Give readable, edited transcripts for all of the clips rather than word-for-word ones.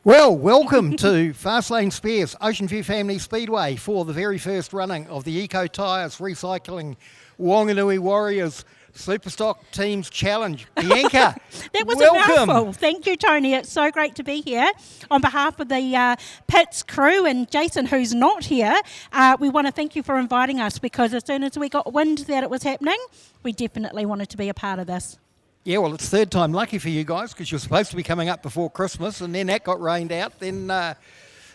Well, welcome to Fastlane Spares, Oceanview Family Speedway for the very first running of the Eco Tyres Recycling Wanganui Warriors Superstock Teams Challenge. Bianca, that was welcome. A mouthful. Thank you, Tony. It's so great to be here. On behalf of the Pits crew and Jason, who's not here, we want to thank you for inviting us, because as soon as we got wind that it was happening, we definitely wanted to be a part of this. Yeah, well, it's third time lucky for you guys, because you're supposed to be coming up before Christmas, and then that got rained out. Then,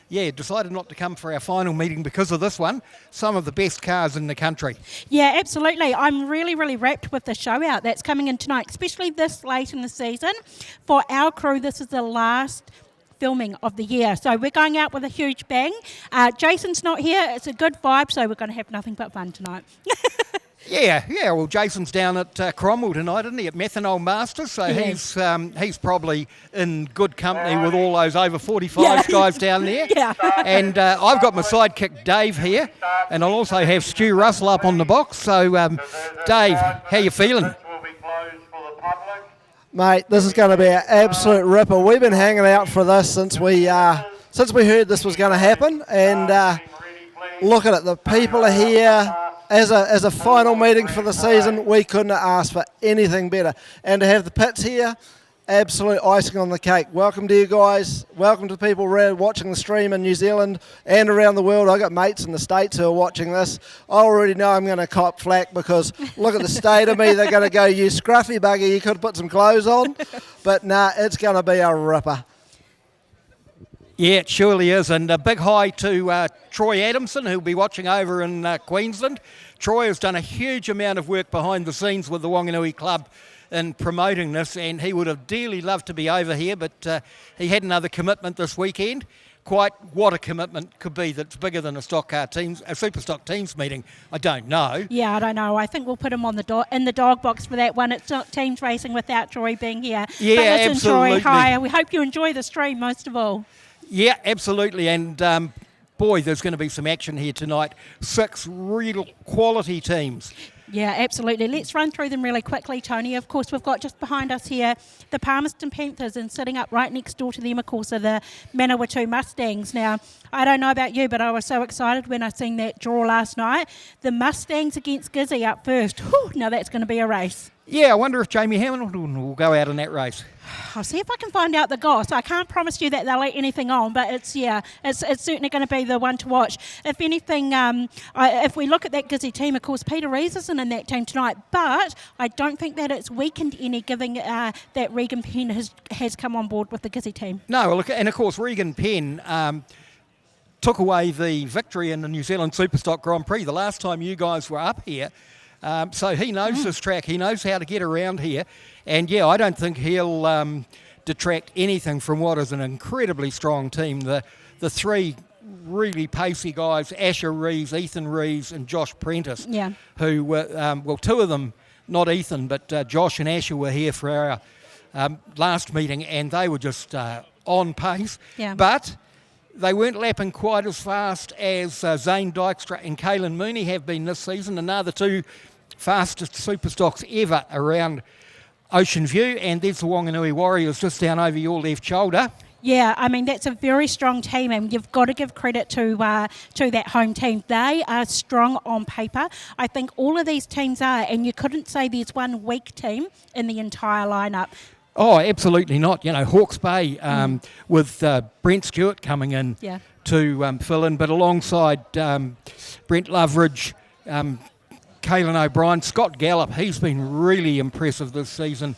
decided not to come for our final meeting because of this one. Some of the best cars in the country. Yeah, absolutely. I'm really, really wrapped with the show out that's coming in tonight, especially this late in the season. For our crew, this is the last filming of the year. So we're going out with a huge bang. Jason's not here. It's a good vibe, so we're going to have nothing but fun tonight. Yeah. Well, Jason's down at Cromwell tonight, isn't he, at Methanol Masters? So he's probably in good company with all those over 45 guys down there. Yeah. And I've got my sidekick Dave here, and I'll also have Stu Russell up on the box. So, Dave, how you feeling? Mate, this is going to be an absolute ripper. We've been hanging out for this since we heard this was going to happen, and look at it. The people are here. As a final meeting for the season, we couldn't have asked for anything better. And to have the pits here, absolute icing on the cake. Welcome to you guys. Welcome to the people watching the stream in New Zealand and around the world. I've got mates in the States who are watching this. I already know I'm going to cop flack, because look at the state of me. They're going to go, "You scruffy bugger, you could have put some clothes on." But nah, it's going to be a ripper. Yeah, it surely is. And a big hi to Troy Adamson, who'll be watching over in Queensland. Troy has done a huge amount of work behind the scenes with the Wanganui Club in promoting this, and he would have dearly loved to be over here, but he had another commitment this weekend. Quite what a commitment could be that's bigger than a Superstock Teams meeting, I don't know. Yeah, I don't know. I think we'll put him on in the dog box for that one. It's not teams racing without Troy being here. Yeah, but listen, absolutely. Troy, hi. We hope you enjoy the stream most of all. Yeah, absolutely. And boy, there's going to be some action here tonight. 6 real quality teams. Yeah, absolutely. Let's run through them really quickly, Tony. Of course, we've got just behind us here the Palmerston Panthers, and sitting up right next door to them, of course, are the Manawatu Mustangs. Now, I don't know about you, but I was so excited when I seen that draw last night. The Mustangs against Gizzy up first. Whew, now that's going to be a race. Yeah, I wonder if Jamie Hamilton will go out in that race. I'll see if I can find out the goss. I can't promise you that they'll let anything on, but it's certainly going to be the one to watch. If anything, if we look at that Gizzy team, of course, Peter Rees isn't in that team tonight, but I don't think that it's weakened any, given that Regan Penn has come on board with the Gizzy team. No, look, and of course, Regan Penn took away the victory in the New Zealand Superstock Grand Prix the last time you guys were up here. So he knows this track. He knows how to get around here. And, yeah, I don't think he'll detract anything from what is an incredibly strong team. The 3 really pacey guys, Asher Rees, Ethan Rees and Josh Prentice, who were, 2 of them, not Ethan, but Josh and Asher were here for our last meeting, and they were just on pace. Yeah. But they weren't lapping quite as fast as Zane Dykstra and Caelan Mooney have been this season, and they're the 2 fastest Superstocks ever around Oceanview. And there's the Wanganui Warriors just down over your left shoulder. Yeah, I mean, that's a very strong team, and you've got to give credit to that home team. They are strong on paper. I think all of these teams are, and you couldn't say there's one weak team in the entire lineup. Oh, absolutely not. You know, Hawke's Bay with Brent Stewart coming in to fill in, but alongside Brent Loveridge, Caelan O'Brien, Scott Gallup, he's been really impressive this season.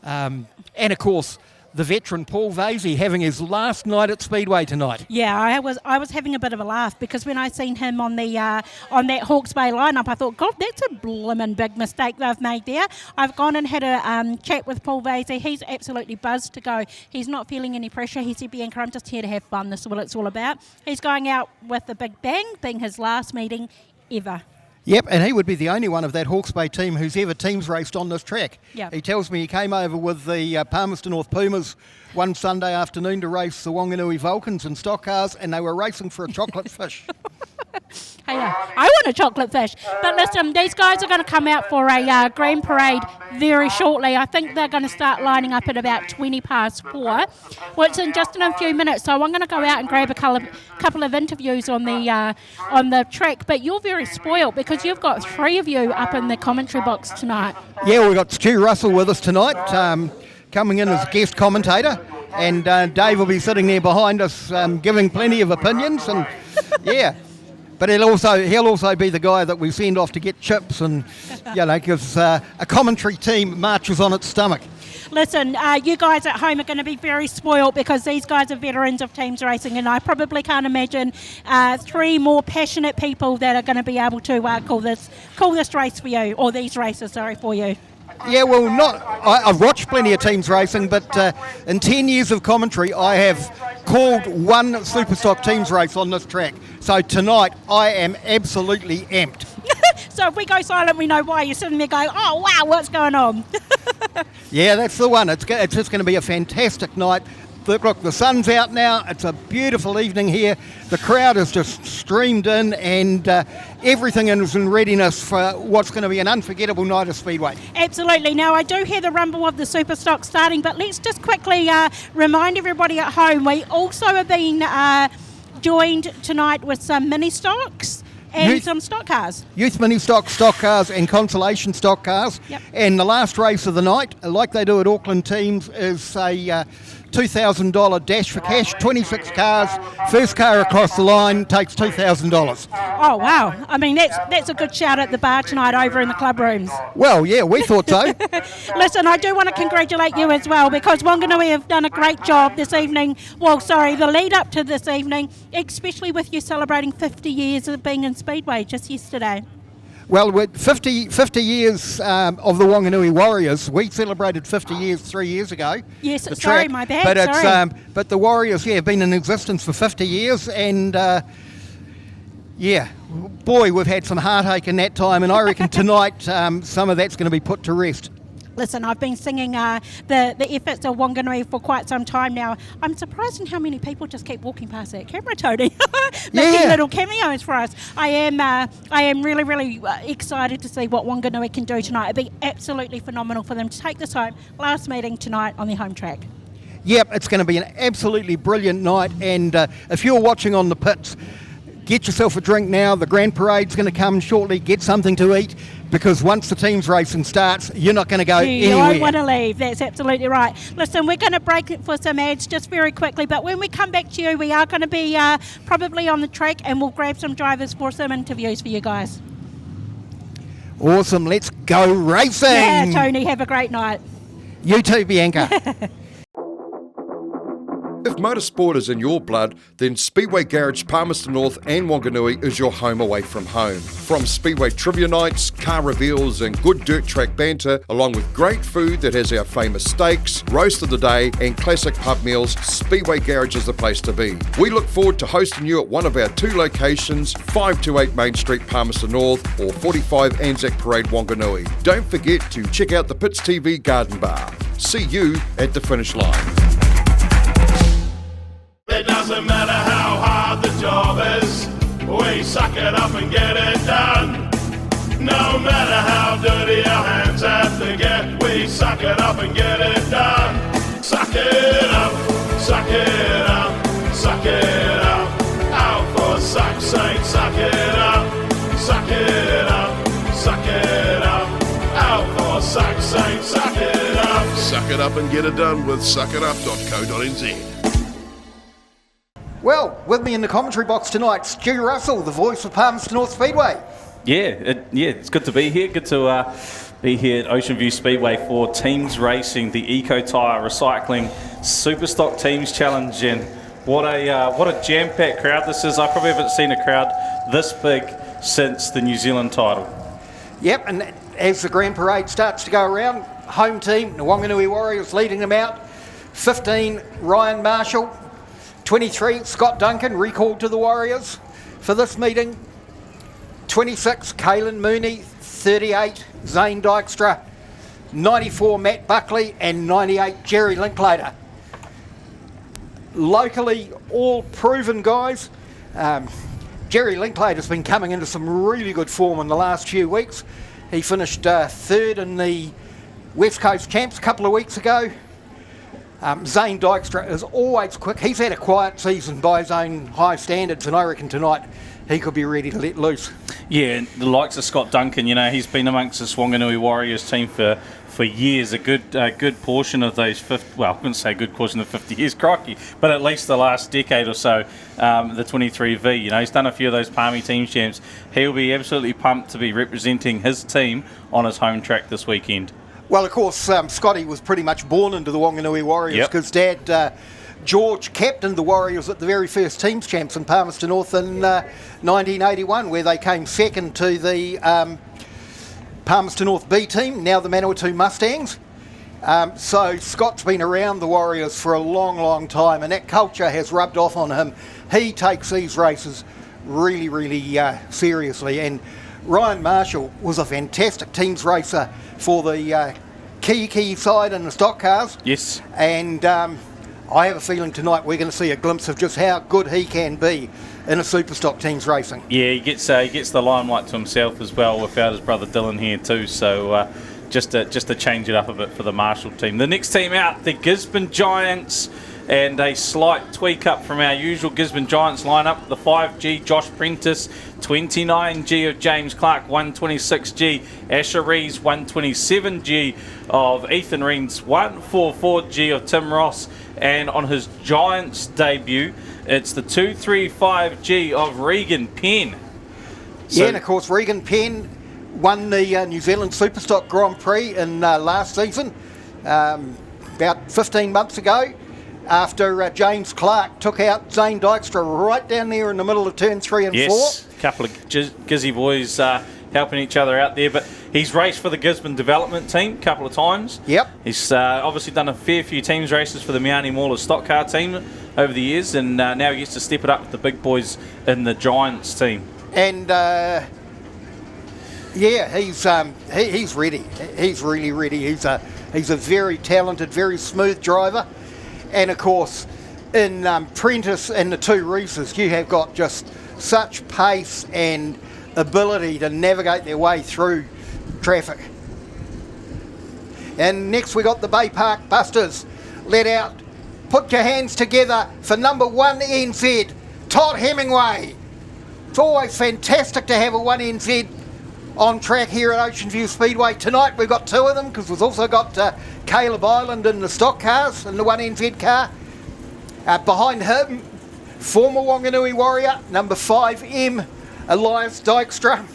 And, of course, the veteran Paul Vasey having his last night at Speedway tonight. Yeah, I was having a bit of a laugh, because when I seen him on that Hawke's Bay lineup, I thought, God, that's a blimmin' big mistake they've made there. I've gone and had a chat with Paul Vasey. He's absolutely buzzed to go. He's not feeling any pressure. He said, "Bianca, I'm just here to have fun. This is what it's all about." He's going out with a big bang, being his last meeting ever. Yep, and he would be the only one of that Hawke's Bay team who's ever teams raced on this track. Yep. He tells me he came over with the Palmerston North Pumas one Sunday afternoon to race the Wanganui Vulcans in stock cars, and they were racing for a chocolate fish. Hey, I want a chocolate fish. But listen, these guys are going to come out for a grand parade very shortly. I think they're going to start lining up at about 4:20, which in just in a few minutes. So I'm going to go out and grab a couple of interviews on the track. But you're very spoiled because you've got 3 of you up in the commentary box tonight. Yeah, we've got Stu Russell with us tonight, coming in as guest commentator. And Dave will be sitting there behind us giving plenty of opinions. And yeah. But he'll also be the guy that we send off to get chips and, because a commentary team marches on its stomach. Listen, you guys at home are going to be very spoiled because these guys are veterans of teams racing, and I probably can't imagine 3 more passionate people that are going to be able to call this race for you, or these races, for you. Yeah, well, I've watched plenty of teams racing, but in 10 years of commentary, I have called 1 Superstock teams race on this track. So tonight, I am absolutely amped. So if we go silent, we know why. You're sitting there going, oh, wow, what's going on? Yeah, that's the one. It's just going to be a fantastic night. Look, the sun's out now. It's a beautiful evening here. The crowd is just streamed in, and everything is in readiness for what's going to be an unforgettable night of Speedway. Absolutely. Now, I do hear the rumble of the Superstock starting, but let's just quickly remind everybody at home, we also are being joined tonight with some mini stocks and some stock cars. Youth mini stock cars and consolation stock cars. Yep. And the last race of the night, like they do at Auckland teams, is a $2,000 dash for cash, 26 cars. First car across the line takes $2,000. Oh, wow. I mean, that's a good shout at the bar tonight over in the club rooms. Well, yeah, we thought so. Listen, I do want to congratulate you as well, because Wanganui have done a great job this evening. The lead up to this evening, especially with you celebrating 50 years of being in Speedway just yesterday. Well, with 50 years of the Wanganui Warriors, we celebrated 50 years 3 years ago. Yes, sorry, my bad. But sorry. But the Warriors, have been in existence for 50 years, and boy, we've had some heartache in that time, and I reckon tonight some of that's going to be put to rest. Listen, I've been singing the efforts of Wanganui for quite some time now. I'm surprised in how many people just keep walking past that camera, Tony, making little cameos for us. I am really, really excited to see what Wanganui can do tonight. It'd be absolutely phenomenal for them to take this home. Last meeting tonight on their home track. Yep, it's going to be an absolutely brilliant night, and if you're watching on the pits, get yourself a drink now. The grand parade's going to come shortly. Get something to eat, because once the team's racing starts, you're not going to go anywhere. You won't want to leave. That's absolutely right. Listen, we're going to break it for some ads just very quickly, but when we come back to you, we are going to be probably on the track, and we'll grab some drivers for some interviews for you guys. Awesome. Let's go racing. Yeah, Tony, have a great night. You too, Bianca. If motorsport is in your blood, then Speedway Garage Palmerston North and Wanganui is your home away from home. From Speedway trivia nights, car reveals and good dirt track banter, along with great food that has our famous steaks, roast of the day and classic pub meals, Speedway Garage is the place to be. We look forward to hosting you at one of our 2 locations, 528 Main Street Palmerston North or 45 Anzac Parade Wanganui. Don't forget to check out the Pits TV Garden Bar. See you at the finish line. It doesn't matter how hard the job is, we suck it up and get it done. No matter how dirty our hands have to get, we suck it up and get it done. Suck it up, suck it up, suck it up. Out for suck's sake, suck it up, suck it up, suck it up. Out for suck's sake, suck it up. Suck it up and get it done with suckitup.co.nz. Well, with me in the commentary box tonight, Stu Russell, the voice of Palmerston North Speedway. It's good to be here. Good to be here at Oceanview Speedway for teams racing, the Eco Tyre Recycling Superstock Teams Challenge, and what a jam-packed crowd this is. I probably haven't seen a crowd this big since the New Zealand title. Yep, and as the grand parade starts to go around, home team, the Wanganui Warriors leading them out. 15, Ryan Marshall. 23, Scott Duncan, recalled to the Warriors for this meeting. 26, Caelan Mooney. 38, Zane Dykstra. 94, Matt Buckley. And 98, Jerry Linklater. Locally, all proven guys. Jerry Linklater's been coming into some really good form in the last few weeks. He finished third in the West Coast Champs a couple of weeks ago. Zane Dykstra is always quick. He's had a quiet season by his own high standards, and I reckon tonight he could be ready to let loose. Yeah, and the likes of Scott Duncan, he's been amongst this Wanganui Warriors team for years, a good portion of those 50, well, I wouldn't say a good portion of 50 years, crikey, but at least the last decade or so, the 23V, he's done a few of those Palmy team champs. He'll be absolutely pumped to be representing his team on his home track this weekend. Well, of course, Scotty was pretty much born into the Wanganui Warriors because Dad, George, captained the Warriors at the very first teams champs in Palmerston North in 1981, where they came second to the Palmerston North B team, now the Manawatu Mustangs. So Scott's been around the Warriors for a long, long time, and that culture has rubbed off on him. He takes these races really, really seriously. And Ryan Marshall was a fantastic teams racer for the Kiki side in the stock cars. Yes. And I have a feeling tonight we're going to see a glimpse of just how good he can be in a Superstock teams racing. Yeah, he gets the limelight to himself as well without his brother Dylan here too. So just to change it up a bit for the Marshall team. The next team out, the Gisborne Giants, and a slight tweak up from our usual Gisborne Giants lineup. The 5G Josh Prentice, 29G of James Clark, 126G Asher Rees, 127G of Ethan Reens, 144G of Tim Ross, and on his Giants debut, it's the 235G of Regan Penn. Yeah, and of course Regan Penn won the New Zealand Superstock Grand Prix in last season, about 15 months ago, after James Clark took out Zane Dykstra right down there in the middle of turn 3 and 4. Yes, a couple of Gizzy boys helping each other out there, but he's raced for the Gisborne development team a couple of times. Yep. He's obviously done a fair few teams races for the Meani Mauler stock car team over the years, and now he gets to step it up with the big boys in the Giants team. And he's ready. He's really ready. He's a very talented, very smooth driver. And of course, in Prentice and the two Reeses, you have got just such pace and ability to navigate their way through traffic. And next we got the Bay Park Busters. Let out. Put your hands together for number 1 NZ, Todd Hemingway. It's always fantastic to have a 1 NZ on track here at Oceanview Speedway. Tonight we've got 2 of them because we've also got Caleb Island in the stock cars, in the 1 NZ car. Behind him, former Wanganui Warrior, number 5M, Elias Dykstra.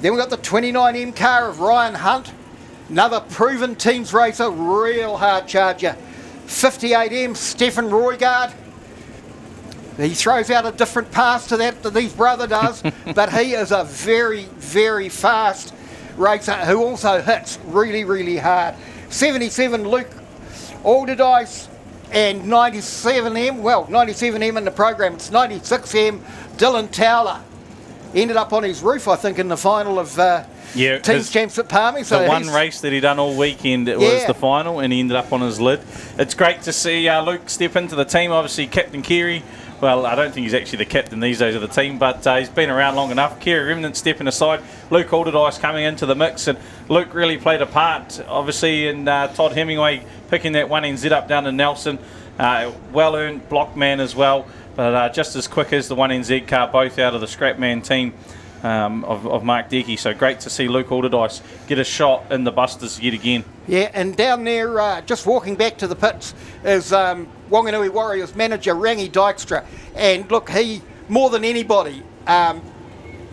Then we've got the 29M car of Ryan Hunt, another proven teams racer, real hard charger. 58M, Stefan Roygard. He throws out a different pass to that that his brother does, but he is a very, very fast racer who also hits really, really hard. 77 Luke Alderdice and 97M in the program, it's 96M Dylan Towler. Ended up on his roof, I think, in the final of Teams Champs at Palmy. So the one race that he done all weekend was the final, and he ended up on his lid. It's great to see Luke step into the team. Obviously, Captain Keary, well, I don't think he's actually the captain these days of the team, but he's been around long enough. Keary Remnant stepping aside, Luke Alderdice coming into the mix, and Luke really played a part, obviously, in Todd Hemingway picking that 1NZ up down in Nelson. Well-earned block man as well, but just as quick as the 1NZ car, both out of the Scrapman team of Mark Decky. So great to see Luke Alderdice get a shot in the Busters yet again. Yeah, and down there, just walking back to the pits, is Wanganui Warriors manager Rangi Dykstra. And look, he, more than anybody,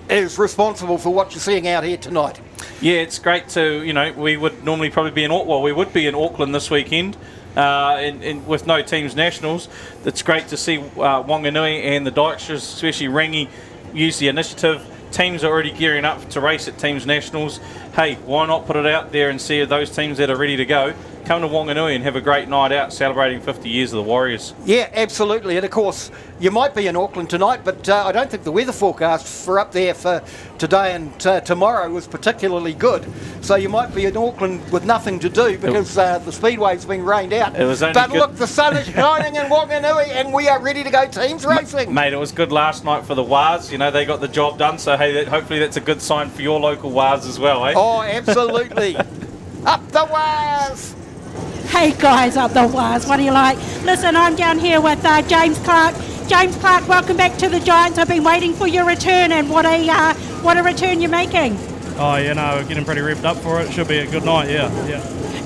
is responsible for what you're seeing out here tonight. Yeah, it's great to, we would normally probably be we would be in Auckland this weekend. With no teams nationals, it's great to see Wanganui and the Dykstras, especially Rangi, use the initiative. Teams are already gearing up to race at teams nationals. Hey, why not put it out there and see those teams that are ready to go come to Wanganui and have a great night out celebrating 50 years of the Warriors. Yeah, absolutely. And of course, you might be in Auckland tonight, but I don't think the weather forecast for up there for today and tomorrow was particularly good. So you might be in Auckland with nothing to do because the Speedway's been rained out. It was only but good. look, the sun is shining in Wanganui and we are ready to go teams racing. Mate, it was good last night for the Wars. You know, they got the job done. So, hey, hopefully that's a good sign for your local Wars as well, eh? Oh, absolutely. Up the Wars! Hey guys, up the wires, what do you like? Listen, I'm down here with James Clark. James Clark, welcome back to the Giants. I've been waiting for your return, and what a return you're making. Oh, you know, we're getting pretty revved up for it. Should be a good night, yeah.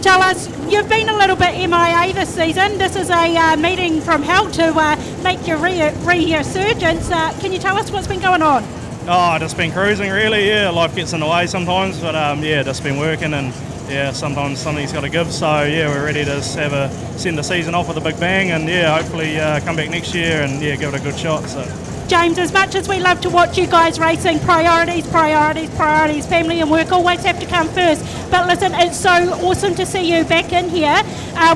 Tell us, you've been a little bit MIA this season. This is a meeting from hell to make your resurgence. Can you tell us what's been going on? Oh, just been cruising really, yeah. Life gets in the way sometimes, but yeah, just been working and yeah, sometimes something's got to give. So yeah, we're ready to just send the season off with a big bang and yeah, hopefully come back next year and yeah, give it a good shot. So. James, as much as we love to watch you guys racing, priorities, family and work always have to come first. But listen, it's so awesome to see you back in here.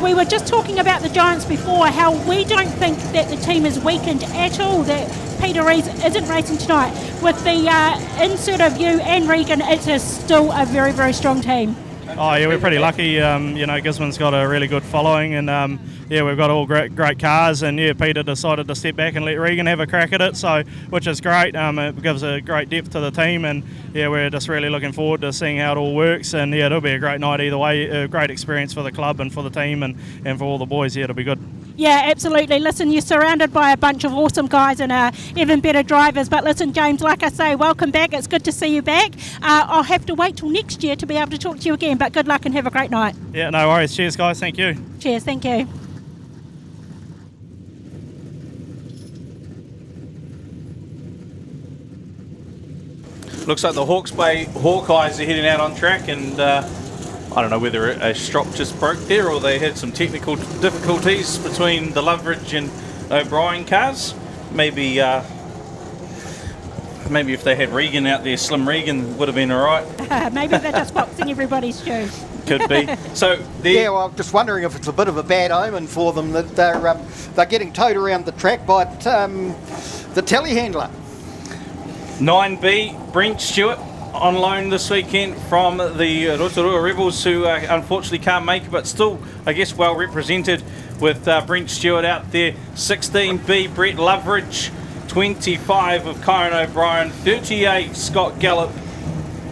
We were just talking about the Giants before, how we don't think that the team is weakened at all, that Peter Rees isn't racing tonight. With the insert of you and Regan, it's still a very, very strong team. Oh yeah, we're pretty lucky. You know, Gisborne's got a really good following, and yeah, we've got all great cars. And yeah, Peter decided to step back and let Regan have a crack at it, so which is great. It gives a great depth to the team, and yeah, we're just really looking forward to seeing how it all works. And yeah, it'll be a great night either way. A great experience for the club and for the team, and for all the boys. Yeah, it'll be good. Yeah, absolutely. Listen, you're surrounded by a bunch of awesome guys and even better drivers. But listen, James, like I say, welcome back. It's good to see you back. I'll have to wait till next year to be able to talk to you again. But good luck and have a great night. Yeah, no worries. Cheers, guys. Thank you. Cheers. Thank you. Looks like the Hawke's Bay Hawkeyes are heading out on track, and I don't know whether a strop just broke there or they had some technical difficulties between the Loveridge and O'Brien cars. Maybe if they had Regan out there, Slim Regan would have been all right. Maybe they're just boxing everybody's shoes. Could be. So yeah, well, I'm just wondering if it's a bit of a bad omen for them that they're getting towed around the track by the telehandler. 9B, Brent Stewart on loan this weekend from the Rotorua Rebels, who unfortunately can't make it, but still, I guess, well represented with Brent Stewart out there. 16B, Brett Loveridge. 25 of Kyron O'Brien. 38, Scott Gallup.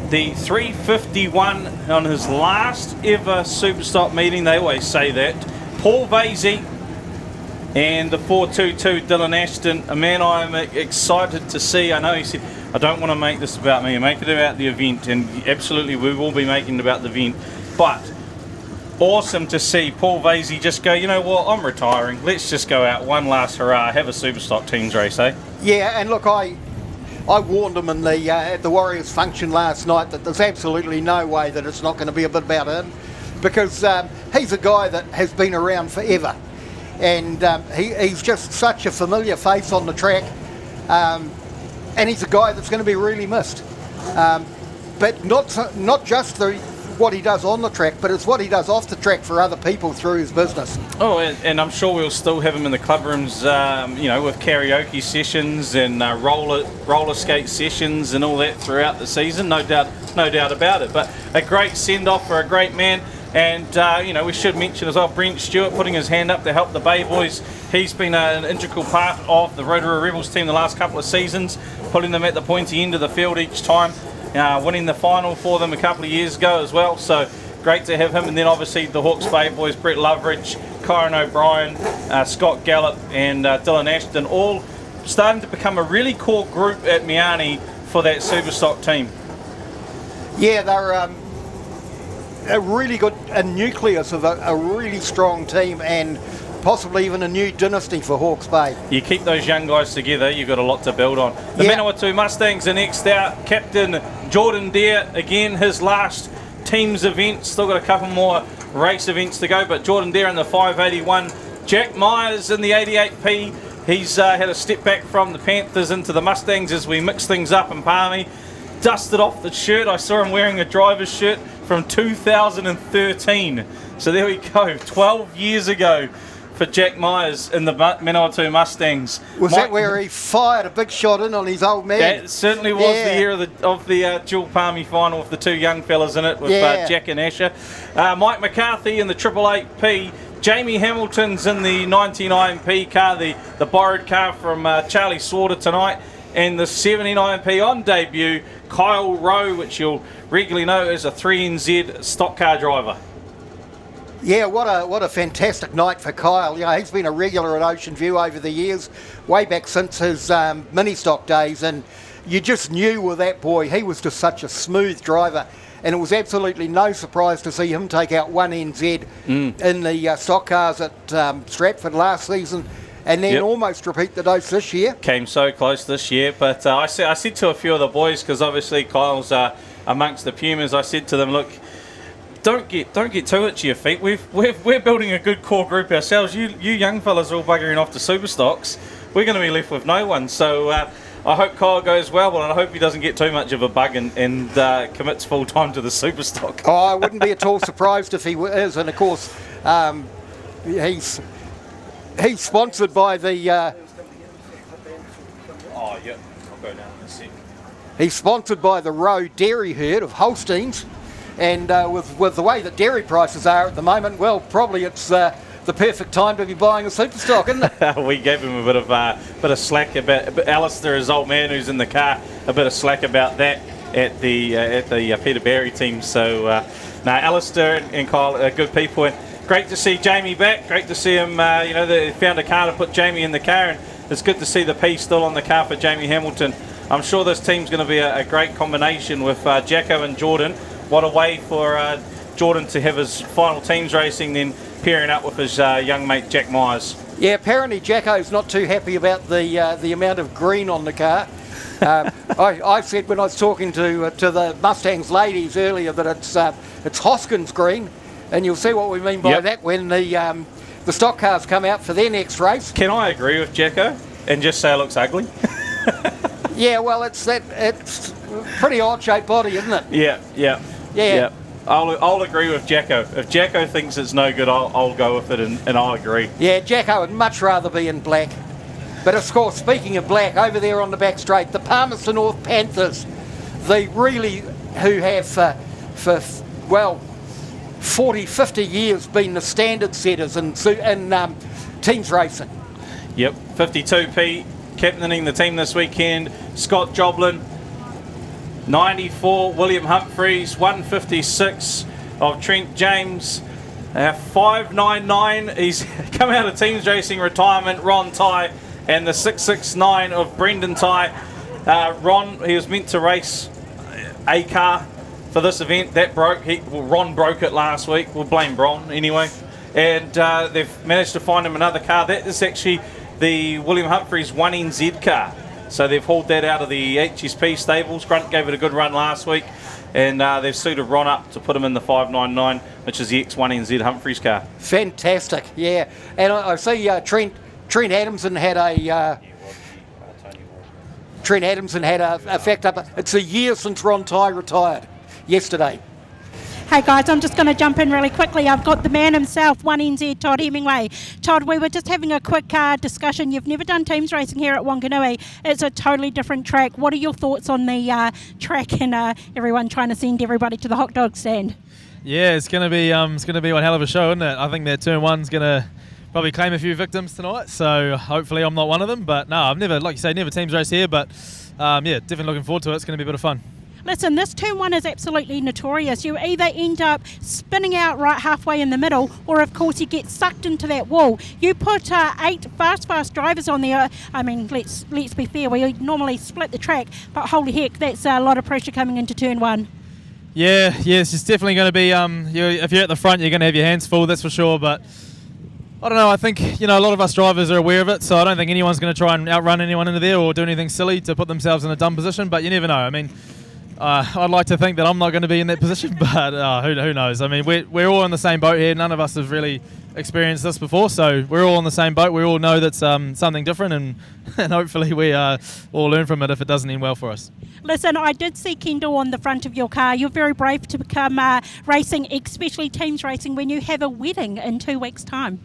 The 351 on his last ever Superstock meeting, they always say that. Paul Vasey. And the 422, Dylan Ashton, a man I'm excited to see. I know he said, I don't want to make this about me, make it about the event, and absolutely we will be making it about the event. But awesome to see Paul Vasey just go, you know what, I'm retiring. Let's just go out, one last hurrah, have a Superstock teams race, eh? Yeah, and look, I warned him in the at the Warriors function last night that there's absolutely no way that it's not going to be a bit about him, because he's a guy that has been around forever. And he's just such a familiar face on the track, and he's a guy that's going to be really missed. But not just what he does on the track, but it's what he does off the track for other people through his business. Oh, and I'm sure we'll still have him in the club rooms, you know, with karaoke sessions and roller skate sessions and all that throughout the season. No doubt about it. But a great send off for a great man. And, you know, we should mention as well Brent Stewart putting his hand up to help the Bay Boys. He's been an integral part of the Rotorua Rebels team the last couple of seasons, putting them at the pointy end of the field each time, winning the final for them a couple of years ago as well. So great to have him. And then obviously the Hawke's Bay Boys, Brett Loveridge, Kyron O'Brien, Scott Gallup and Dylan Ashton, all starting to become a really core group at Miani for that Superstock team. Yeah, they're a really good nucleus of a really strong team, and possibly even a new dynasty for Hawke's Bay. You keep those young guys together, you've got a lot to build on. The Manawatu Mustangs are next out. Captain Jordan Dare, again, his last team's event. Still got a couple more race events to go, but Jordan Dare in the 581. Jack Myers in the 88P. He's had a step back from the Panthers into the Mustangs as we mix things up in Palmy. Dusted off the shirt. I saw him wearing a driver's shirt from 2013. So there we go, 12 years ago for Jack Myers in the Manawatu Mustangs. Was that where he fired a big shot in on his old man? That certainly was the year of the dual Palmy final with the two young fellas in it with Jack and Asher. Mike McCarthy in the 888P. Jamie Hamilton's in the 99P car, the borrowed car from Charlie Slaughter tonight. And the 79P on debut, Kyle Rowe, which you'll regularly know as a 3NZ stock car driver. Yeah, what a fantastic night for Kyle. You know, he's been a regular at Oceanview over the years, way back since his mini stock days, and you just knew with that boy, he was just such a smooth driver, and it was absolutely no surprise to see him take out 1NZ in the stock cars at Stratford last season, and then almost repeat the dose this year. Came so close this year, but I said to a few of the boys, because obviously Kyle's amongst the Pumas, I said to them, look, Don't get too itchy your feet. We're building a good core group ourselves. You young fellas are all buggering off to Superstocks. We're going to be left with no one. So I hope Kyle goes well, but I hope he doesn't get too much of a bug and commits full time to the Superstock. Oh, I wouldn't be at all surprised if he is. And of course, he's sponsored by the. I'll go down in a sec. He's sponsored by the Rowe Dairy Herd of Holsteins. And with the way that dairy prices are at the moment, well, probably it's the perfect time to be buying a Superstock, isn't it? We gave him a bit of slack about Alistair, his old man who's in the car, a bit of slack about that at the Peter Barry team. So, Alistair and Kyle are good people, and great to see Jamie back. Great to see him. They found a car to put Jamie in the car, and it's good to see the P still on the car for Jamie Hamilton. I'm sure this team's going to be a great combination with Jacko and Jordan. What a way for Jordan to have his final teams racing, then pairing up with his young mate Jack Myers. Yeah, apparently Jacko's not too happy about the amount of green on the car. I said when I was talking to the Mustangs ladies earlier that it's Hoskins green, and you'll see what we mean by that when the stock cars come out for their next race. Can I agree with Jacko and just say it looks ugly? Yeah, well, it's pretty odd-shaped body, isn't it? Yeah. I'll agree with Jacko. If Jacko thinks it's no good, I'll go with it, and I'll agree. Yeah, Jacko would much rather be in black. But of course, speaking of black, over there on the back straight, the Palmerston North Panthers, who have for 40, 50 years been the standard setters in teams racing. Yep, 52P captaining the team this weekend, Scott Joblin. 94, William Humphreys. 156 of Trent James. 599, he's come out of teams racing retirement, Ron Ty. And the 669 of Brendan Ty. Ron, he was meant to race a car for this event. That broke. Ron broke it last week. We'll blame Bron anyway. And they've managed to find him another car. That is actually the William Humphreys 1NZ car. So they've hauled that out of the HSP stables. Grunt gave it a good run last week, and they've suited Ron up to put him in the 599, which is the X1NZ Humphreys car. Fantastic, yeah. And I see Trent Adamson had a fact up. It's a year since Ron Ty retired yesterday. Hey guys, I'm just going to jump in really quickly. I've got the man himself, 1NZ, Todd Hemingway. Todd, we were just having a quick discussion. You've never done teams racing here at Wanganui. It's a totally different track. What are your thoughts on the track and everyone trying to send everybody to the hot dog stand? Yeah, it's going to be one hell of a show, isn't it? I think that turn one's going to probably claim a few victims tonight. So hopefully I'm not one of them. But no, I've never, like you say, never teams race here. But definitely looking forward to it. It's going to be a bit of fun. Listen, this turn one is absolutely notorious. You either end up spinning out right halfway in the middle, or of course you get sucked into that wall. You put 8 fast drivers on there. I mean, let's be fair, we normally split the track, but holy heck, that's a lot of pressure coming into turn one. Yeah, it's definitely going to be, if you're at the front, you're going to have your hands full, that's for sure, but I don't know, I think, a lot of us drivers are aware of it, so I don't think anyone's going to try and outrun anyone into there or do anything silly to put themselves in a dumb position, but you never know. I mean, I'd like to think that I'm not going to be in that position, but who knows? I mean, we're all in the same boat here. None of us have really experienced this before, so we're all in the same boat. We all know that's something different, and hopefully we all learn from it if it doesn't end well for us. Listen, I did see Kendall on the front of your car. You're very brave to become racing, especially teams racing, when you have a wedding in 2 weeks' time.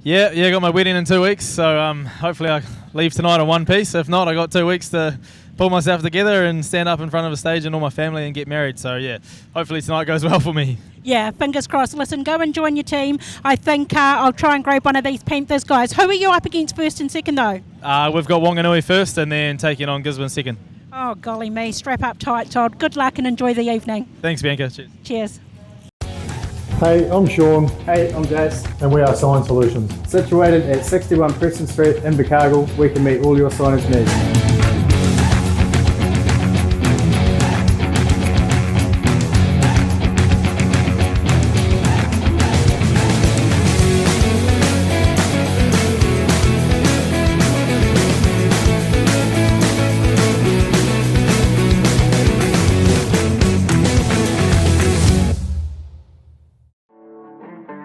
Yeah, got my wedding in 2 weeks, so hopefully I leave tonight in one piece. If not, I got 2 weeks to pull myself together and stand up in front of a stage and all my family and get married. So yeah, hopefully tonight goes well for me. Yeah, fingers crossed. Listen, go and join your team. I think I'll try and grab one of these Panthers guys. Who are you up against first and second though? We've got Wanganui first and then taking on Gisborne second. Oh, golly me. Strap up tight, Todd. Good luck and enjoy the evening. Thanks, Bianca. Cheers. Cheers. Hey, I'm Sean. Hey, I'm Jace. And we are Sign Solutions. Situated at 61 Preston Street in Invercargill, we can meet all your signage needs.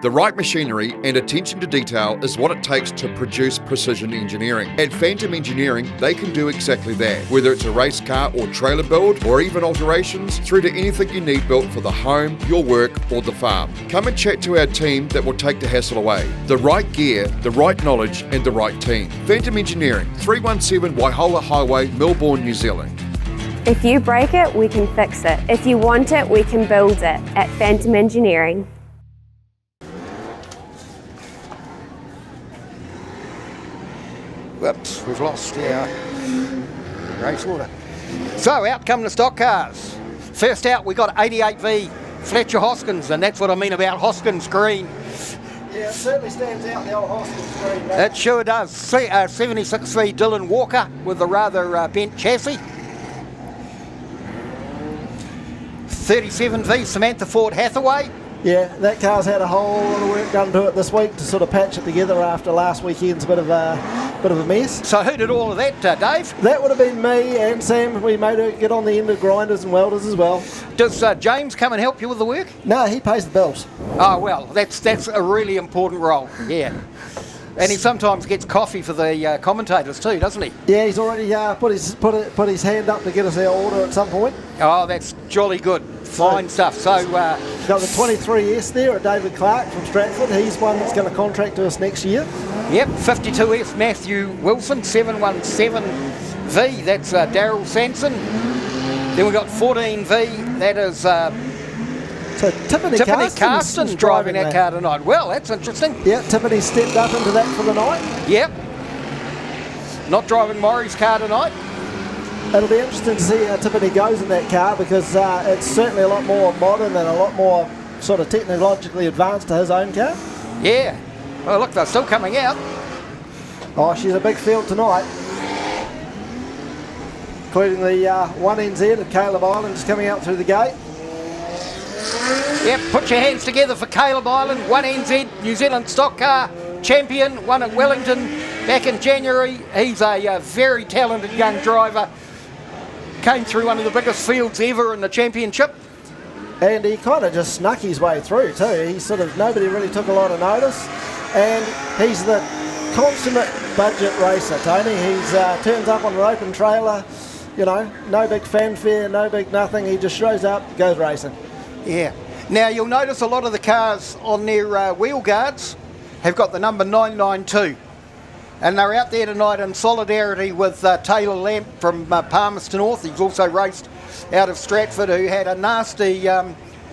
The right machinery and attention to detail is what it takes to produce precision engineering. At Phantom Engineering, they can do exactly that. Whether it's a race car or trailer build, or even alterations, through to anything you need built for the home, your work, or the farm. Come and chat to our team that will take the hassle away. The right gear, the right knowledge, and the right team. Phantom Engineering, 317 Waihola Highway, Melbourne, New Zealand. If you break it, we can fix it. If you want it, we can build it at Phantom Engineering. Whoops, we've lost our race order. So out come the stock cars. First out we got 88V Fletcher Hoskins, and that's what I mean about Hoskins green. Yeah, it certainly stands out, the old Hoskins green. It sure does. 76V Dylan Walker with a rather bent chassis. 37V Samantha Ford Hathaway. Yeah, that car's had a whole lot of work done to it this week to sort of patch it together after last weekend's bit of a mess. So who did all of that, Dave? That would have been me and Sam. We made her get on the end of grinders and welders as well. Does James come and help you with the work? No, he pays the bills. Oh well, that's a really important role. Yeah. And he sometimes gets coffee for the commentators too, doesn't he? Yeah, he's already put his hand up to get us our order at some point. Oh, that's jolly good. Fine stuff. So got the 23S there, David Clark from Stratford. He's one that's going to contract to us next year. Yep, 52S Matthew Wilson, 717V. That's Daryl Sanson. Then we've got 14V. That is so Tiffany Carston's driving that car tonight. Well, that's interesting. Yeah, Tiffany stepped up into that for the night. Yep. Not driving Maury's car tonight. It'll be interesting to see how Tiffany goes in that car, because it's certainly a lot more modern and a lot more sort of technologically advanced to his own car. Yeah. Well, look, they're still coming out. Oh, she's a big field tonight. Including the 1NZ of Caleb Island just coming out through the gate. Yep, put your hands together for Caleb Island, 1NZ, New Zealand stock car champion, won at Wellington back in January. He's a very talented young driver. Came through one of the biggest fields ever in the championship. And he kind of just snuck his way through too. He nobody really took a lot of notice. And he's the consummate budget racer, Tony. He's turns up on an open trailer, you know, no big fanfare, no big nothing. He just shows up, goes racing. Yeah. Now you'll notice a lot of the cars on their wheel guards have got the number 992. And they're out there tonight in solidarity with Taylor Lamp from Palmerston North. He's also raced out of Stratford, who had a nasty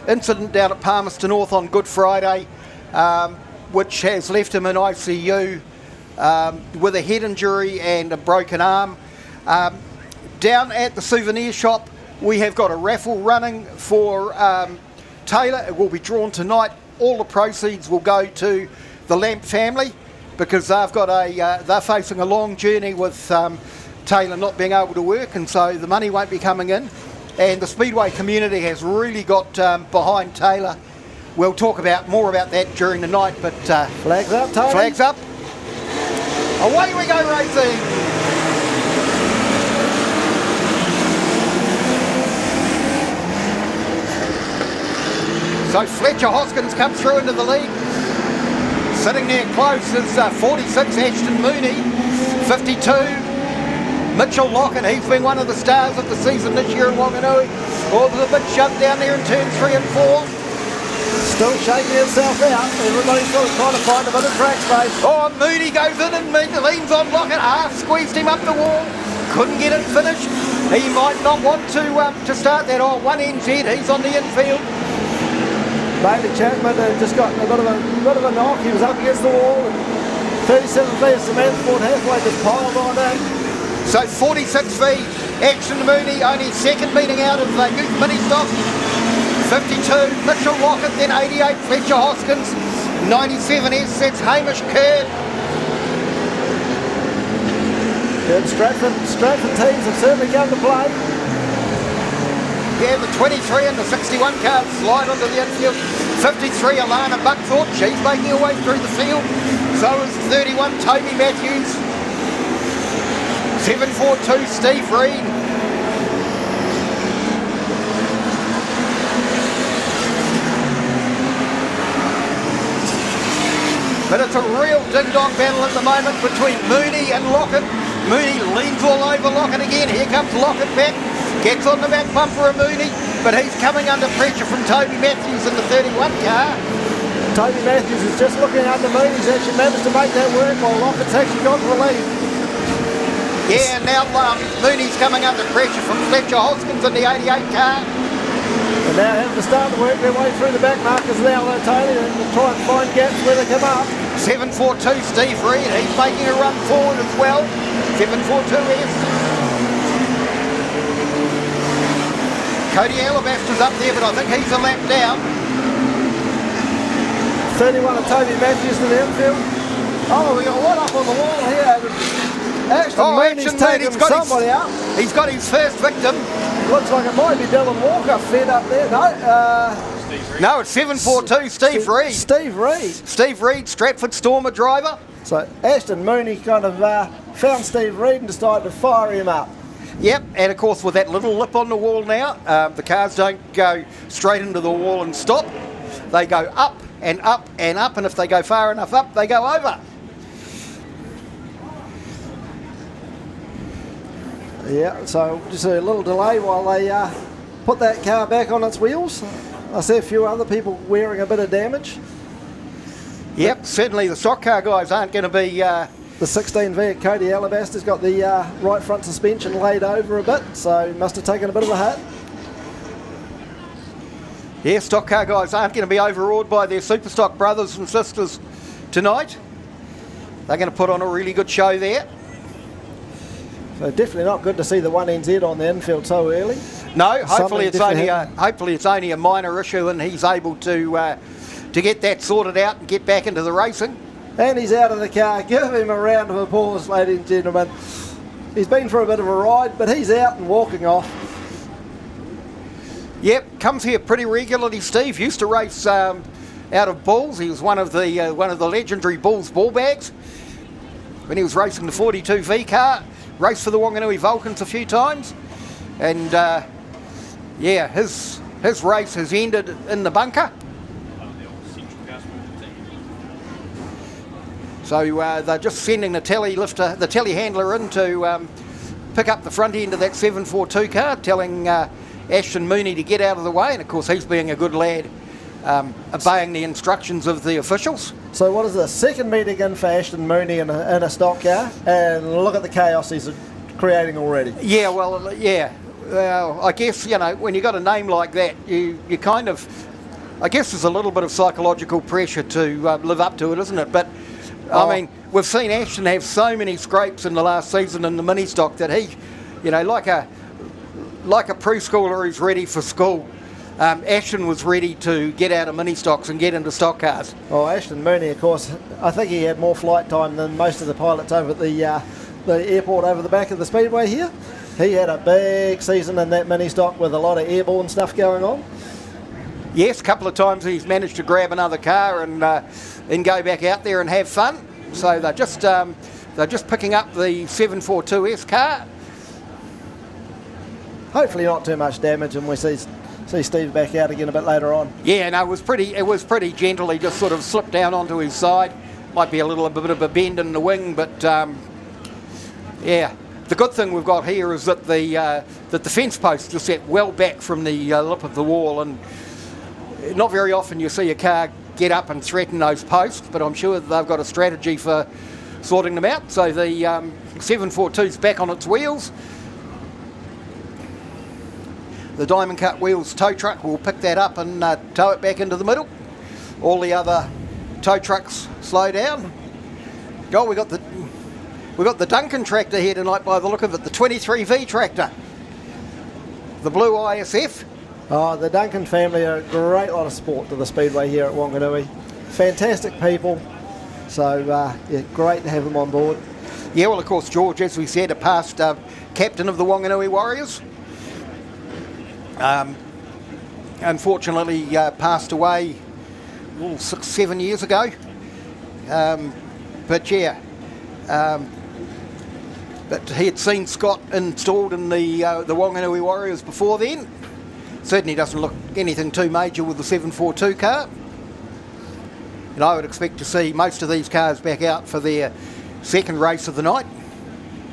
incident down at Palmerston North on Good Friday, which has left him in ICU with a head injury and a broken arm. Down at the souvenir shop, we have got a raffle running for Taylor. It will be drawn tonight. All the proceeds will go to the Lamp family, because they're facing a long journey with Taylor not being able to work, and so the money won't be coming in. And the Speedway community has really got behind Taylor. We'll talk more about that during the night, but flags up, Tony. Flags up. Away we go racing. So Fletcher Hoskins comes through into the lead. Sitting there close is 46 Ashton Mooney, 52 Mitchell Lockett. He's been one of the stars of the season this year in Wanganui. Oh, there's a bit shoved down there in turns 3 and 4. Still shaking himself out. Everybody's still trying to find a bit of track space. Oh, Mooney goes in and leans on Lockett. Squeezed him up the wall. Couldn't get it finished. He might not want to start that. Oh, 1NZ, he's on the infield. Bailey Chapman just got a bit of a knock. He was up against the wall. And 37 v Samantha Ford Hathaway just piled on in. So 46 v Action Mooney, only second meeting out of the youth mini stock. 52 Mitchell Lockett, then 88 Fletcher Hoskins, 97S, that's Hamish Curd. Yeah, the Stratford teams have certainly come to play. Yeah, the 23 and the 61 cars slide onto the infield. 53 Alana Buckthorpe, she's making her way through the field. So is 31 Toby Matthews. 742 Steve Reed. But it's a real ding-dong battle at the moment between Mooney and Lockett. Mooney leans all over Lockett again. Here comes Lockett back. Gets on the back bumper of Mooney, but he's coming under pressure from Toby Matthews in the 31 car. Toby Matthews is just looking under Mooney. He's actually managed to make that work while Lockett's actually got the lead. Yeah, now Mooney's coming under pressure from Fletcher Hoskins in the 88 car. And now having to start to work their way through the back markers now, Tony, and try and find gaps where they come up. 742 Steve Reed, he's making a run forward as well. 742S. Cody Alabaster's up there, but I think he's a lap down. 31 of Toby Matthews in the infield. Oh, we got one up on the wall here. Mooney's taken somebody out. He's got his first victim. Looks like it might be Dylan Walker fed up there. No, it's 742 Steve Reed. Steve Reed. Steve Reed, Stratford Stormer driver. So Ashton Mooney kind of found Steve Reed and decided to fire him up. Yep, and of course with that little lip on the wall now, the cars don't go straight into the wall and stop. They go up and up and up, and if they go far enough up, they go over. Yeah, so just a little delay while they put that car back on its wheels. I see a few other people wearing a bit of damage. Yep, certainly the stock car guys aren't going to be... The 16V at Cody Alabaster's got the right front suspension laid over a bit, so must have taken a bit of a hit. Yeah, stock car guys aren't going to be overawed by their Superstock brothers and sisters tonight. They're going to put on a really good show there. So definitely not good to see the 1NZ on the infield so early. No, hopefully it's only a minor issue and he's able to get that sorted out and get back into the racing. And he's out of the car. Give him a round of applause, ladies and gentlemen. He's been for a bit of a ride, but he's out and walking off. Yep, comes here pretty regularly. Steve used to race out of Bulls. He was one of the legendary Bulls ball bags when he was racing the 42V car. Raced for the Wanganui Vulcans a few times, and yeah, his race has ended in the bunker. So they're just sending the telehandler in to pick up the front end of that 742 car, telling Ashton Mooney to get out of the way, and of course he's being a good lad, obeying the instructions of the officials. So what is the second meeting in for Ashton Mooney in a stock car? And look at the chaos he's creating already. Yeah, well, yeah. I guess, you know, when you got a name like that, you kind of, I guess there's a little bit of psychological pressure to live up to it, isn't it? But, I mean, we've seen Ashton have so many scrapes in the last season in the mini stock that he, you know, like a preschooler who's ready for school. Ashton was ready to get out of mini stocks and get into stock cars. Oh, Ashton Mooney, of course, I think he had more flight time than most of the pilots over at the airport over the back of the Speedway here. He had a big season in that mini stock with a lot of airborne stuff going on. Yes, a couple of times he's managed to grab another car and go back out there and have fun. So they're just picking up the 742S car. Hopefully not too much damage, and we see Steve back out again a bit later on. Yeah, no, it was pretty gentle. He just sort of slipped down onto his side. Might be a bit of a bend in the wing, but yeah. The good thing we've got here is that the fence posts are set well back from the lip of the wall, and not very often you see a car get up and threaten those posts, but I'm sure they've got a strategy for sorting them out. So the 742's back on its wheels. The Diamond Cut Wheels tow truck will pick that up and tow it back into the middle. All the other tow trucks slow down. Oh, we got the Duncan tractor here tonight by the look of it, the 23V tractor. The blue ISF. Oh, the Duncan family are a great lot of sport to the Speedway here at Wanganui. Fantastic people. So, yeah, great to have them on board. Yeah, well, of course, George, as we said, a past captain of the Wanganui Warriors. Unfortunately, passed away 6-7 years ago. But yeah, but he had seen Scott installed in the Wanganui Warriors before then. Certainly doesn't look anything too major with the 742 car. And I would expect to see most of these cars back out for their second race of the night.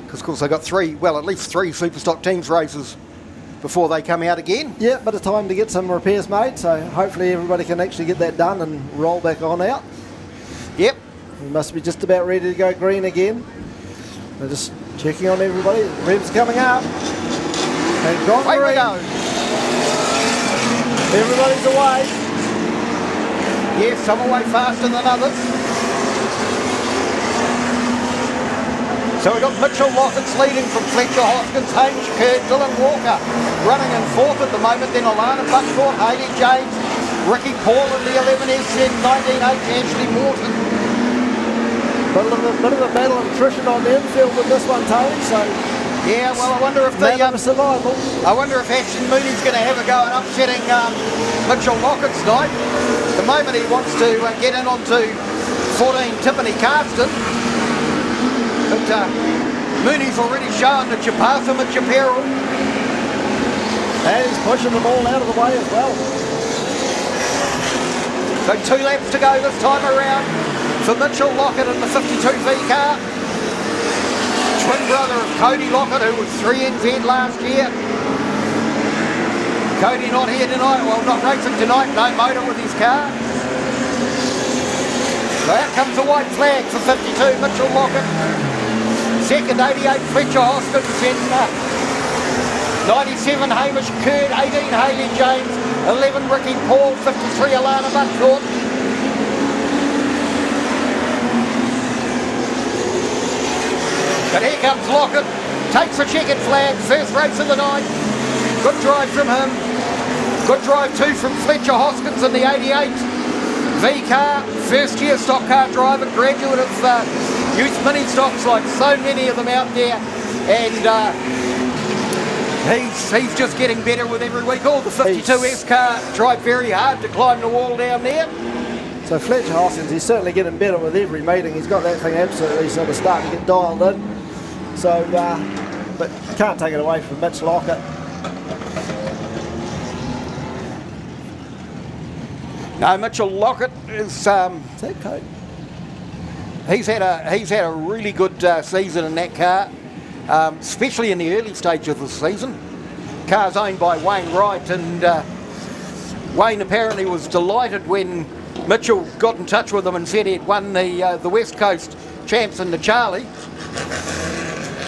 Because, of course, they've got at least three Superstock Teams races before they come out again. Yeah, bit of time to get some repairs made, so hopefully everybody can actually get that done and roll back on out. Yep. We must be just about ready to go green again. They're just checking on everybody. Rev's coming up. And gone away green. we go. Everybody's away. Yes, some away faster than others. So we've got Mitchell Lockett's leading from Fletcher Hoskins, Hamish Kerr, Dylan Walker running in fourth at the moment, then Alana Buckthorpe, Hayley James, Ricky Paul in the 11S, then 19H Ashley Morton. Bit of a battle of attrition on the infield with this one, Tony, so... Yeah, well, I wonder if survival. I wonder if Ashton Mooney's going to have a go at upsetting Mitchell Lockett tonight. At the moment he wants to get in onto 14 Tiffany Carston. But Mooney's already shown that you pass him at your peril. And he's pushing them all out of the way as well. So 2 laps to go this time around for Mitchell Lockett in the 52V car. Twin brother of Cody Lockett, who was 3NZ last year. Cody not here tonight, well, not racing tonight, no motor with his car. So out comes the white flag for 52, Mitchell Lockett. Second, 88, Fletcher Hoskins, then 97, Hamish Curd, 18, Hayley James, 11, Ricky Paul, 53, Alana Buckthorpe. But here comes Lockett, takes the checkered flag, first race of the night. Good drive from him. Good drive too from Fletcher Hoskins in the 88 V car, first year stock car driver, graduate of youth mini stocks like so many of them out there, and he's just getting better with every week. All the 52S car tried very hard to climb the wall down there. So Fletcher Hoskins, he's certainly getting better with every meeting. He's got that thing absolutely sort of starting to get dialed in. So, but can't take it away from Mitch Lockett. No, Mitchell Lockett is. Is that Coke? He's had a really good season in that car, especially in the early stage of the season. Car's owned by Wayne Wright, and Wayne apparently was delighted when Mitchell got in touch with him and said he'd won the West Coast champs in the Charlie.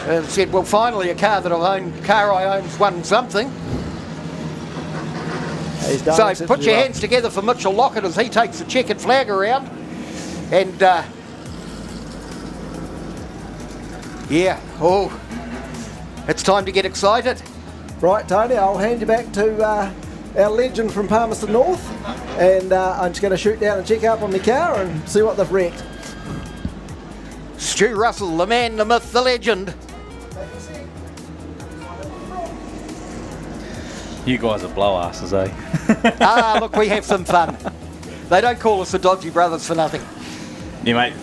And said, well, finally a car I own's won something. So put your hands together for Mitchell Lockett as he takes the checkered flag around. And yeah, it's time to get excited. Right, Tony, I'll hand you back to our legend from Palmerston North, and I'm just going to shoot down and check up on my car and see what they've wrecked. Stu Russell, the man, the myth, the legend. You guys are blow asses, eh? Look, we have some fun. They don't call us the Dodgy Brothers for nothing. Yeah, mate.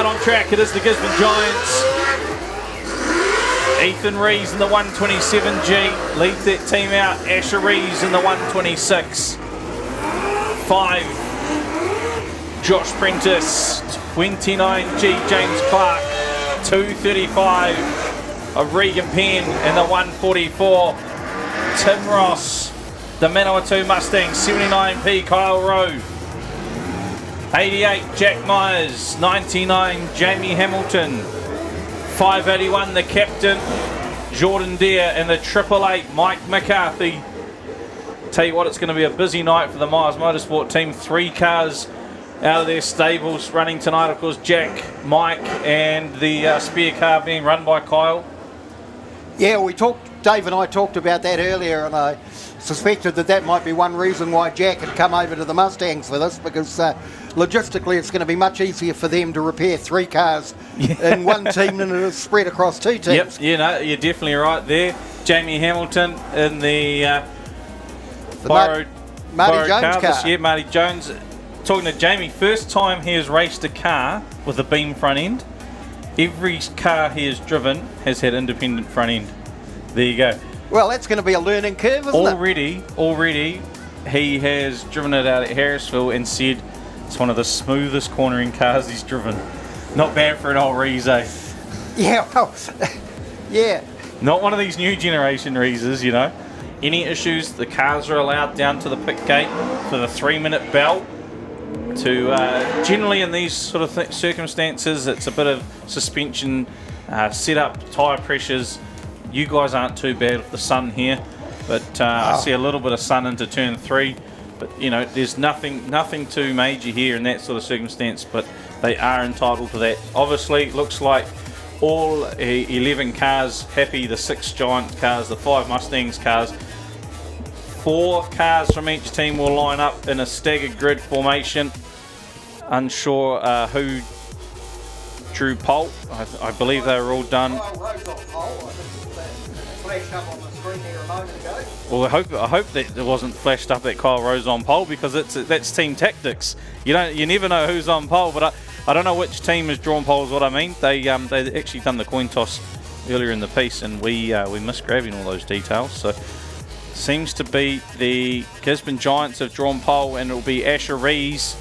out on track. It is the Gisborne Giants. Ethan Rees in the 127G leads that team out. Asher Rees in the 126. 5, Josh Prentice. 29G, James Clark. 235 of Regan Penn in the 144. Tim Ross, the Manawatu Mustang. 79P, Kyle Rowe. 88, Jack Myers. 99, Jamie Hamilton. 581, the captain, Jordan Deere, and the 888, Mike McCarthy. Tell you what, it's going to be a busy night for the Myers Motorsport team. 3 cars out of their stables running tonight. Of course, Jack, Mike, and the spare car being run by Kyle. Yeah, Dave and I talked about that earlier, and I suspected that might be one reason why Jack had come over to the Mustangs for this, because logistically it's going to be much easier for them to repair 3 cars in one team than it is spread across 2 teams. Yep, you're definitely right there. Jamie Hamilton in the Marty Jones car. Yeah, Marty Jones. Talking to Jamie, first time he has raced a car with a beam front end. Every car he has driven has had independent front end. There you go. Well, that's going to be a learning curve, isn't it? Already, he has driven it out at Harrisville and said it's one of the smoothest cornering cars he's driven. Not bad for an old Rees, eh? Yeah, well, yeah. Not one of these new generation Reeses, you know. Any issues, the cars are allowed down to the pit gate for the 3-minute bell. To generally in these sort of circumstances, it's a bit of suspension, set up, tyre pressures. You guys aren't too bad with the sun here, but I see a little bit of sun into turn 3. But you know, there's nothing too major here in that sort of circumstance. But they are entitled to that. Obviously, it looks like all 11 cars happy. The 6 Giant cars, the 5 Mustangs cars. 4 cars from each team will line up in a staggered grid formation. Unsure who drew pole. I believe they were all done. Well, I hope that it wasn't flashed up that Kyle Rose on pole, because that's team tactics. You never know who's on pole, but I don't know which team has drawn pole is what I mean. They actually done the coin toss earlier in the piece, and we missed grabbing all those details. So seems to be the Gisborne Giants have drawn pole, and it will be Asher Rees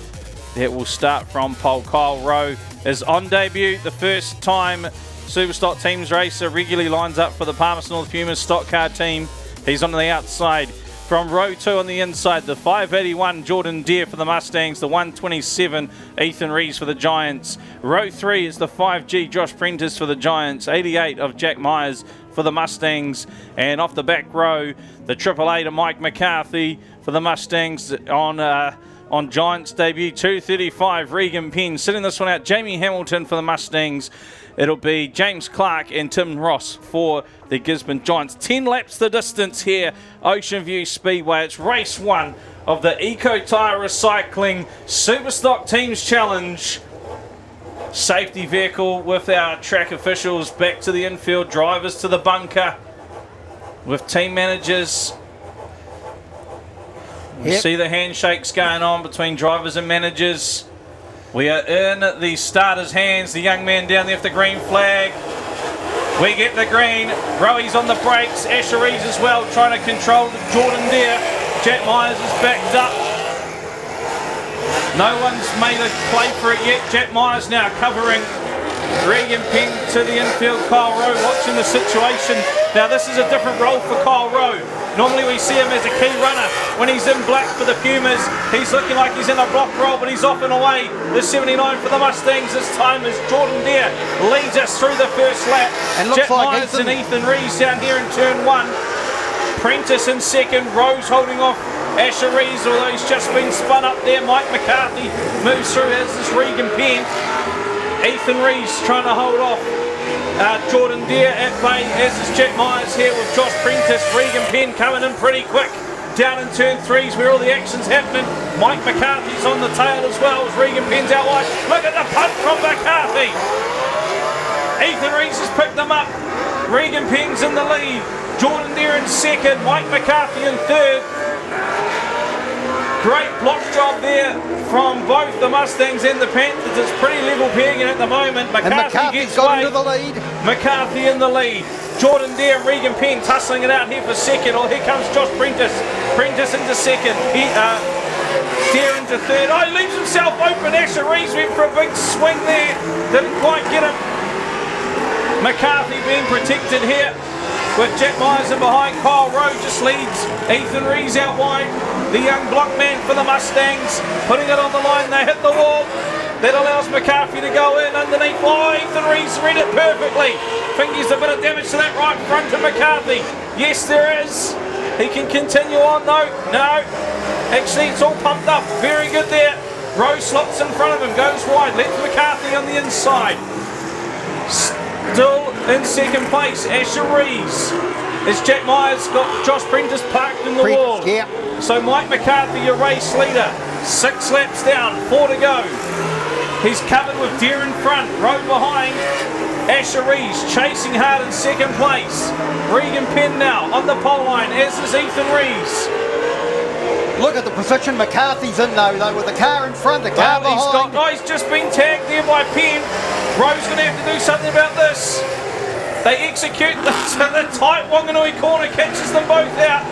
that will start from pole. Kyle Rowe is on debut, the first time Superstock Teams racer regularly lines up for the Palmerston North Pumas stock car team. He's on the outside. From row 2 on the inside, the 581 Jordan Deere for the Mustangs, the 127 Ethan Rees for the Giants. Row 3 is the 5G Josh Prentice for the Giants, 88 of Jack Myers for the Mustangs, and off the back row, the 888 of Mike McCarthy for the Mustangs on Giants debut, 235 Regan Penn. Sitting this one out, Jamie Hamilton for the Mustangs. It'll be James Clark and Tim Ross for the Gisborne Giants. 10 laps the distance here, Oceanview Speedway. It's race 1 of the Eco Tyre Recycling Superstock Teams Challenge. Safety vehicle with our track officials back to the infield, drivers to the bunker with team managers. We see the handshakes going on between drivers and managers. We are in the starter's hands. The young man down there with the green flag. We get the green. Roey's on the brakes. Asher Rees as well, trying to control Jordan Deere. Jack Myers is backed up. No one's made a play for it yet. Jack Myers now covering Regan Penn to the infield. Kyle Rowe watching the situation. Now this is a different role for Kyle Rowe. Normally we see him as a key runner when he's in black for the Pumas. He's looking like he's in a block roll, but he's off and away. The 79 for the Mustangs this time as Jordan Deere leads us through the first lap. And looks Jack like Myers and Ethan Rees down here in turn 1. Prentice in second. Rose holding off Asher Rees, although he's just been spun up there. Mike McCarthy moves through as this Regan Penn. Ethan Rees trying to hold off Jordan Deere at bay, as is Jack Myers here with Josh Prentice. Regan Penn coming in pretty quick down in turn 3's where all the action's happening. Mike McCarthy's on the tail as well as Regan Penn's out wide. Look at the punt from McCarthy. Ethan Rees has picked them up. Regan Penn's in the lead. Jordan Deere in second. Mike McCarthy in third. Great block job there from both the Mustangs and the Panthers. It's pretty level pegging at the moment. McCarthy gets got away. into the lead. McCarthy in the lead. Jordan Deere and Regan Penn tussling it out here for second. Oh, here comes Josh Prentice. Prentice into second. Deere into third. Oh, he leaves himself open. Asher Reeves went for a big swing there. Didn't quite get him. McCarthy being protected here with Jack Myers in behind. Kyle Rowe just leads Ethan Rees out wide. The young block man for the Mustangs putting it on the line. They hit the wall. That allows McCarthy to go in underneath. Oh, Ethan Rees read it perfectly. Think there's a bit of damage to that right front of McCarthy. Yes, there is. He can continue on though. No. Actually, it's all pumped up. Very good there. Rowe slots in front of him. Goes wide. Lets McCarthy on the inside. Still in second place, Asher Rees. As Jack Myers got Josh Prentice parked in the wall. Yeah. So Mike McCarthy, your race leader. 6 laps down, 4 to go. He's covered with Deere in front, Rowe behind. Asher Rees chasing hard in second place. Regan Penn now on the pole line, as is Ethan Rees. Look at the position McCarthy's in though with the car in front, the car behind. He's just been tagged there by Penn. Rowe's going to have to do something about this. They execute this in the tight Wanganui corner, catches them both out.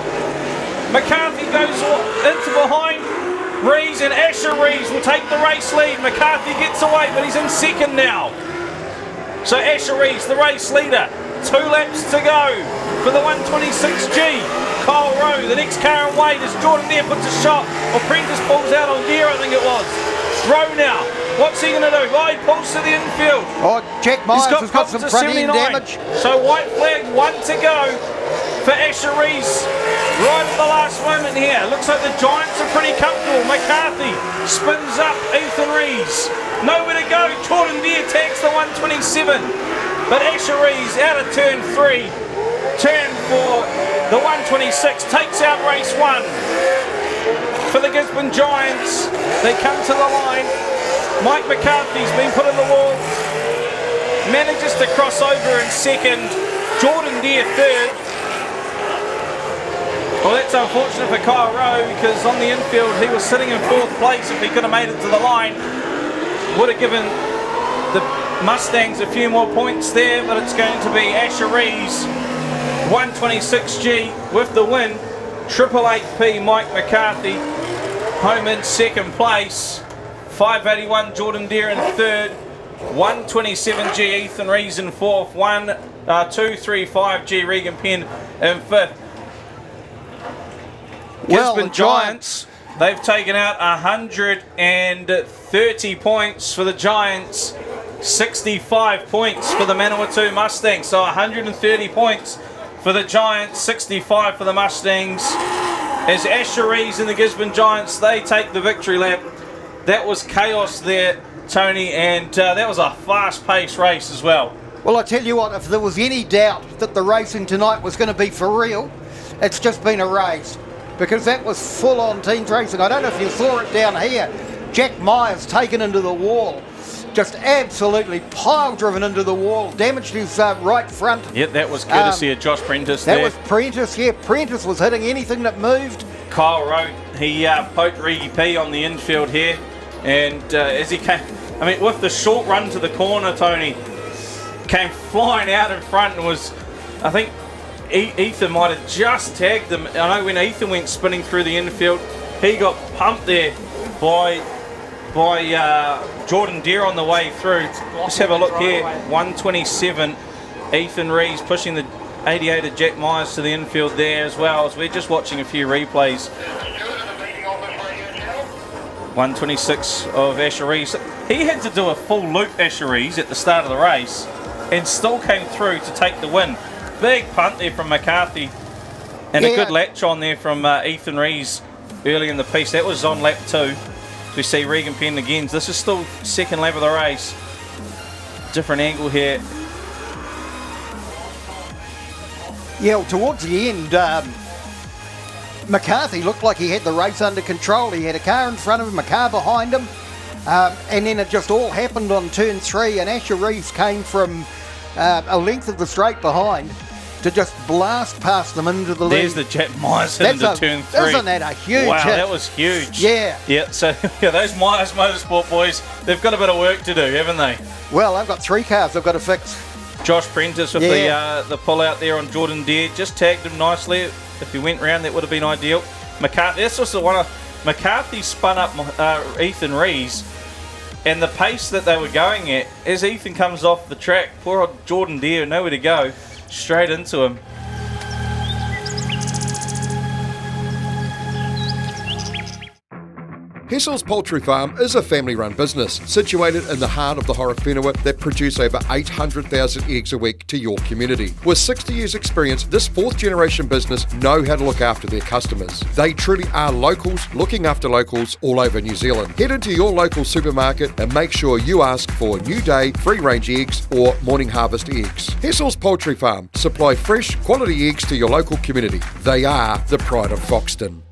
McCarthy goes into behind Rees, and Asher Rees will take the race lead. McCarthy gets away, but he's in second now. So Asher Rees, the race leader. 2 laps to go for the 126G. Kyle Rowe, the next car in wait as Jordan Deere puts a shot, or Prentice pulls out on Deere, I think it was. Rowe now, what's he going to do? Oh, he pulls to the infield. Oh, Jack Myers has got some front end damage. So white flag, 1 to go for Asher Rees. Right at the last moment here. Looks like the Giants are pretty comfortable. McCarthy spins up Ethan Rees. Nowhere to go. Jordan Deere tags the 127. But Asher Rees out of turn 3. Turn 4. The 126 takes out race 1. For the Gisborne Giants, they come to the line. Mike McCarthy's been put in the wall. Manages to cross over in second. Jordan Deere third. Well, that's unfortunate for Kyle Rowe because on the infield he was sitting in 4th place. If he could have made it to the line, would have given the Mustangs a few more points there, but it's going to be Asher Rees, 126G with the win. 888P Mike McCarthy home in second place. 581 Jordan Deere in third. 127G Ethan Rees in fourth. 235G Regan Penn in fifth. Gisborne Giants, they've taken out 130 points for the Giants, 65 points for the Manawatu Mustangs. So 130 points for the Giants, 65 for the Mustangs. As Asher Rees and the Gisborne Giants, they take the victory lap. That was chaos there, Tony, and that was a fast-paced race as well. Well, I tell you what, if there was any doubt that the racing tonight was going to be for real, it's just been erased. Because that was full-on teams racing. I don't know if you saw it down here. Jack Myers taken into the wall. Just absolutely pile-driven into the wall. Damaged his right front. Yep, that was courtesy of Josh Prentice there. That was Prentice, yeah. Prentice was hitting anything that moved. Kyle Rowe, he poked Reggie P on the infield here. And as he came, I mean, with the short run to the corner, Tony, came flying out in front and was, I think, Ethan might have just tagged him. I know when Ethan went spinning through the infield, he got pumped there by Jordan Deere on the way through. Let's have a look here. 127, Ethan Rees pushing the 88 of Jack Myers to the infield there as well, as we're just watching a few replays. 126 of Asher Rees. He had to do a full loop, Asher Rees, at the start of the race and still came through to take the win. Big punt there from McCarthy and a good latch on there from Ethan Rees early in the piece. That was on lap 2. We see Regan Penn again. This is still second lap of the race. Different angle here. Yeah, well, towards the end, McCarthy looked like he had the race under control. He had a car in front of him, a car behind him, and then it just all happened on turn 3, and Asher Rees came from a length of the straight behind to just blast past them into the lead. There's the Jack Myers hit into turn 3. Isn't that a huge Wow, hit? that was huge. Yeah. Yeah, so those Myers Motorsport boys, they've got a bit of work to do, haven't they? Well, I've got 3 cars I've got to fix. Josh Prentice with the pull out there on Jordan Deere, just tagged him nicely. If he went round, that would have been ideal. McCarthy, this was the one McCarthy spun up Ethan Rees, and the pace that they were going at, as Ethan comes off the track, poor old Jordan Deere, nowhere to go, straight into him. Hessel's Poultry Farm is a family-run business situated in the heart of the Horowhenua that produce over 800,000 eggs a week to your community. With 60 years' experience, this fourth-generation business know how to look after their customers. They truly are locals looking after locals all over New Zealand. Head into your local supermarket and make sure you ask for New Day free-range eggs or morning harvest eggs. Hessel's Poultry Farm supply fresh, quality eggs to your local community. They are the pride of Foxton.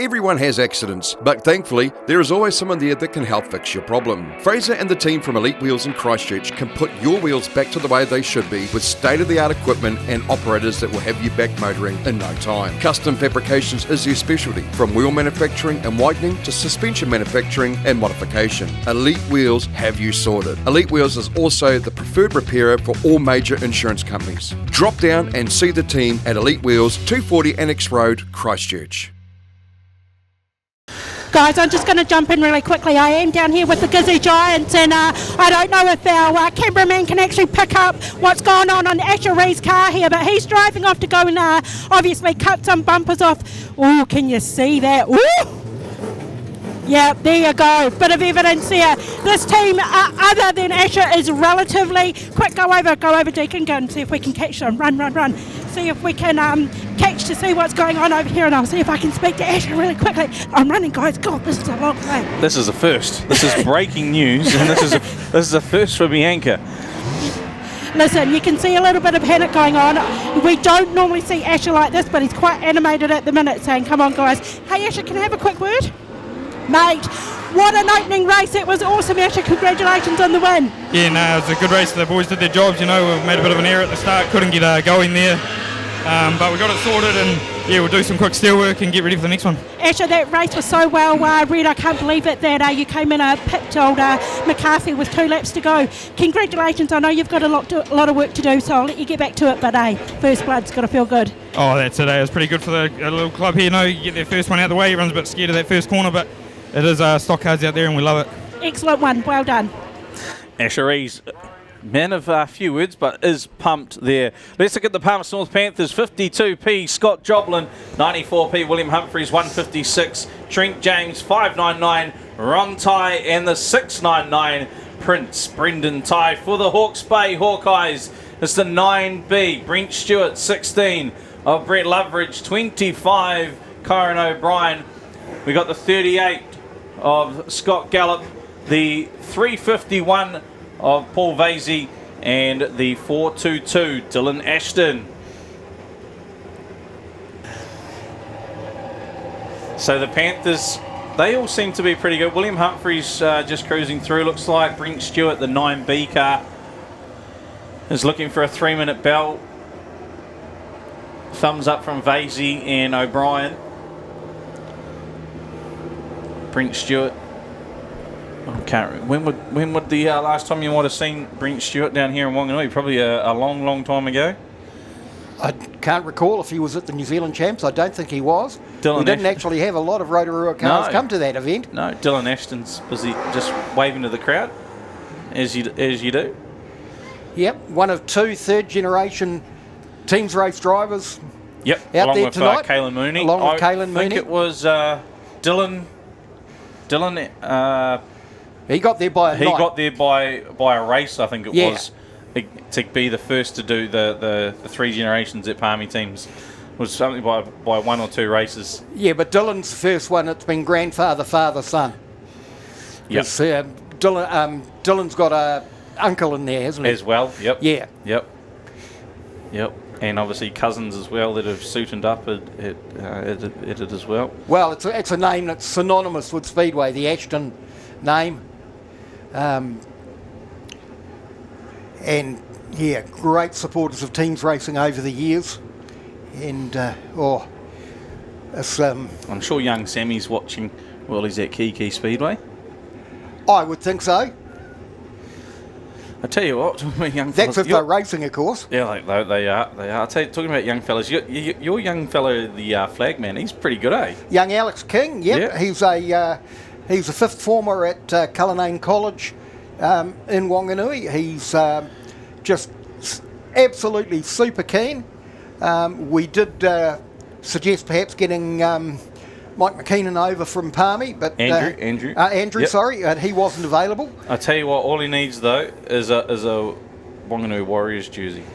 Everyone has accidents, but thankfully, there is always someone there that can help fix your problem. Fraser and the team from Elite Wheels in Christchurch can put your wheels back to the way they should be with state-of-the-art equipment and operators that will have you back motoring in no time. Custom fabrications is their specialty, from wheel manufacturing and whitening to suspension manufacturing and modification. Elite Wheels have you sorted. Elite Wheels is also the preferred repairer for all major insurance companies. Drop down and see the team at Elite Wheels, 240 Annex Road, Christchurch. Guys, I'm just going to jump in really quickly. I am down here with the Gizzy Giants, and I don't know if our cameraman can actually pick up what's going on Asher Ree's car here, but he's driving off to go and obviously cut some bumpers off. Oh, can you see that? Ooh! Yeah, there you go. Bit of evidence there. This team, other than Asher, is relatively quick. Go over, Deacon. Go and see if we can catch them. Run. See if we can catch to see what's going on over here, and I'll see if I can speak to Asher really quickly. I'm running, guys. God, this is a long way. This is a first. This is breaking news, and this is a first for Bianca. Listen, you can see a little bit of panic going on. We don't normally see Asher like this, but he's quite animated at the minute, saying, come on, guys. Hey, Asher, can I have a quick word? Mate, what an opening race. It was awesome, Asher. Congratulations on the win. Yeah, no, it was a good race. The boys did their jobs, you know. We made a bit of an error at the start, couldn't get going there. But we got it sorted, and yeah, we'll do some quick steel work and get ready for the next one. Asher, that race was so well read. I can't believe it that you came in pipped old McCarthy with 2 laps to go. Congratulations. I know you've got a lot of work to do, so I'll let you get back to it. But first blood's got to feel good. Oh, that's it. It was pretty good for the little club here. You know, you get their first one out of the way. Everyone's a bit scared of that first corner, but it is stock cars out there, and we love it. Excellent one. Well done. Asher Rees, man of a few words, but is pumped there. Let's look at the Palmerston North Panthers. 52p, Scott Joblin. 94p, William Humphreys. 156, Trent James. 599, Ron Ty. And the 699, Prince Brendan Ty. For the Hawke's Bay Hawkeyes, it's the 9b, Brent Stewart. 16 of Brett Loveridge. 25, Kyron O'Brien. We got the 38 of Scott Gallup. The 351 of Paul Vasey, and the 422 Dylan Ashton. So the Panthers, they all seem to be pretty good. William Humphreys just cruising through, looks like. Brent Stewart, the 9B car, is looking for a 3-minute bell. Thumbs up from Vasey and O'Brien. Brent Stewart. When would the last time you might have seen Brent Stewart down here in Wanganui? Probably a long time ago. I can't recall if he was at the New Zealand Champs. I don't think he was. We didn't actually have a lot of Rotorua cars come to that event. No, Dylan Ashton's busy just waving to the crowd, as you do. Yep, one of 2 third-generation teams race drivers. Yep, out along there with tonight. Caelan Mooney. Caelan Mooney. I think it was Dylan. He got there by a night. He got there by a race, I think it was, to be the first to do the 3 generations at Palmy teams. It was something by 1 or 2 races. Yeah, but Dylan's the first one. It's been grandfather, father, son. Yep. Dylan's got a uncle in there, hasn't he? As well. Yep. Yeah. Yep. And obviously cousins as well that have suited up at it as well. Well, it's a name that's synonymous with Speedway, the Ashton name. And Yeah, great supporters of teams racing over the years. And, it's, I'm sure young Sammy's watching while he's at Kiki Speedway. I would think so. I tell you what, young That's fellas, if they're racing, of course. Yeah, they are. I tell you, talking about young fellas, your young fellow, the flagman, he's pretty good, eh? Young Alex King, yep. Yeah. He's a fifth former at Cullinane College in Wanganui. He's just absolutely super keen. We did suggest perhaps getting Mike McKeenan over from Palmy, but Andrew, yep. sorry, he wasn't available. I tell you what, all he needs though is a Wanganui Warriors jersey,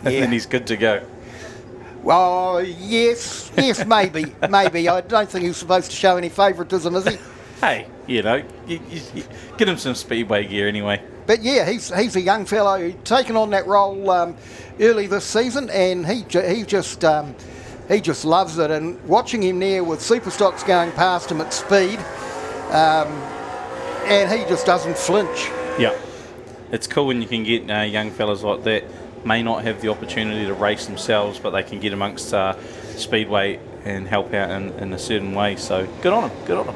and then he's good to go. Well, yes, maybe. I don't think he's supposed to show any favouritism, is he? Hey, you get him some Speedway gear anyway. But yeah, he's a young fellow taken on that role early this season, and he just loves it. And watching him there with Superstocks going past him at speed, and he just doesn't flinch. Yeah, it's cool when you can get young fellas like that. May not have the opportunity to race themselves, but they can get amongst Speedway and help out in a certain way. So good on them.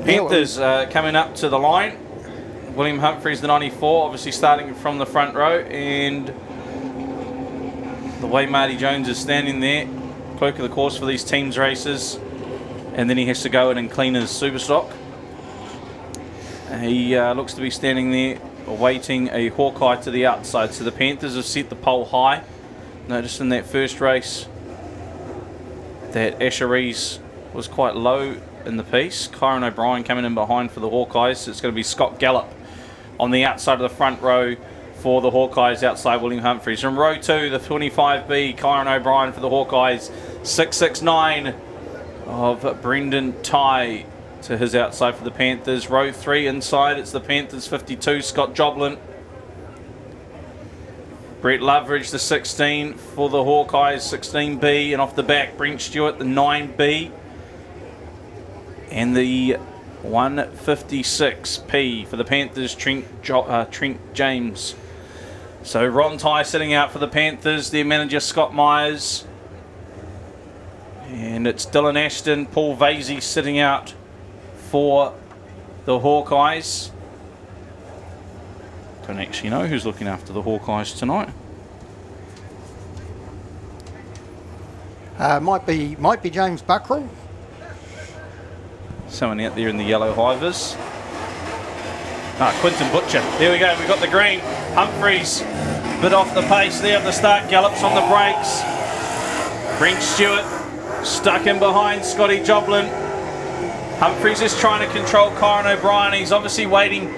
Panthers coming up to the line. William Humphreys, the 94, obviously starting from the front row, and the way Marty Jones is standing there, clerk of the course for these teams races, and then he has to go in and clean his Superstock. He looks to be standing there awaiting a Hawkeye to the outside. So the Panthers have set the pole high. Notice in that first race that Asheries was quite low in the piece. Kyron O'Brien coming in behind for the Hawkeyes. So it's going to be Scott Gallup on the outside of the front row for the Hawkeyes outside William Humphreys. From row 2, the 25B, Kyron O'Brien for the Hawkeyes. 669 of Brendan Tye to his outside for the Panthers. Row 3 inside, it's the Panthers 52, Scott Joblin. Brett Loveridge, the 16 for the Hawkeyes, 16B. And off the back, Brent Stewart, the 9B. And the 156P for the Panthers, Trent James. So Ron Tye sitting out for the Panthers, their manager Scott Myers. And it's Dylan Ashton, Paul Vasey sitting out for the Hawkeyes. Don't actually know who's looking after the Hawkeyes tonight. Might be James Buckrill. Someone out there in the yellow hivers. Quinton Butcher. There we go. We've got the green. Humphreys, bit off the pace there at the start. Gallops on the brakes. Brent Stewart stuck in behind Scotty Joblin. Humphreys is trying to control Kyron O'Brien. He's obviously waiting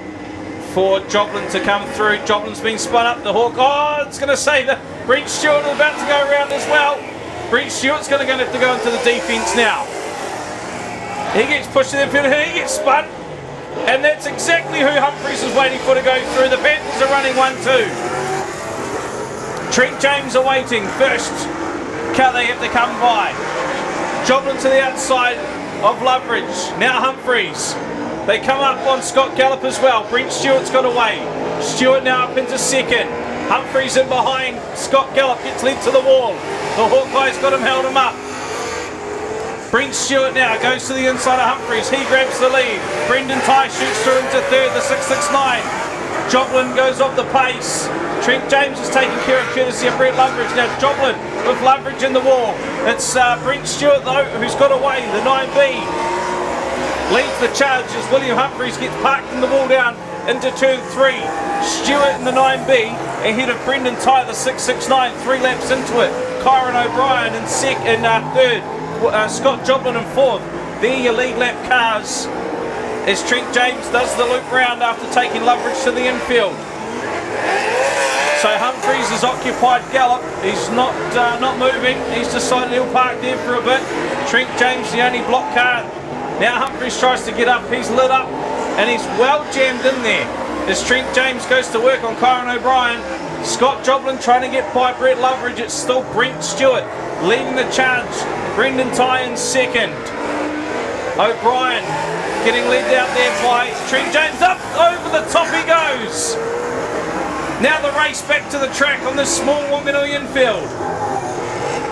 for Joblin to come through. Joblin's been spun up. The Hawk. Oh, it's going to save it. Brent Stewart is about to go around as well. Brent Stewart's going to have to go into the defence now. He gets pushed to the field. He gets spun. And that's exactly who Humphreys is waiting for to go through. The Panthers are running 1-2. Trent James are waiting. First car they have to come by. Joblin to the outside of Loveridge. Now Humphreys. They come up on Scott Gallup as well. Brent Stewart's got away. Stewart now up into second. Humphreys in behind. Scott Gallup gets led to the wall. The Hawkeyes got him, held him up. Brent Stewart now goes to the inside of Humphreys. He grabs the lead. Brendan Tye shoots through into third, the 669. Joblin goes off the pace. Trent James is taking care of courtesy of Brett Loveridge. Now Joblin with Loveridge in the wall. It's Brent Stewart though who's got away, the 9B. Leads the charge as William Humphreys gets parked in the wall down into turn 3. Stewart in the 9B ahead of Brendan Tye, the 669, 3 laps into it. Kyron O'Brien in third. Scott Joblin in fourth. There your lead lap cars as Trent James does the loop round after taking Loveridge to the infield. So Humphreys has occupied Gallup. He's not moving. He's decided he'll park there for a bit. Trent James the only block car. Now Humphreys tries to get up. He's lit up and he's well jammed in there as Trent James goes to work on Kyron O'Brien. Scott Joblin trying to get by Brett Loveridge. It's still Brent Stewart leading the charge. Brendan Tye in second. O'Brien getting led out there by Trent James. Up over the top he goes. Now the race back to the track on this small Wanganui infield.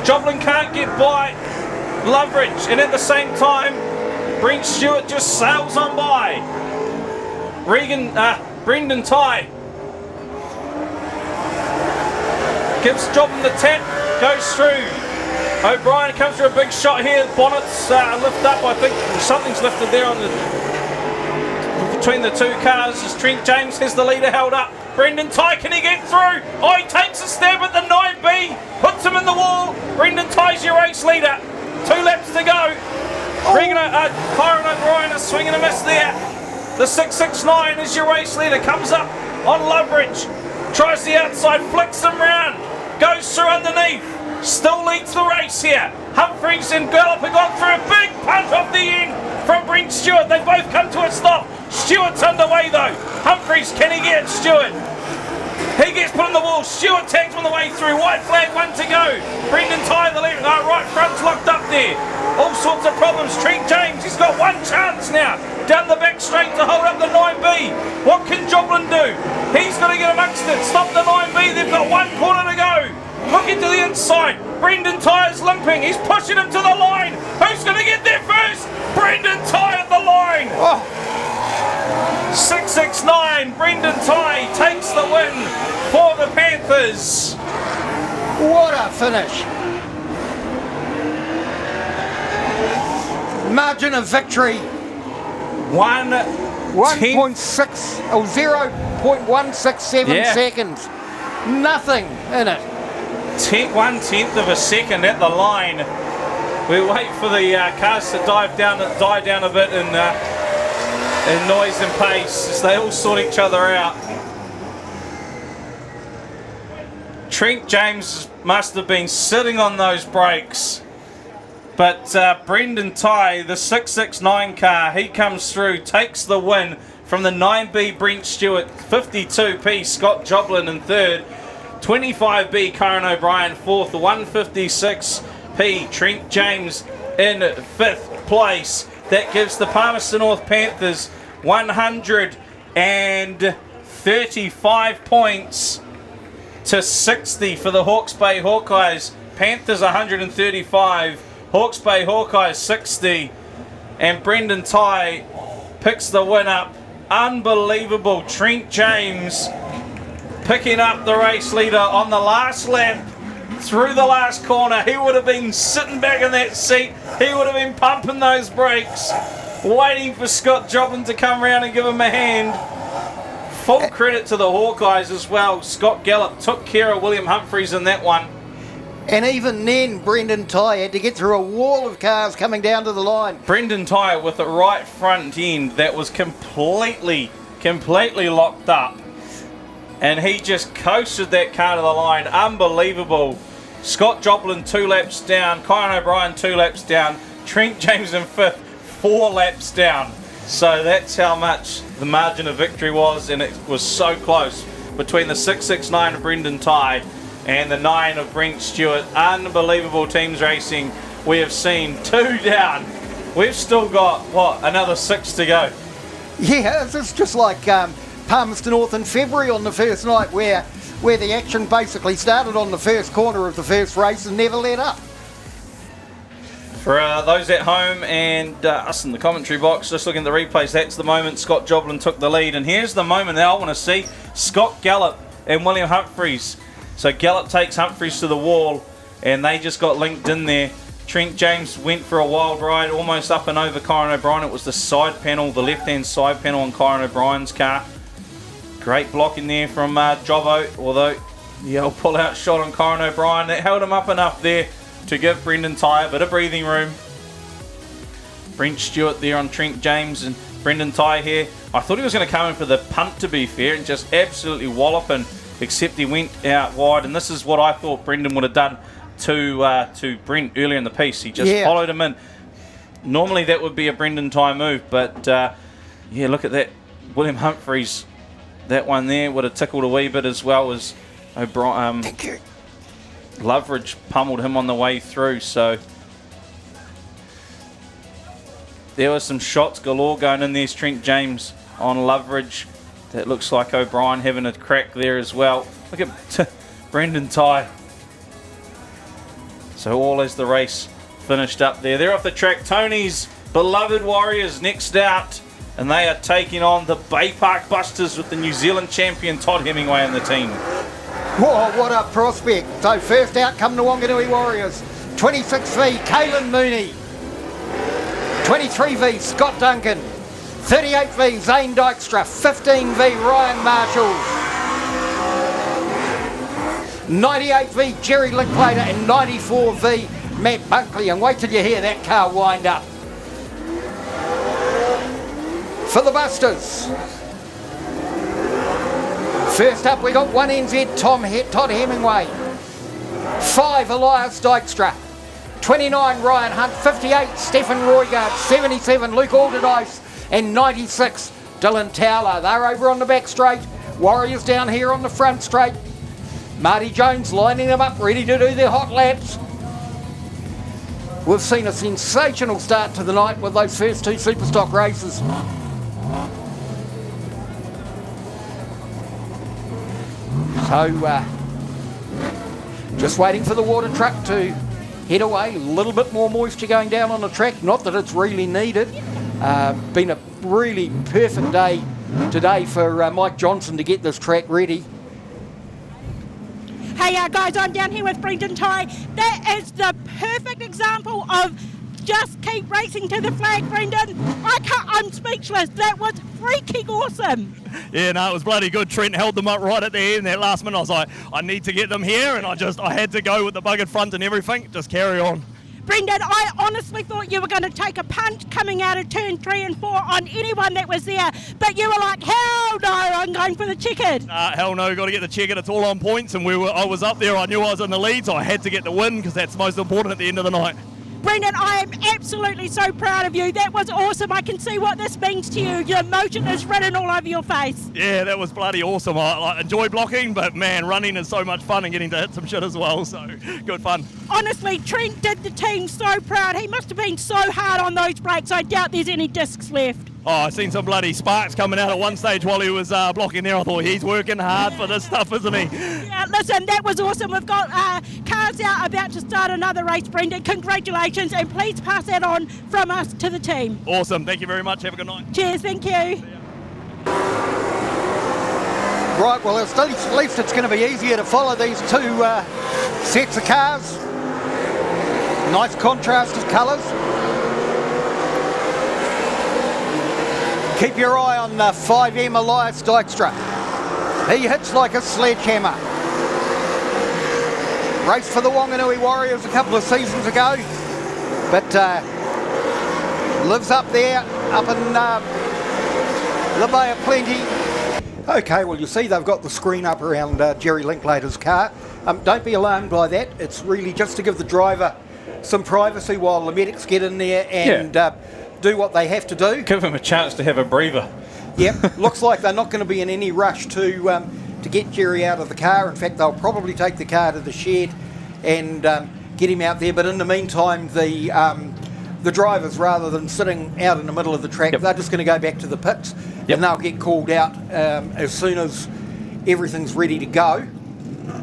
Joplin can't get by Loveridge, and at the same time, Brent Stewart just sails on by. Brendan Tighe gives Joplin the tap, goes through. O'Brien comes for a big shot here. Bonnets lift up. I think something's lifted there on between the two cars as Trent James has the leader held up. Brendan Tighe, can he get through? Oh, he takes a stab at the 9B, puts him in the wall. Brendan Tighe's your race leader. 2 laps to go. Kyron O'Brien is swinging a miss there. The 669 is your race leader, comes up on Loveridge, tries the outside, flicks him round, goes through underneath, still leads the race here. Humphreys and Gallop have gone through a big punt off the end from Brent Stewart. They both come to a stop. Stewart's underway though. Humphreys, can he get Stewart? He gets put on the wall. Stewart tags on the way through. White flag, 1 to go. Brendan Tighe, the left, right front's locked up there. All sorts of problems. Trent James, he's got 1 chance now. Down the back straight to hold up the 9B. What can Joplin do? He's got to get amongst it. Stop the 9B. They've got 1 corner to go. Looking to the inside. Brendan Tighe's limping. He's pushing him to the line. Who's going to get there first? Brendan Tighe at the line. 669. Brendan Tighe takes the win for the Panthers. What a finish. Margin of victory 1.6 or 0.167 seconds. Nothing in it. 1/10 of a second at the line. We wait for the cars to die down a bit in noise and pace as they all sort each other out. Trent James must have been sitting on those brakes. But Brendan Tighe, the 669 car, he comes through, takes the win from the 9B Brent Stewart, 52p Scott Joplin in third, 25B Kyron O'Brien fourth, 156p Trent James in 5th place. That gives the Palmerston North Panthers 135 points to 60 for the Hawke's Bay Hawkeyes. Panthers 135. Hawke's Bay Hawkeyes 60, and Brendan Tighe picks the win up. Unbelievable. Trent James picking up the race leader on the last lap through the last corner. He would have been sitting back in that seat. He would have been pumping those brakes, waiting for Scott Joplin to come round and give him a hand. Full credit to the Hawkeyes as well. Scott Gallop took care of William Humphreys in that one. And even then, Brendan Tighe had to get through a wall of cars coming down to the line. Brendan Tighe with the right front end that was completely locked up. And he just coasted that car to the line. Unbelievable. Scott Joplin 2 laps down. Kyron O'Brien 2 laps down. Trent James in 5th, 4 laps down. So that's how much the margin of victory was. And it was so close between the 669 of Brendan Tighe and the 9 of Brent Stewart. Unbelievable teams racing. We have seen 2 down. We've still got, another 6 to go. Yeah, it's just like Palmerston North in February on the first night where the action basically started on the first corner of the first race and never let up. For those at home and us in the commentary box, just looking at the replays, that's the moment Scott Joplin took the lead. And here's the moment that I want to see. Scott Gallop and William Humphreys. So Gallop takes Humphreys to the wall, and they just got linked in there. Trent James went for a wild ride, almost up and over Kyron O'Brien. It was the side panel, the left-hand side panel on Kyron O'Brien's car. Great blocking there from Jobbo, although old pull-out shot on Kyron O'Brien. That held him up enough there to give Brendan Tighe a bit of breathing room. Brent Stewart there on Trent James and Brendan Tighe here. I thought he was going to come in for the punt, to be fair, and just absolutely wallop him. Except he went out wide, and this is what I thought Brendan would have done to Brent earlier in the piece. He just followed him in. Normally that would be a Brendan Tighe move, but look at that. William Humphreys, that one there would have tickled a wee bit as well as O'Brien. Thank you. Loveridge pummeled him on the way through, so there were some shots galore going in there. Trent James on Loveridge. That looks like O'Brien having a crack there as well. Look at Brendan Tye. So all as the race finished up there. They're off the track. Tony's beloved Warriors next out. And they are taking on the Bay Park Busters with the New Zealand champion Todd Hemingway and the team. Whoa, what a prospect. So first out come the Wanganui Warriors. 26V, Kaylin Mooney. 23V, Scott Duncan. 38V, Zane Dykstra. 15V, Ryan Marshall. 98V, Jerry Linklater. And 94V, Matt Bunkley. And wait till you hear that car wind up. For the Busters. First up, we got 1NZ, Todd Hemingway. 5, Elias Dykstra. 29, Ryan Hunt. 58, Stephen Roygard. 77, Luke Alderdice. And 96, Dylan Towler. They're over on the back straight. Warriors down here on the front straight. Marty Jones lining them up, ready to do their hot laps. We've seen a sensational start to the night with those first 2 Superstock races. So, just waiting for the water truck to head away. A little bit more moisture going down on the track. Not that it's really needed. Been a really perfect day today for Mike Johnson to get this track ready. Hey guys, I'm down here with Brendan Tye. That is the perfect example of just keep racing to the flag, Brendan. I'm speechless. That was freaking awesome. Yeah, no, it was bloody good. Trent held them up right at the end. That last minute, I was like, I need to get them here, and I had to go with the buggered front and everything. Just carry on. Brendan, I honestly thought you were going to take a punt coming out of turn 3 and 4 on anyone that was there, but you were like, hell no, I'm going for the checkered. Hell no, got to get the checkered. It's all on points, and I was up there. I knew I was in the lead, so I had to get the win because that's most important at the end of the night. Brendan, I am absolutely so proud of you. That was awesome. I can see what this means to you. Your emotion is written all over your face. Yeah, that was bloody awesome. I enjoy blocking, but man, running is so much fun and getting to hit some shit as well, so good fun. Honestly, Trent did the team so proud. He must have been so hard on those brakes. I doubt there's any discs left. Oh, I seen some bloody sparks coming out at one stage while he was blocking there. I thought, he's working hard for this stuff, isn't he? Yeah, listen, that was awesome. We've got cars out about to start another race, Brendan. Congratulations, and please pass that on from us to the team. Awesome. Thank you very much. Have a good night. Cheers. Thank you. Right, well, at least it's going to be easier to follow these 2 sets of cars. Nice contrast of colours. Keep your eye on 5M Elias Dykstra. He hits like a sledgehammer. Raced for the Wanganui Warriors a couple of seasons ago, but lives up there, up in the Bay of Plenty. Okay, well, you see they've got the screen up around Jerry Linklater's car. Don't be alarmed by that. It's really just to give the driver some privacy while the medics get in there and do what they have to do. Give him a chance to have a breather. Yep, looks like they're not going to be in any rush to get Jerry out of the car. In fact, they'll probably take the car to the shed and get him out there. But in the meantime, the drivers, rather than sitting out in the middle of the track, they're just going to go back to the pits and they'll get called out as soon as everything's ready to go.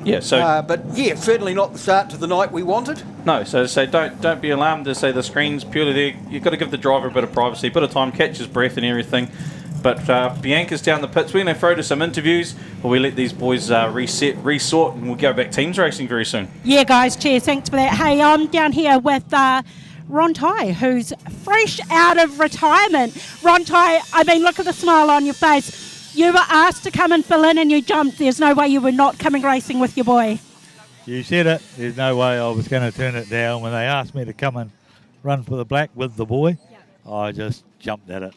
Yeah, so but yeah, certainly not the start to the night we wanted. No, so say don't be alarmed. To say the screen's purely there. You've got to give the driver a bit of privacy, a bit of time, catch his breath and everything. But Bianca's down the pits. We're going to throw to some interviews, or we let these boys resort, and we'll go back teams racing very soon. Yeah, guys, cheers. Thanks for that. Hey, I'm down here with Ron Tye, who's fresh out of retirement. Ron Tye, I mean, look at the smile on your face. You were asked to come and fill in and you jumped. There's no way you were not coming racing with your boy. You said it. There's no way I was going to turn it down. When they asked me to come and run for the black with the boy, I just jumped at it.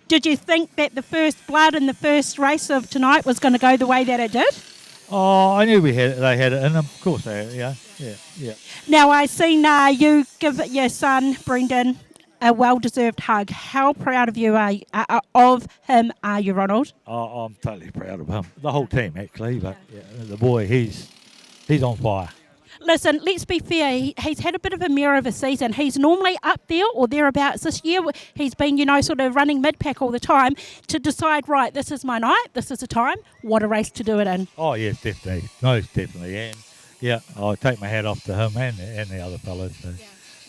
Did you think that the first blood in the first race of tonight was going to go the way that it did? Oh, I knew they had it in them. Of course they, yeah. Now, I seen you give your son, Brendan, a well-deserved hug. How proud of you are you, Ronald? Oh, I'm totally proud of him. The whole team, actually, but the boy, he's on fire. Listen, let's be fair. He's had a bit of a mare of a season. He's normally up there or thereabouts. This year, he's been, sort of running mid-pack all the time to decide, right, this is my night, this is the time, what a race to do it in. Oh, yes, definitely. Most definitely. And, yeah, I'll take my hat off to him and the other fellas. So,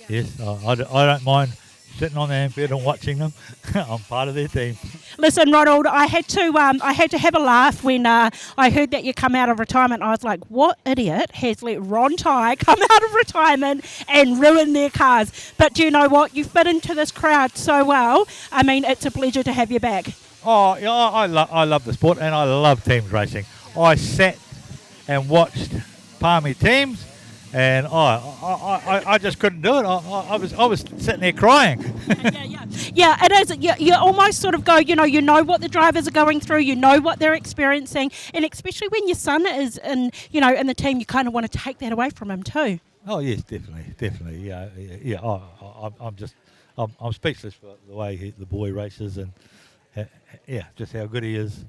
yes, I don't mind sitting on the amphitheatre and watching them. I'm part of their team. Listen, Ronald, I had to have a laugh when I heard that you come out of retirement. I was like, what idiot has let Ron Ty come out of retirement and ruin their cars? But do you know what? You fit into this crowd so well. I mean, it's a pleasure to have you back. Oh, yeah, I love the sport and I love teams racing. I sat and watched Palmy teams. And I just couldn't do it. I was sitting there crying. Yeah, it is. You almost sort of go, you know what the drivers are going through, you know what they're experiencing, and especially when your son is in the team, you kind of want to take that away from him too. Oh yes, definitely. Yeah. I'm speechless for the way the boy races and just how good he is.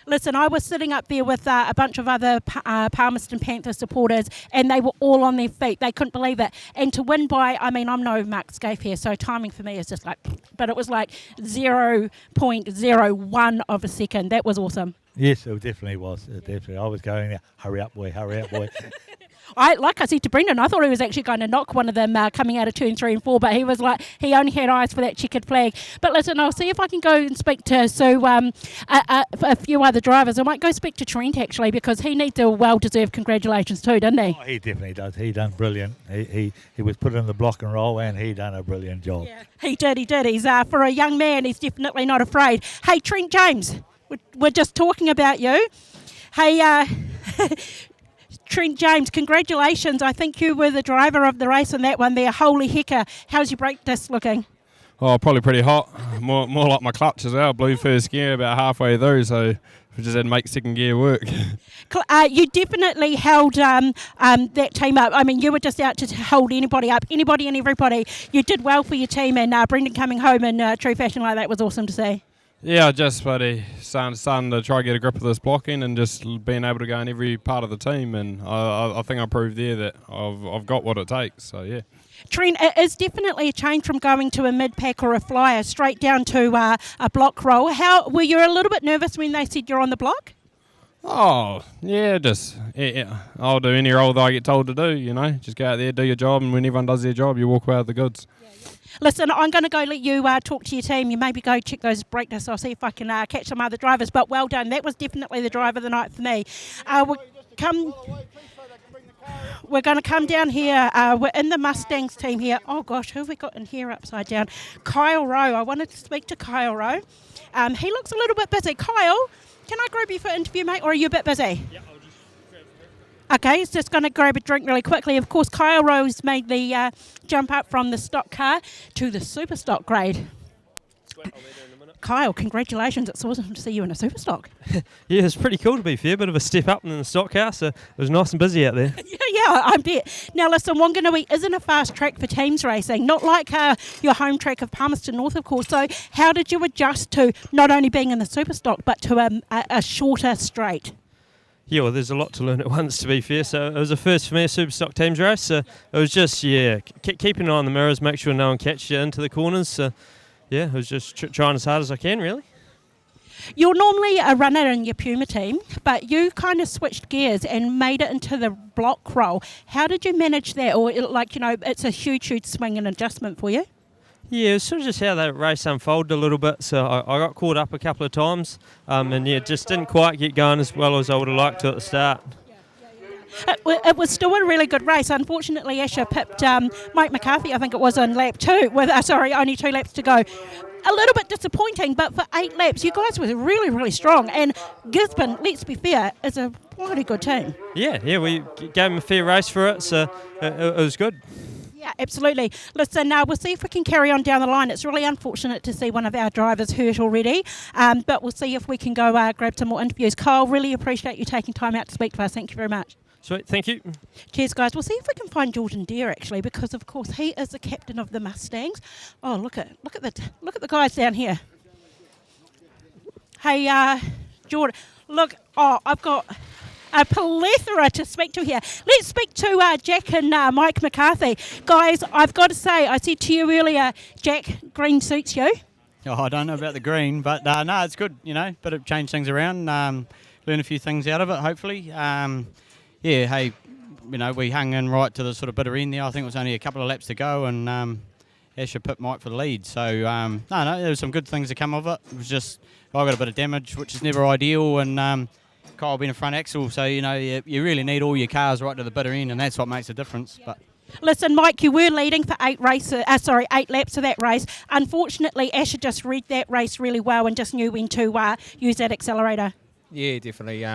Listen, I was sitting up there with a bunch of other Palmerston Panther supporters, and they were all on their feet. They couldn't believe it. And to win by, I'm no Mark Scaife here, so timing for me is just like, but it was like 0.01 of a second. That was awesome. Yes, it definitely was. Definitely. I was going, hurry up, boy. Like I said to Brendan, I thought he was actually going to knock one of them coming out of turn 3 and 4, but he was like, he only had eyes for that checkered flag. But listen, I'll see if I can go and speak to a few other drivers. I might go speak to Trent actually, because he needs a well-deserved congratulations too, didn't he? Oh, he definitely does. He done brilliant. He was put in the block and roll, and he done a brilliant job. Yeah, he did. He's for a young man, he's definitely not afraid. Hey, Trent James, we're just talking about you. Hey, Trent James, congratulations. I think you were the driver of the race in that one there. Holy hecker. How's your brake disc looking? Oh, probably pretty hot. More like my clutch as well. Blew first gear about halfway through, so we just had to make second gear work. You definitely held that team up. I mean, you were just out to hold anybody up, anybody and everybody. You did well for your team, and Brendan coming home in true fashion like that was awesome to see. Yeah, just starting to try to get a grip of this blocking and just being able to go in every part of the team, and I think I proved there that I've got what it takes. So yeah. Trent, it is definitely a change from going to a mid-pack or a flyer straight down to a block roll. How were you a little bit nervous when they said you're on the block? Oh, yeah, I'll do any role that I get told to do, Just go out there, do your job, and when everyone does their job, you walk away with the goods. Listen, I'm going to go let you talk to your team. You maybe go check those brake discs. I'll see if I can catch some other drivers. But well done. That was definitely the driver of the night for me. We're going to come down here. We're in the Mustangs team here. Oh, gosh, who have we got in here upside down? Kyle Rowe. I wanted to speak to Kyle Rowe. He looks a little bit busy. Kyle, can I grab you for an interview, mate, or are you a bit busy? Yeah, I'll just grab Okay, he's just going to grab a drink really quickly. Of course, Kyle Rowe's made the jump up from the stock car to the Superstock grade. Kyle, congratulations. It's awesome to see you in a Superstock. Yeah, it's pretty cool to be fair. Bit of a step up in the stock car, so it was nice and busy out there. Yeah, I bet. Now listen, Wanganui isn't a fast track for teams racing, not like your home track of Palmerston North, of course. So how did you adjust to not only being in the Superstock, but to a shorter straight? Yeah, well, there's a lot to learn at once, to be fair. So it was a first for me, a Superstock teams race. So it was just, keeping an eye on the mirrors, make sure no one catches you into the corners. So, yeah, I was just trying as hard as I can, really. You're normally a runner in your Puma team, but you kind of switched gears and made it into the block roll. How did you manage that? Or, it's a huge swing and adjustment for you? Yeah, it was sort of just how the race unfolded a little bit. So I got caught up a couple of times and just didn't quite get going as well as I would have liked to at the start. It was still a really good race. Unfortunately, Asher pipped Mike McCarthy, I think it was, on lap 2, with only 2 laps to go. A little bit disappointing, but for 8 laps, you guys were really, really strong. And Gisborne, let's be fair, is a pretty good team. Yeah, we gave them a fair race for it, so it was good. Yeah, absolutely. Listen, we'll see if we can carry on down the line. It's really unfortunate to see one of our drivers hurt already, but we'll see if we can go grab some more interviews. Kyle, really appreciate you taking time out to speak to us. Thank you very much. Sweet, thank you. Cheers, guys. We'll see if we can find Jordan Deere actually, because of course he is the captain of the Mustangs. Oh, look at the guys down here. Hey, Jordan, look. Oh, I've got A plethora to speak to here. Let's speak to Jack and Mike McCarthy. Guys, I've got to say, I said to you earlier, Jack, green suits you. Oh, I don't know about the green, but no, it's good, bit of change things around, learn a few things out of it, hopefully. Hey, we hung in right to the sort of bitter end there. I think it was only a couple of laps to go, and Asher put Mike for the lead. So, no, there was some good things to come of it. It was just, I got a bit of damage, which is never ideal, and Kyle being a front axle, so, you really need all your cars right to the bitter end, and that's what makes a difference. But Listen, Mike, you were leading for 8 laps of that race. Unfortunately, Asher just read that race really well and just knew when to use that accelerator. Yeah, definitely.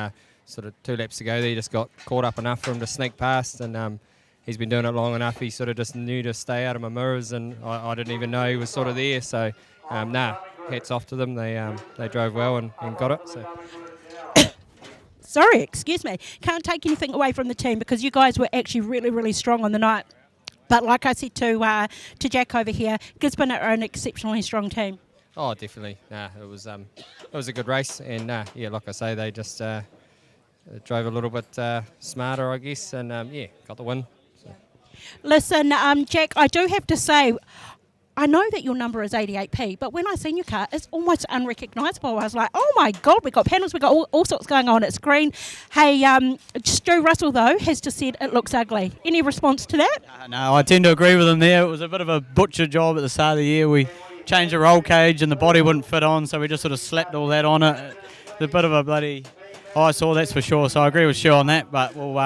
Sort of 2 laps ago, he just got caught up enough for him to sneak past, and he's been doing it long enough. He sort of just knew to stay out of my mirrors, and I didn't even know he was sort of there. So, hats off to them. They drove well and got it. So. Sorry, excuse me. Can't take anything away from the team because you guys were actually really, really strong on the night. But like I said to Jack over here, Gisborne are an exceptionally strong team. Oh, definitely. It was a good race, and like I say, they just drove a little bit smarter, I guess, and got the win. So. Listen, Jack, I do have to say, I know that your number is 88p, but when I seen your car, it's almost unrecognisable. I was like, oh my God, we've got panels, we've got all sorts going on. It's green. Hey, Stu Russell, though, has just said it looks ugly. Any response to that? No, I tend to agree with him there. It was a bit of a butcher job at the start of the year. We changed the roll cage and the body wouldn't fit on, so we just sort of slapped all that on it. It's a bit of a bloody eyesore, that's for sure. So I agree with Stu on that, but we'll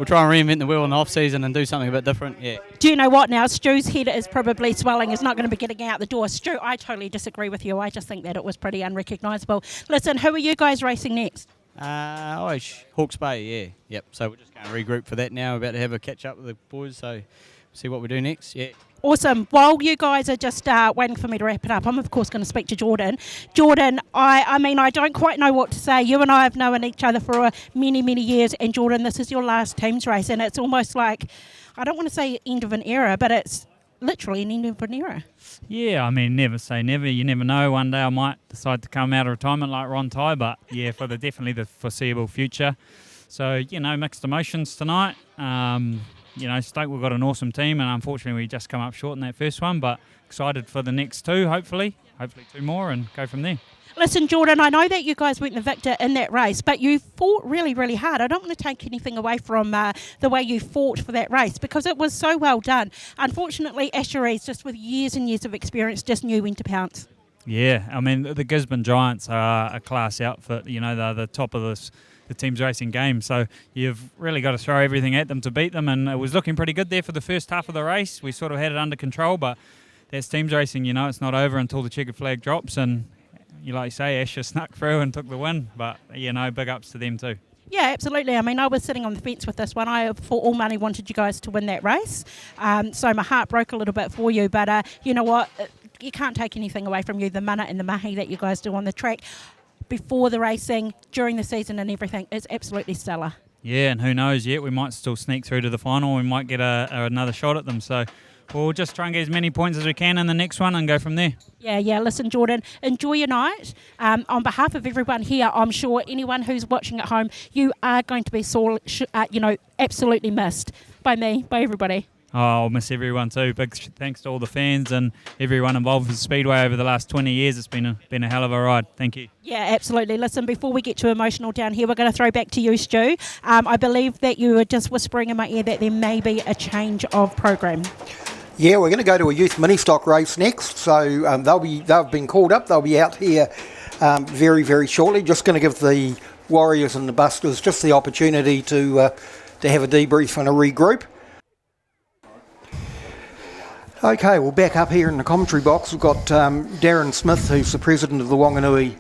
try and reinvent the wheel in the off-season and do something a bit different, yeah. Do you know what now? Stu's head is probably swelling. He's not going to be getting out the door. Stu, I totally disagree with you. I just think that it was pretty unrecognisable. Listen, who are you guys racing next? Hawke's Bay, yeah. Yep, so we're just going to regroup for that now. We're about to have a catch-up with the boys, so see what we do next, yeah. Awesome. While you guys are just waiting for me to wrap it up, I'm of course going to speak to Jordan. Jordan, I don't quite know what to say. You and I have known each other for many, many years, and Jordan, this is your last teams race, and it's almost like, I don't want to say end of an era, but it's literally an end of an era. Yeah, never say never. You never know. One day I might decide to come out of retirement like Ron Ty, but yeah, for definitely the foreseeable future. So, mixed emotions tonight. Stoke, we've got an awesome team, and unfortunately we just come up short in that first one, but excited for the next 2, hopefully 2 more, and go from there. Listen, Jordan, I know that you guys weren't the victor in that race, but you fought really, really hard. I don't want to take anything away from the way you fought for that race, because it was so well done. Unfortunately, Asheries, just with years and years of experience, just knew when to pounce. Yeah, the Gisborne Giants are a class outfit. They're the top of the team's racing game, so you've really got to throw everything at them to beat them, and it was looking pretty good there for the first half of the race. We sort of had it under control, but that's teams racing, it's not over until the checkered flag drops, and like you say, Asher snuck through and took the win, but big ups to them too. Yeah, absolutely. I was sitting on the fence with this one. I, for all money, wanted you guys to win that race, so my heart broke a little bit for you, but you know what, you can't take anything away from you, the mana and the mahi that you guys do on the track before the racing, during the season and everything is absolutely stellar. Yeah, and who knows yet, we might still sneak through to the final, we might get another shot at them, so we'll just try and get as many points as we can in the next one and go from there. Yeah, listen, Jordan, enjoy your night. On behalf of everyone here, I'm sure anyone who's watching at home, you are going to be absolutely missed by me, by everybody. Oh, I'll miss everyone too. Big thanks to all the fans and everyone involved with Speedway over the last 20 years. It's been a hell of a ride. Thank you. Yeah, absolutely. Listen, before we get too emotional down here, we're going to throw back to you, Stu. I believe that you were just whispering in my ear that there may be a change of program. Yeah, we're going to go to a youth mini stock race next. So they've been called up. They'll be out here very, very shortly. Just going to give the Warriors and the Busters just the opportunity to have a debrief and a regroup. Okay, well, back up here in the commentary box, we've got Darren Smith, who's the president of the Wanganui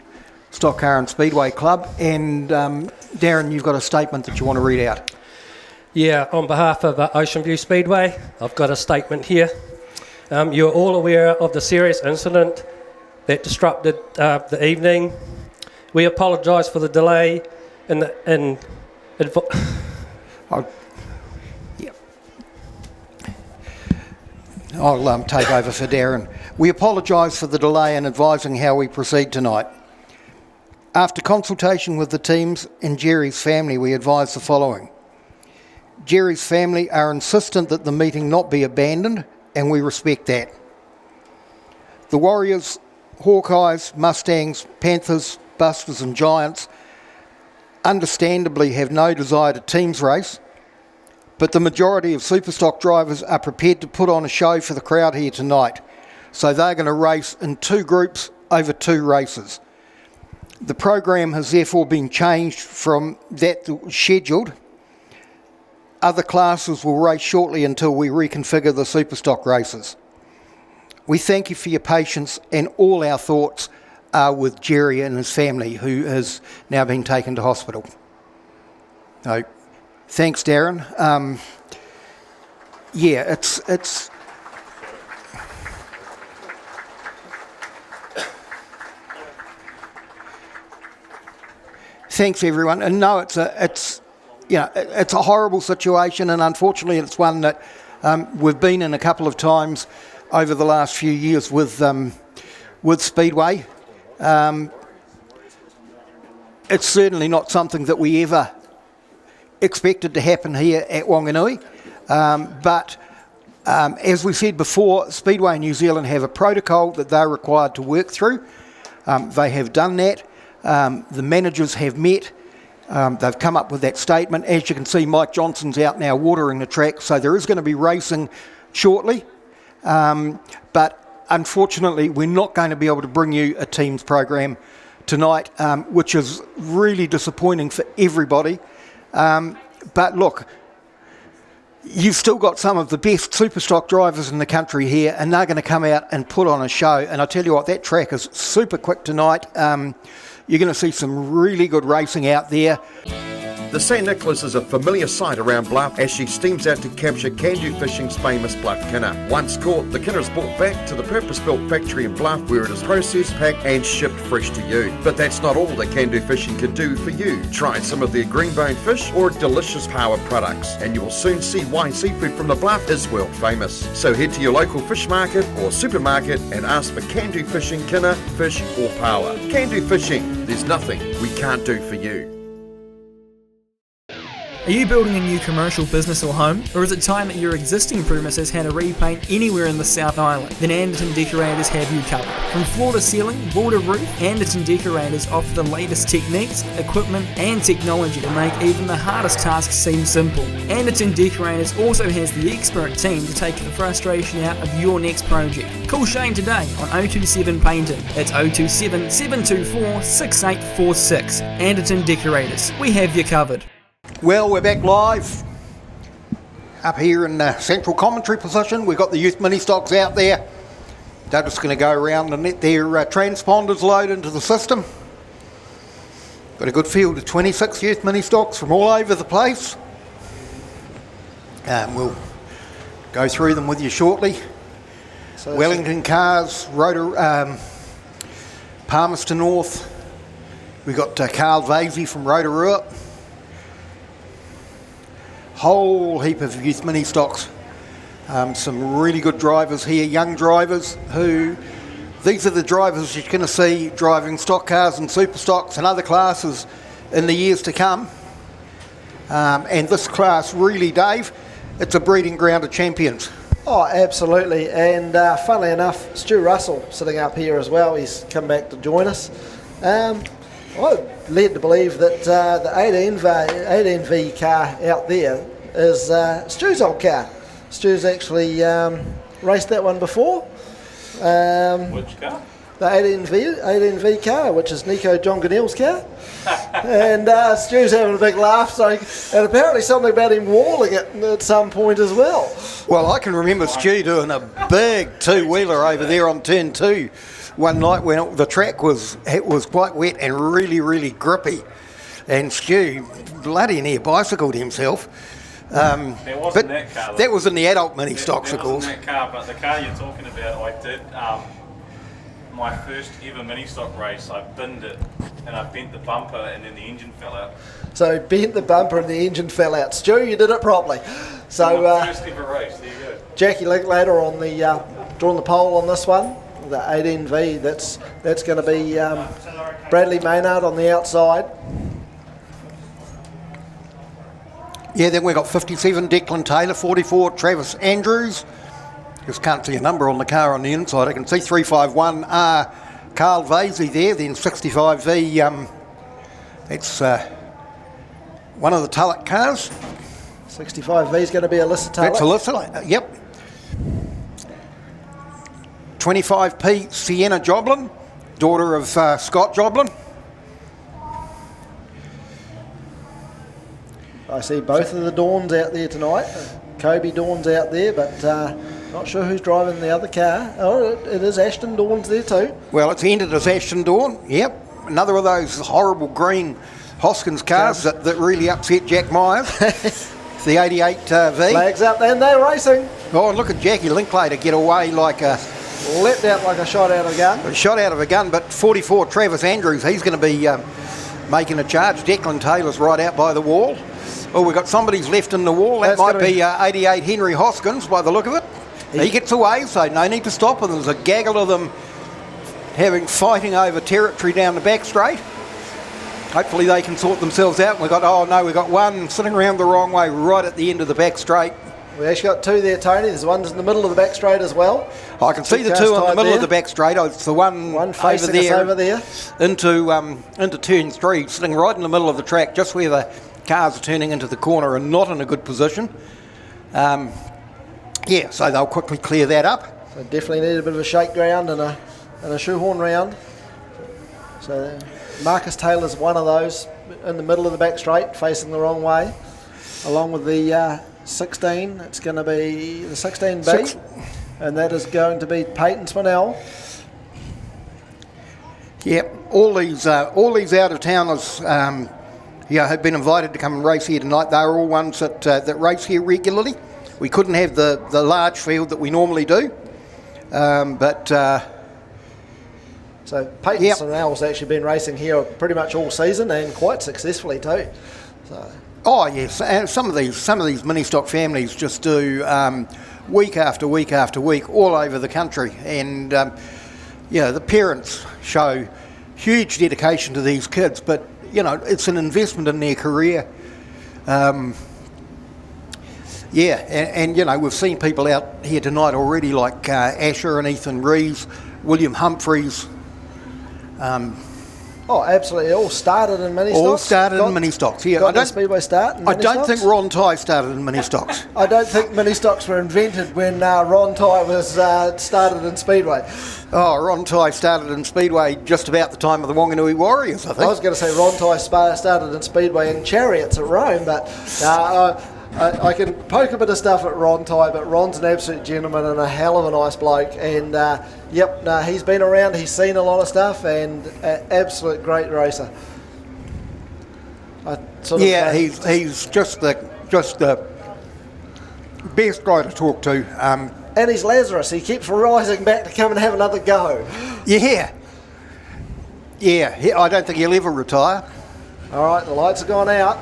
Stock Car and Speedway Club. And Darren, you've got a statement that you want to read out. Yeah, on behalf of Oceanview Speedway, I've got a statement here. You're all aware of the serious incident that disrupted the evening. We apologise for the delay I'll take over for Darren. We apologise for the delay in advising how we proceed tonight. After consultation with the teams and Jerry's family, we advise the following. Jerry's family are insistent that the meeting not be abandoned, and we respect that. The Warriors, Hawkeyes, Mustangs, Panthers, Busters and Giants understandably have no desire to teams race, but the majority of Superstock drivers are prepared to put on a show for the crowd here tonight. So they're going to race in 2 groups over 2 races. The program has therefore been changed from that scheduled. Other classes will race shortly until we reconfigure the Superstock races. We thank you for your patience, and all our thoughts are with Jerry and his family, who has now been taken to hospital. So, thanks, Darren. It's thanks, everyone. And no, it's a horrible situation, and unfortunately, it's one that we've been in a couple of times over the last few years with Speedway. It's certainly not something that we ever expected to happen here at Wanganui, but as we said before, Speedway New Zealand have a protocol that they're required to work through. They have done that. The managers have met. They've come up with that statement. As you can see, Mike Johnson's out now watering the track, so there is going to be racing shortly. But unfortunately, we're not going to be able to bring you a teams program tonight, which is really disappointing for everybody. But look, you've still got some of the best Superstock drivers in the country here, and they're going to come out and put on a show. And I tell you what, that track is super quick tonight. You're going to see some really good racing out there. The St Nicholas is a familiar sight around Bluff as she steams out to capture Can-Do Fishing's famous Bluff Kinner. Once caught, the Kinner is brought back to the purpose-built factory in Bluff where it is processed, packed and shipped fresh to you. But that's not all that Can-Do Fishing can do for you. Try some of their greenbone fish or delicious power products and you will soon see why seafood from the Bluff is world famous. So head to your local fish market or supermarket and ask for Can-Do Fishing Kinner, fish or power. Can-Do Fishing, there's nothing we can't do for you. Are you building a new commercial business or home? Or is it time that your existing premises had a repaint anywhere in the South Island? Then Anderton Decorators have you covered. From floor to ceiling, wall to roof, Anderton Decorators offer the latest techniques, equipment and technology to make even the hardest tasks seem simple. Anderton Decorators also has the expert team to take the frustration out of your next project. Call Shane today on 027 Painting. That's 027 724 6846. Anderton Decorators. We have you covered. Well, we're back live up here in the central commentary position. We've got the youth mini stocks out there. They're just going to go around and let their transponders load into the system. Got a good field of 26 youth mini stocks from all over the place. We'll go through them with you shortly. So Wellington Cars, Palmerston North. We've got Carl Vasey from Rotorua. Whole heap of youth mini stocks. Some really good drivers here, young drivers who, these are the drivers you're going to see driving stock cars and super stocks and other classes in the years to come. And this class really, Dave, it's a breeding ground of champions. Oh, absolutely. And funnily enough, Stu Russell sitting up here as well. He's come back to join us. I'm led to believe that the 18V car out there is Stu's old car. Stu's actually raced that one before. Which car? The 18V car, which is Nico John Ganell's car. And Stu's having a big laugh, and apparently something about him walling it at some point as well. Well, I can remember Stu doing a big two-wheeler over there on turn 2 one night when the track was quite wet and really, really grippy. And Stu bloody near bicycled himself. It wasn't that car. That was in the adult mini stocks, of course. That car, but the car you're talking about, I did my first ever mini stock race. I binned it and I bent the bumper and then the engine fell out. So bent the bumper and the engine fell out. Stu, you did it properly. So my first ever race. There you go. Jackie Linklater on the drawing the pole on this one. the 18V. That's going to be Bradley Maynard on the outside. Yeah, then we've got 57 Declan Taylor, 44 Travis Andrews. Just can't see a number on the car on the inside. I can see 351 Carl Vasey there, then 65V. That's one of the Tulloch cars. 65V is going to be Alyssa Tulloch. That's Alyssa, yep. 25P Sienna Joblin, daughter of Scott Joblin. I see both of the Dawns out there tonight. Kobe Dawn's out there, but not sure who's driving the other car. Oh, it is Ashton Dawn's there too. Well, it's ended as Ashton Dawn, yep. Another of those horrible green Hoskins cars that really upset Jack Myers. The 88V. Flags up and they're racing. Oh, and look at Jackie Linklater get away like a... Leapt out like a shot out of a gun. A shot out of a gun, but 44 Travis Andrews, he's going to be making a charge. Declan Taylor's right out by the wall. Oh, we've got somebody's left in the wall. That might be 88 Henry Hoskins by the look of it. He gets away, so no need to stop. And there's a gaggle of them fighting over territory down the back straight. Hopefully they can sort themselves out. We've got one sitting around the wrong way right at the end of the back straight. We actually got two there, Tony. There's one in the middle of the back straight as well. I can see the two in the middle of the back straight. It's the one facing over there into turn 3, sitting right in the middle of the track, just where the cars are turning into the corner and not in a good position. So they'll quickly clear that up. So definitely need a bit of a shake round and a shoehorn round. So Marcus Taylor's one of those in the middle of the back straight, facing the wrong way, along with the 16. It's going to be the 16B, and that is going to be Peyton Spinell. Yep, all these out of towners have been invited to come and race here tonight. They're all ones that race here regularly. We couldn't have the large field that we normally do, So Peyton Spinell's actually been racing here pretty much all season and quite successfully too. So. Oh yes, and some of these mini stock families just do week after week after week all over the country, and the parents show huge dedication to these kids. But it's an investment in their career. And we've seen people out here tonight already like Asher and Ethan Rees, William Humphreys. Absolutely. It all started in mini stocks. All started in mini stocks, yeah. Got the Speedway start in mini I don't stocks? think Ron Tye started in mini stocks. I don't think mini stocks were invented when Ron Tye was started in Speedway. Oh, Ron Tye started in Speedway just about the time of the Wanganui Warriors, I think. I was going to say Ron Tye started in Speedway in Chariots at Rome, but I can poke a bit of stuff at Ron Tye, but Ron's an absolute gentleman and a hell of a nice bloke. And he's been around, he's seen a lot of stuff, and an absolute great racer. He's just the best guy to talk to. And he's Lazarus. He keeps rising back to come and have another go. Yeah. I don't think he'll ever retire. All right, the lights have gone out.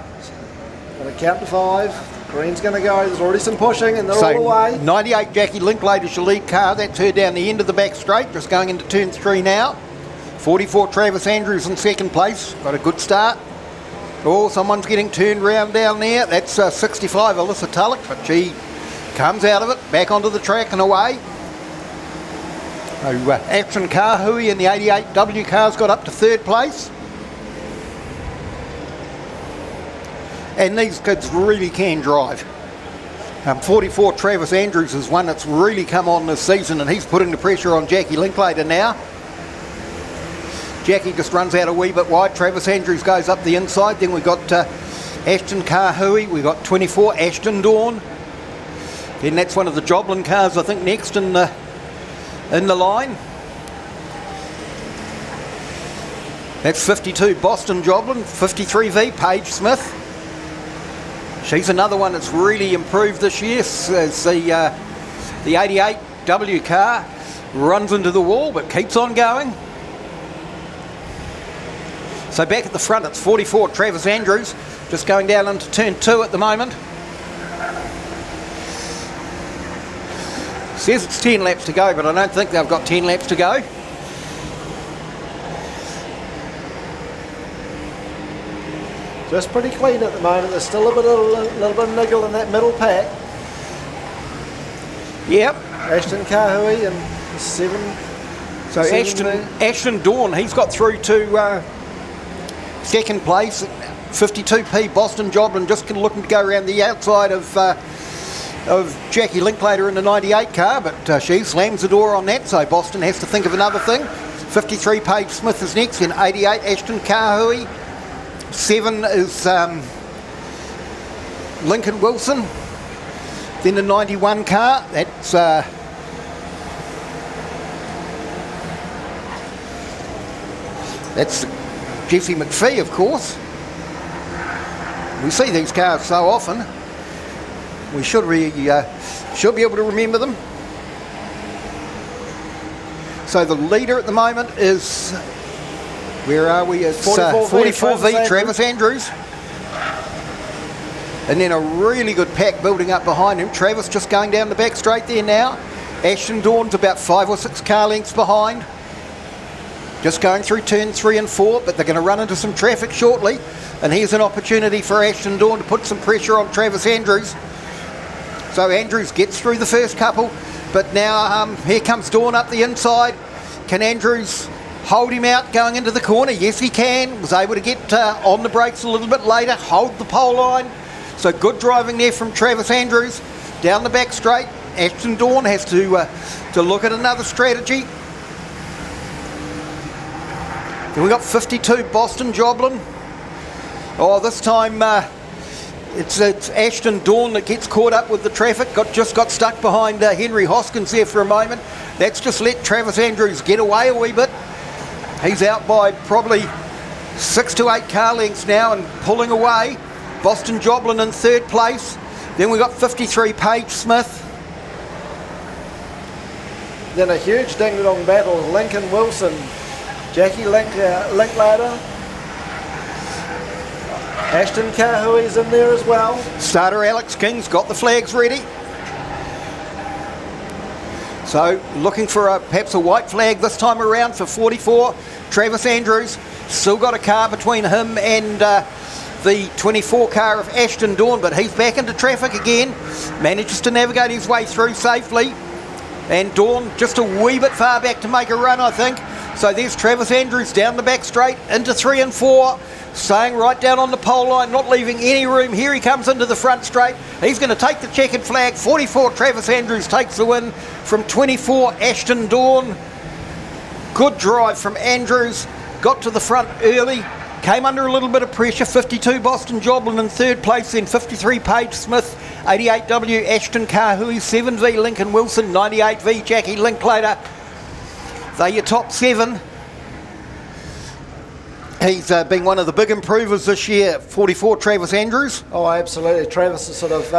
Going to count to 5. Green's going to go. There's already some pushing, and they're all away. 98 Jackie Linklater's your lead car. That's her down the end of the back straight, just going into turn 3 now. 44 Travis Andrews in second place. Got a good start. Oh, someone's getting turned round down there. That's 65 Alyssa Tulloch, but she comes out of it, back onto the track and away. Action Kahui in the 88W car's got up to third place. And these kids really can drive. 44 Travis Andrews is one that's really come on this season, and he's putting the pressure on Jackie Linklater now. Jackie just runs out a wee bit wide. Travis Andrews goes up the inside. Then we've got Ashton Kahui. We've got 24 Ashton Dawn. Then that's one of the Joblin cars, I think, next in the line. That's 52 Boston Joblin. 53V Paige Smith. She's another one that's really improved this year. As the 88W car runs into the wall but keeps on going. So back at the front, it's 44 Travis Andrews, just going down into turn 2 at the moment. Says it's 10 laps to go, but I don't think they've got 10 laps to go. Just pretty clean at the moment. There's still a little bit of niggle in that middle pack. Yep. Ashton Kahui and 7. So Ashton Dawn, he's got through to second place. 52p. Boston Joblin just looking to go around the outside of Jackie Linklater in the 98 car, but she slams the door on that, so Boston has to think of another thing. 53 Paige Smith is next, in 88 Ashton Kahui. 7 is Lincoln Wilson. Then the 91 car, that's Jesse McPhee, of course. We see these cars so often. We should be able to remember them. So the leader at the moment is, where are we? It's 44V Travis Andrews. And then a really good pack building up behind him. Travis just going down the back straight there now. Ashton Dawn's about 5 or 6 car lengths behind. Just going through turn 3 and 4, but they're going to run into some traffic shortly. And here's an opportunity for Ashton Dawn to put some pressure on Travis Andrews. So Andrews gets through the first couple, but now here comes Dawn up the inside. Can Andrews hold him out going into the corner? Yes, he can. Was able to get on the brakes a little bit later, hold the pole line. So good driving there from Travis Andrews. Down the back straight, Ashton Dawn has to look at another strategy. Then we got 52 Boston Joblin. Oh, this time it's Ashton Dawn that gets caught up with the traffic. Just got stuck behind Henry Hoskins there for a moment. That's just let Travis Andrews get away a wee bit. He's out by probably 6 to 8 car lengths now and pulling away. Boston Joblin in third place. Then we got 53 Paige Smith. Then a huge ding-dong battle. Lincoln Wilson, Jackie Linklater. Ashton Kahui's in there as well. Starter Alex King's got the flags ready. So looking for perhaps a white flag this time around for 44. Travis Andrews still got a car between him and the 24 car of Ashton Dawn, but he's back into traffic again. Manages to navigate his way through safely. And Dawn just a wee bit far back to make a run, I think. So there's Travis Andrews down the back straight into 3 and 4. Staying right down on the pole line, not leaving any room. Here he comes into the front straight. He's going to take the checkered flag. 44 Travis Andrews takes the win from 24 Ashton Dawn. Good drive from Andrews. Got to the front early. Came under a little bit of pressure. 52 Boston Joblin in third place, then 53 Paige Smith, 88W Ashton Kahui, 7V Lincoln Wilson, 98V Jackie Linklater. They're your top 7. He's been one of the big improvers this year, 44 Travis Andrews. Oh, absolutely. Travis has sort of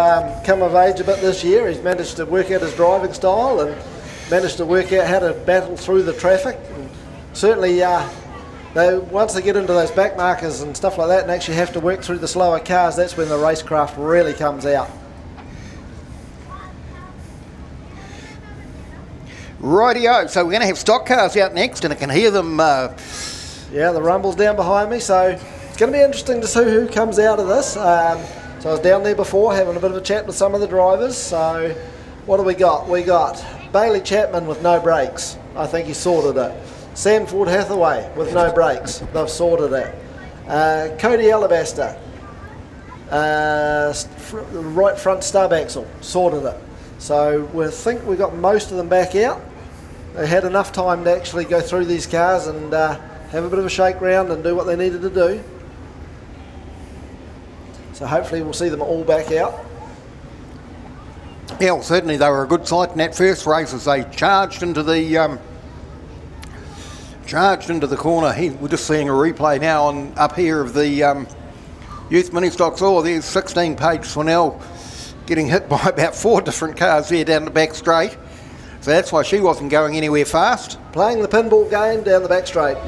come of age a bit this year. He's managed to work out his driving style and managed to work out how to battle through the traffic. And certainly, once they get into those back markers and stuff like that and actually have to work through the slower cars, that's when the racecraft really comes out. Rightio, so we're going to have stock cars out next, and I can hear them. Yeah, the rumble's down behind me, so it's going to be interesting to see who comes out of this. So I was down there before having a bit of a chat with some of the drivers. So what do we got? We got Bailey Chapman with no brakes. I think he sorted it. Sam Ford Hathaway with no brakes. They've sorted it. Cody Alabaster, right front stub axle, sorted it. So we think we got most of them back out. They had enough time to actually go through these cars and have a bit of a shake round and do what they needed to do. So hopefully we'll see them all back out. Yeah, well, certainly they were a good sight in that first race as they charged into the corner. We're just seeing a replay now on up here of the youth mini stocks. Oh, there's 16 Paige Swinnell getting hit by about 4 different cars there down the back straight. So that's why she wasn't going anywhere fast. Playing the pinball game down the back straight.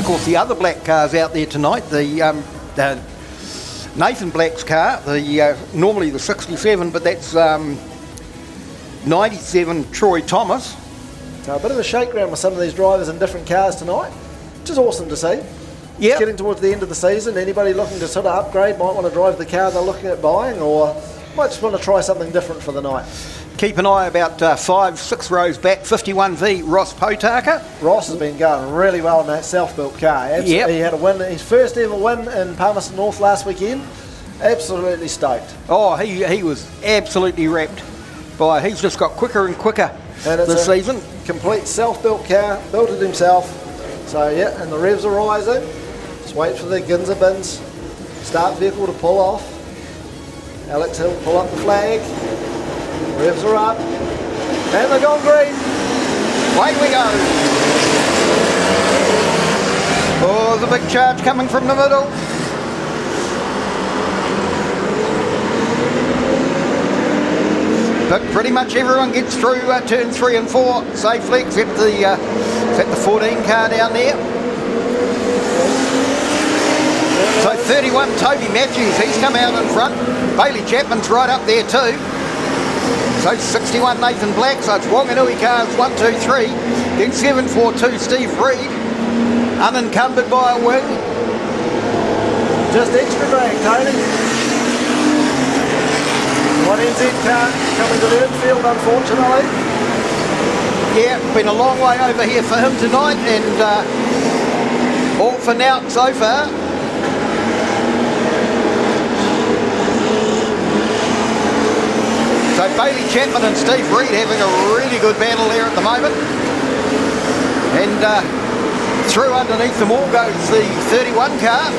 of course, the other black cars out there tonight, the Nathan Black's car, normally the 67, but that's 97 Troy Thomas. So a bit of a shakedown with some of these drivers in different cars tonight, which is awesome to see. Yeah. It's getting towards the end of the season. Anybody looking to sort of upgrade might want to drive the car they're looking at buying, or might just want to try something different for the night. Keep an eye about 5-6 rows back, 51V Ross Potaka. Ross has been going really well in that self-built car. Yep. He had a win, his first ever win in Palmerston North last weekend. Absolutely stoked. Oh, he was absolutely wrapped by. He's just got quicker and quicker And it's this season. Complete self-built car, built it himself. So yeah, and the revs are rising. Just wait for the Ginza bins start vehicle to pull off. Alex Hill pull up the flag. Revs are up. And they're gone green. Away we go. Oh, there's a big charge coming from the middle. But pretty much everyone gets through turn 3 and 4 safely, except the 14 car down there. So 31, Toby Matthews, he's come out in front. Bailey Chapman's right up there too. So 61, Nathan Black. So it's Wanganui cars 1, 2, 3. Then 742, Steve Reed, unencumbered by a wing. Just extra drag, Tony. One NZ car coming to the infield, unfortunately. Yeah, been a long way over here for him tonight, and all for now so far. So Bailey Chapman and Steve Reed having a really good battle there at the moment. And through underneath them all goes the 31 car.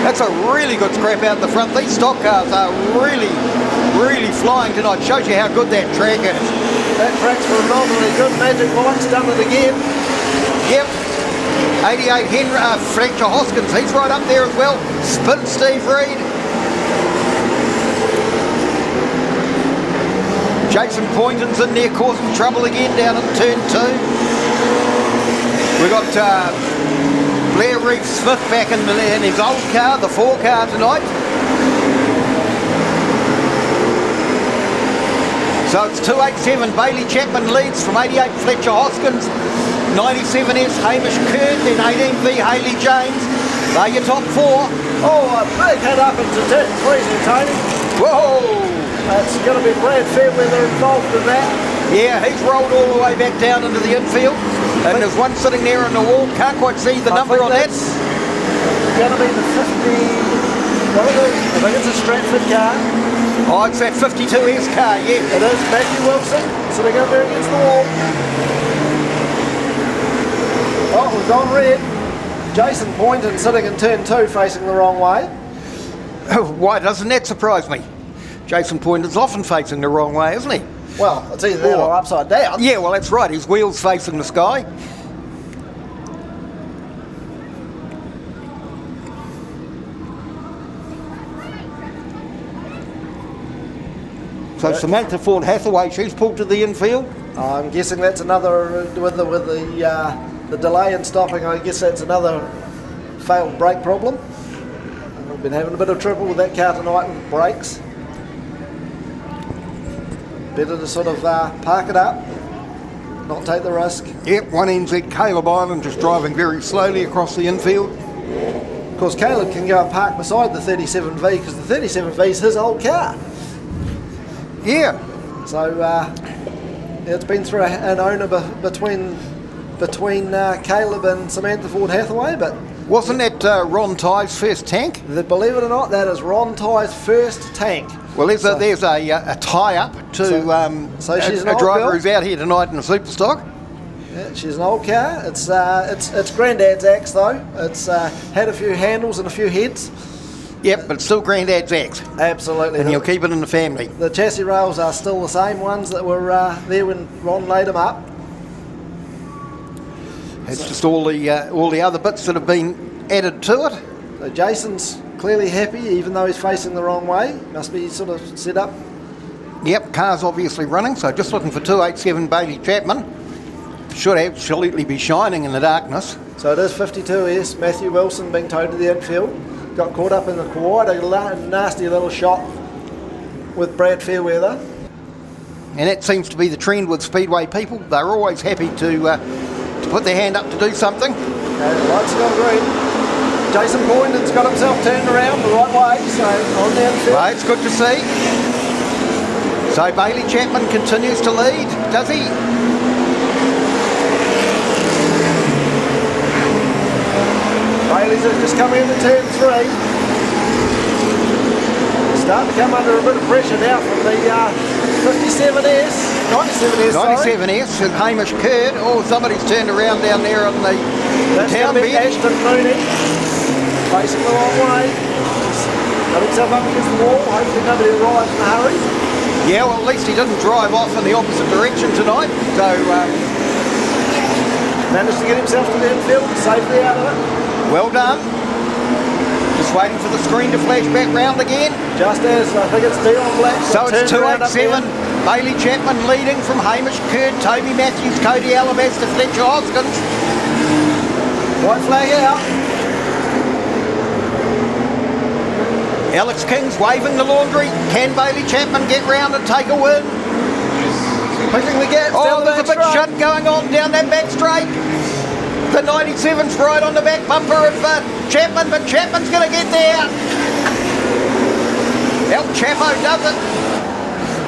That's a really good scrap out the front. These stock cars are really flying tonight. Shows you how good that track is. That track's phenomenally good. Magic Mike's done it again. Yep. 88 Henry, Fletcher Hoskins, he's right up there as well. Spin Steve Reed. Jason Poynton's in there causing trouble again down in turn 2. We've got Blair Reeve Smith back in his old car, the 4 car tonight. So it's 287, Bailey Chapman leads from 88 Fletcher Hoskins, 97S Hamish Kern, then 18V Hayley James. They're your top 4. Oh, a big head up into turn 3 there, Tony. Whoa! That's going to be Brad Fairweather involved in that. Yeah, he's rolled all the way back down into the infield. And there's one sitting there on the wall. Can't quite see the number on that. Going to be the 50. What is it? I think it's a Stratford car. Oh, it's that 52S car, yeah. It is. Matthew Wilson sitting up there against the wall. Oh, we've gone red. Jason Poynton sitting in turn 2 facing the wrong way. Why doesn't that surprise me? Jason Poynton's often facing the wrong way, isn't he? Well, it's either that or upside down. Yeah, well, that's right. His wheel's facing the sky. So Samantha Ford Hathaway, she's pulled to the infield. I'm guessing that's another, with the delay in stopping, I guess that's another failed brake problem. We've been having a bit of trouble with that car tonight with brakes. Better to sort of park it up, not take the risk. Yep, 1NZ Caleb Island just driving very slowly across the infield. Of course, Caleb can go and park beside the 37V because the 37V is his old car. Yeah. So it's been through an owner between Caleb and Samantha Ford Hathaway, but wasn't that Ron Ty's first tank? Believe it or not, that is Ron Ty's first tank. Well, there's a tie-up to so she's a driver who's out here tonight in a Superstock. Yeah, she's an old car. It's Grandad's axe though. It's had a few handles and a few heads. Yep, but it's still Grandad's axe. Absolutely. And you'll keep it in the family. The chassis rails are still the same ones that were there when Ron laid them up. It's just all the other bits that have been added to it. So Jason's clearly happy, even though he's facing the wrong way. Must be sort of set up. Yep, car's obviously running, so just looking for 287 Bailey Chapman. Should absolutely be shining in the darkness. So it is 52S, Matthew Wilson being towed to the infield. Got caught up in quite a nasty little shot with Brad Fairweather. And that seems to be the trend with Speedway people. They're always happy to put their hand up to do something. The lights are on green. Jason Boynton's got himself turned around the right way, so on the infield. Well, it's good to see. So Bailey Chapman continues to lead, does he? Bailey's just coming into turn 3. Starting to come under a bit of pressure now from the 97S, 97S, 97S, and Hamish Curd. Oh, somebody's turned around down there on the town bend. bench. Ashton Mooney, facing the wrong way. Got himself up against the wall, hopefully nobody arrives in a hurry. Yeah, well, at least he didn't drive off in the opposite direction tonight, so... managed to get himself to the infield, safely out of it. Well done. Just waiting for the screen to flash back round again. Just as, I think it's Dion Black. So it's 287. Bailey Chapman leading from Hamish Curd, Toby Matthews, Cody Alabaster, Fletcher Hoskins. White flag out. Alex King's waving the laundry. Can Bailey Chapman get round and take a win? Pushing the gaps down there's a big shut going on down that back straight. The 97's right on the back bumper of Chapman, but Chapman's going to get there. El Chapo does it.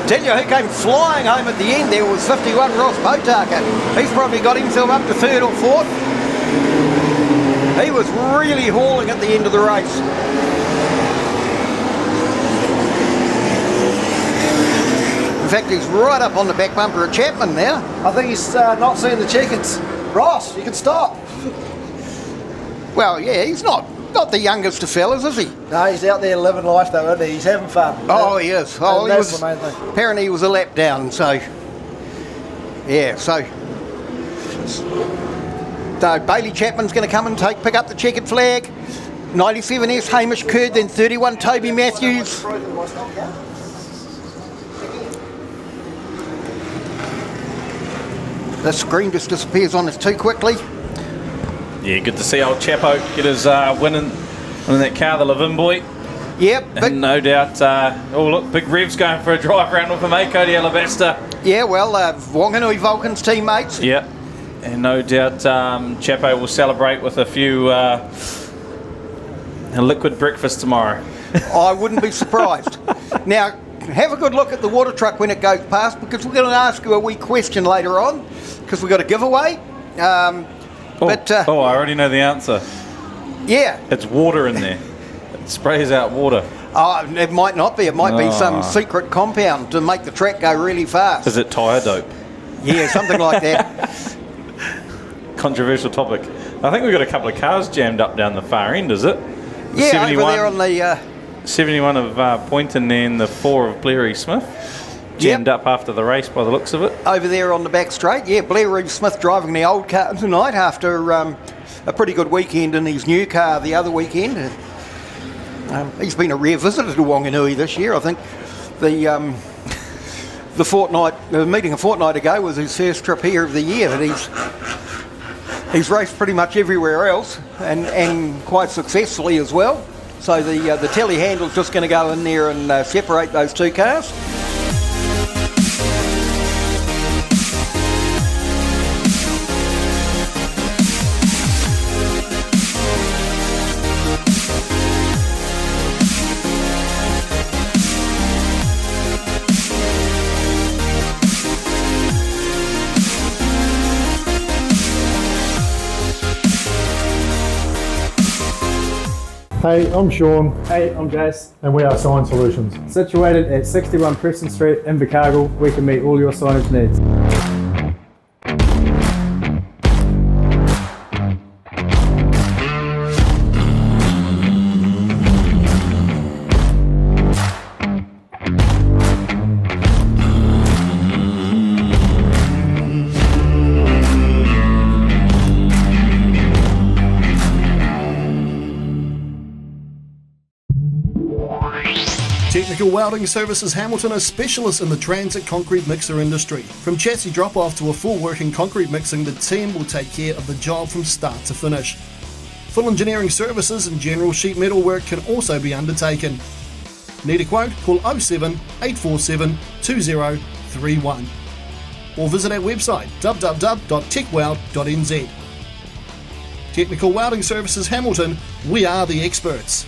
Tell you who came flying home at the end there was 51 Ross Potaka. He's probably got himself up to 3rd or 4th. He was really hauling at the end of the race. In fact, he's right up on the back bumper of Chapman now. I think he's not seeing the chickens. Ross, you can stop. Well, yeah, he's not the youngest of fellas, is he? No, he's out there living life though, isn't he? He's having fun. Oh, he is. Oh, and that's the main thing. Apparently he was a lap down, so... Yeah, so Bailey Chapman's going to come and pick up the checkered flag. 97S Hamish Curd, then 31 Toby Matthews. The screen just disappears on us too quickly. Yeah, good to see old Chapo get his win in that car, the Levin boy. Yep. And no doubt, oh look, Big Rev's going for a drive round with him, eh, Cody Alabaster? Yeah, well, Wanganui Vulcan's teammates. Yeah, and no doubt Chapo will celebrate with a few a liquid breakfast tomorrow. I wouldn't be surprised. Now, have a good look at the water truck when it goes past, because we're going to ask you a wee question later on, because we've got a giveaway. I already know the answer. Yeah. It's water in there. It sprays out water. Oh, it might not be. It might be some secret compound to make the track go really fast. Is it tyre dope? Yeah, something like that. Controversial topic. I think we've got a couple of cars jammed up down the far end, is it? The yeah, 71, over there on the... 71 of Poynton and the 4 of Blair Smith. Jammed up after the race by the looks of it. Over there on the back straight, yeah. Blair Smith driving the old car tonight after a pretty good weekend in his new car the other weekend. He's been a rare visitor to Wanganui this year. I think the meeting a fortnight ago was his first trip here of the year, but he's raced pretty much everywhere else and quite successfully as well. So the telehandle's just going to go in there and separate those two cars. Hey, I'm Sean. Hey, I'm Jace. And we are Sign Solutions. Situated at 61 Preston Street in Invercargill, we can meet all your signage needs. Technical Welding Services Hamilton are specialists in the transit concrete mixer industry. From chassis drop-off to a full working concrete mixing, the team will take care of the job from start to finish. Full engineering services and general sheet metal work can also be undertaken. Need a quote? Call 07 847 2031 or visit our website www.techweld.nz. Technical Welding Services Hamilton, we are the experts.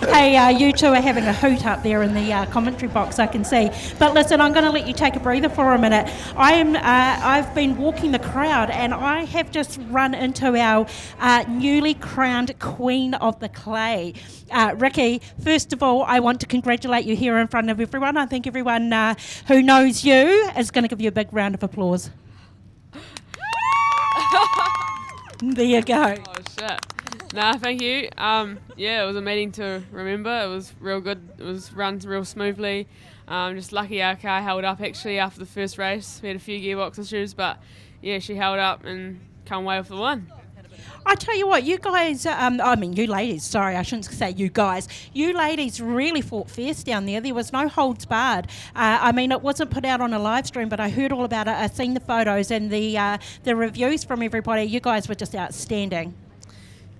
Hey, you two are having a hoot up there in the commentary box, I can see. But listen, I'm going to let you take a breather for a minute. I've been walking the crowd, and I have just run into our newly crowned Queen of the Clay. Ricky, first of all, I want to congratulate you here in front of everyone. I think everyone who knows you is going to give you a big round of applause. There you go. Oh, shit. Nah, thank you. Yeah, it was a meeting to remember. It was real good. It was run real smoothly. Just lucky our car held up actually after the first race. We had a few gearbox issues, but yeah, she held up and come away with the win. I tell you what, you guys, you ladies, sorry, I shouldn't say you guys. You ladies really fought fierce down there. There was no holds barred. It wasn't put out on a live stream, but I heard all about it. I've seen the photos and the reviews from everybody. You guys were just outstanding.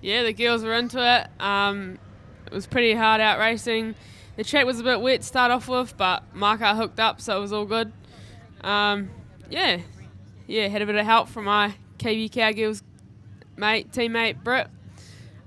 Yeah, the girls were into it. It was pretty hard out racing. The track was a bit wet to start off with, but my car hooked up, so it was all good. Had a bit of help from my KB Cowgirls teammate Britt.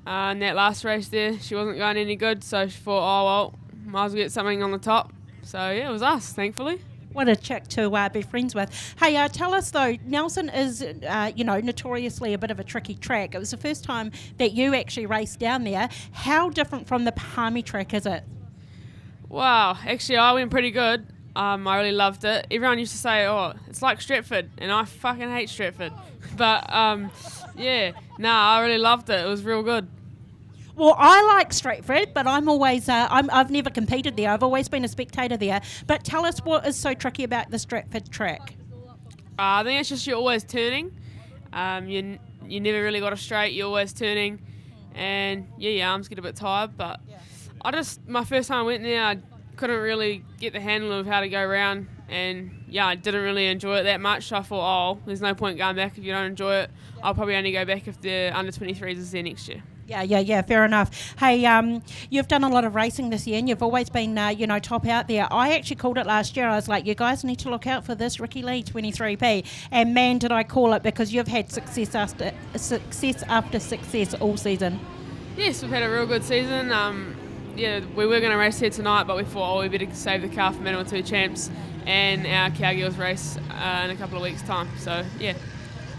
In that last race there, she wasn't going any good, so she thought, might as well get something on the top. So yeah, it was us, thankfully. What a chick to be friends with. Hey, tell us though, Nelson is, notoriously a bit of a tricky track. It was the first time that you actually raced down there. How different from the Palmy track is it? Wow, actually I went pretty good. I really loved it. Everyone used to say, it's like Stratford, and I fucking hate Stratford. But I really loved it. It was real good. Well, I like Stratford, but I'm always, I've never competed there. I've always been a spectator there. But tell us what is so tricky about the Stratford track. I think it's just you're always turning. You never really got a straight. You're always turning. And, your arms get a bit tired. But my first time I went there, I couldn't really get the handle of how to go around. And, I didn't really enjoy it that much. So I thought, there's no point going back if you don't enjoy it. I'll probably only go back if the under-23s is there next year. Yeah, fair enough. Hey, you've done a lot of racing this year and you've always been, top out there. I actually called it last year. I was like, you guys need to look out for this Ricky Lee 23P. And man, did I call it, because you've had success after success all season. Yes, we've had a real good season. We were going to race here tonight, but we thought, we better save the car for Manawatu 2 champs and our Cowgirls race in a couple of weeks' time. So, yeah.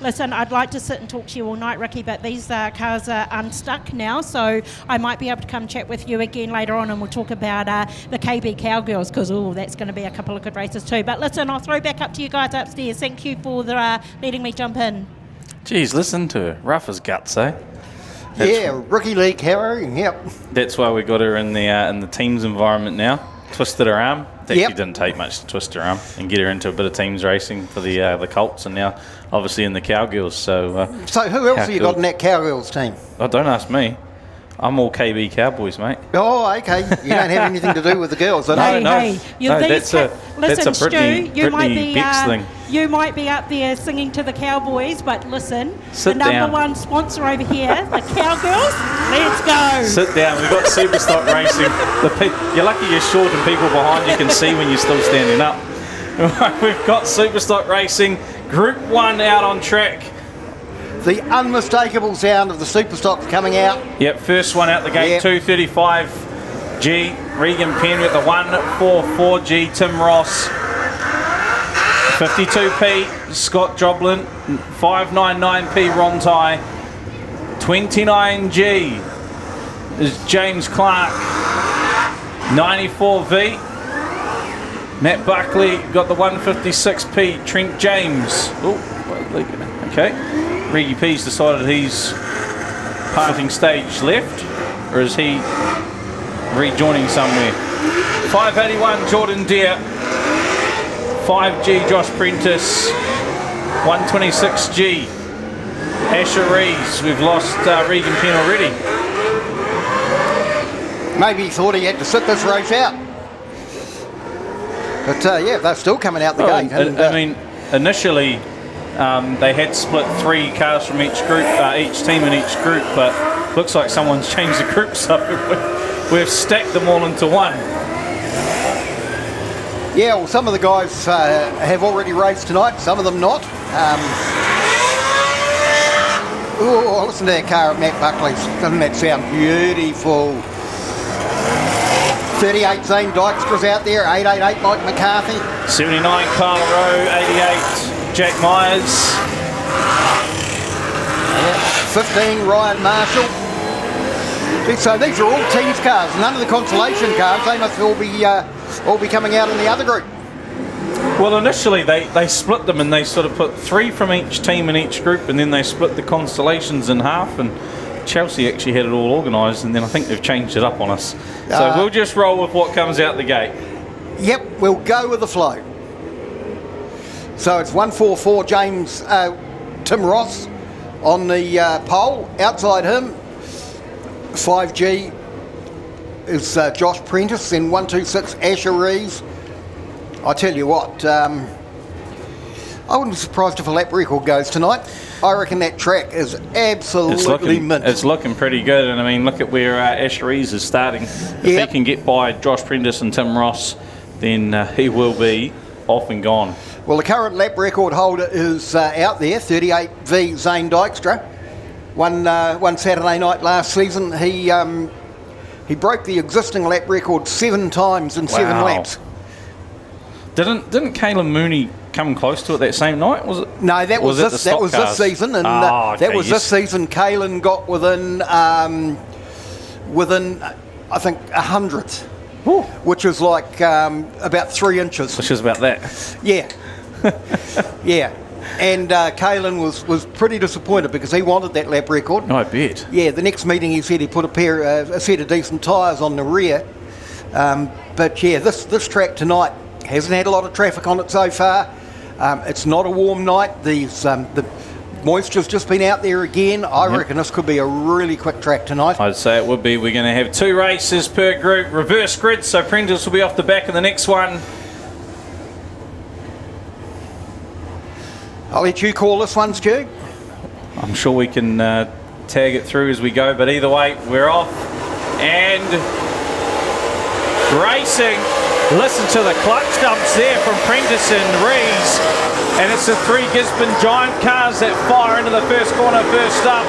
Listen, I'd like to sit and talk to you all night, Ricky, but these cars are unstuck now, so I might be able to come chat with you again later on and we'll talk about the KB Cowgirls, because, that's going to be a couple of good races too. But listen, I'll throw back up to you guys upstairs. Thank you for letting me jump in. Geez, listen to her. Rough as guts, eh? Rookie League Harrow, yep. That's why we got her in the teams environment now. Twisted her arm. It actually didn't take much to twist her arm and get her into a bit of teams racing for the Colts, and now obviously in the Cowgirls. So who else have you got in that Cowgirls team? Oh, don't ask me. I'm all KB Cowboys, mate. Oh, okay. You don't have anything to do with the girls, do you? No, that's a Brittany Bex thing. You might be up there singing to the Cowboys, but listen, Sit the number down. one sponsor over here, the Cowgirls, let's go. Sit down. We've got Superstock racing. You're lucky you're short and people behind you can see when you're still standing up. We've got Superstock racing, Group 1 out on track. The unmistakable sound of the Superstock coming out. Yep, first one out the gate, 235G, Regan Penn with the 144G, Tim Ross. 52P, Scott Joblin. 599P, Ron Ty. 29G is James Clark. 94V, Matt Buckley got the 156P, Trent James. Okay. Reggie P's decided he's parting stage left, or is he rejoining somewhere? 581 Jordan Deere, 5G Josh Prentice, 126G Asher Rees. We've lost Regan Penn already. Maybe he thought he had to sit this race out. But yeah, they're still coming out the gate. And, I mean, initially they had split 3 cars from each group, each team in each group, but looks like someone's changed the group, so we've stacked them all into one. Yeah, well, some of the guys have already raced tonight, some of them not. Oh, listen to that car at Matt Buckley's. Doesn't that sound beautiful? 38 Zane Dykstra's out there, 888 Mike McCarthy. 79 Kyle Rowe, 88 Jack Myers. 15 Ryan Marshall. So these are all teams cars, none of the consolation cars. They must all be coming out in the other group. Well, initially they split them and they sort of put 3 from each team in each group, and then they split the constellations in half, and Chelsea actually had it all organised, and then I think they've changed it up on us. So we'll just roll with what comes out the gate. Yep, we'll go with the flow. So it's 144 James Tim Ross on the pole. Outside him, 5G is Josh Prentice, then 126 Asher Reeves. I tell you what, I wouldn't be surprised if a lap record goes tonight. I reckon that track is absolutely mint. It's looking pretty good, and I mean, look at where Asher Reeves is starting. If he can get by Josh Prentice and Tim Ross, then he will be off and gone. Well, the current lap record holder is out there, 38V Zane Dykstra. One Saturday night last season, he broke the existing lap record 7 times in 7 laps. Didn't Caelan Mooney come close to it that same night? Was it? No, that was this season, and that was this season. Caelan got within I think 100th, which is like about 3 inches. Which is about that. Yeah, yeah. And Caelan was pretty disappointed because he wanted that lap record. I bet. Yeah, the next meeting he said he put a set of decent tyres on the rear. But yeah, this track tonight hasn't had a lot of traffic on it so far. It's not a warm night. The moisture's just been out there again. I reckon this could be a really quick track tonight. I'd say it would be. We're going to have 2 races per group, reverse grid, so Prentice will be off the back of the next one. I'll let you call this one, Stu. I'm sure we can tag it through as we go, but either way, we're off and racing. Listen to the clutch dumps there from Prentice and Rees, and it's the 3 Gisborne Giant cars that fire into the first corner first up.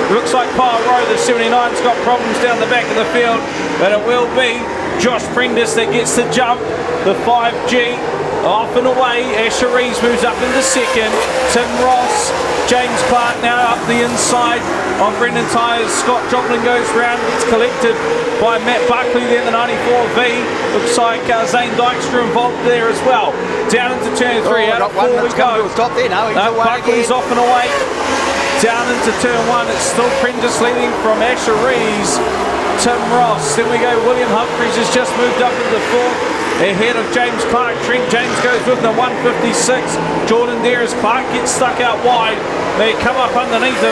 Looks like Kyle Rowe, the 79's got problems down the back of the field, but it will be Josh Prentice that gets the jump. The 5G off and away. Asher Rees moves up into second. Tim Ross, James Clark now up the inside on Brendan Tyres. Scott Joplin goes round, gets collected by Matt Buckley there, the 94V. Looks like Zane Dykstra involved there as well. Down into turn 3, out of 4 we go. Stop there, Buckley's off and away. Down into turn 1, it's still Prentice leading from Asher Rees. Tim Ross, then we go William Humphries has just moved up into 4th. Ahead of James Clark. Trent James goes with the 156. Jordan there as Clark gets stuck out wide. They come up underneath him.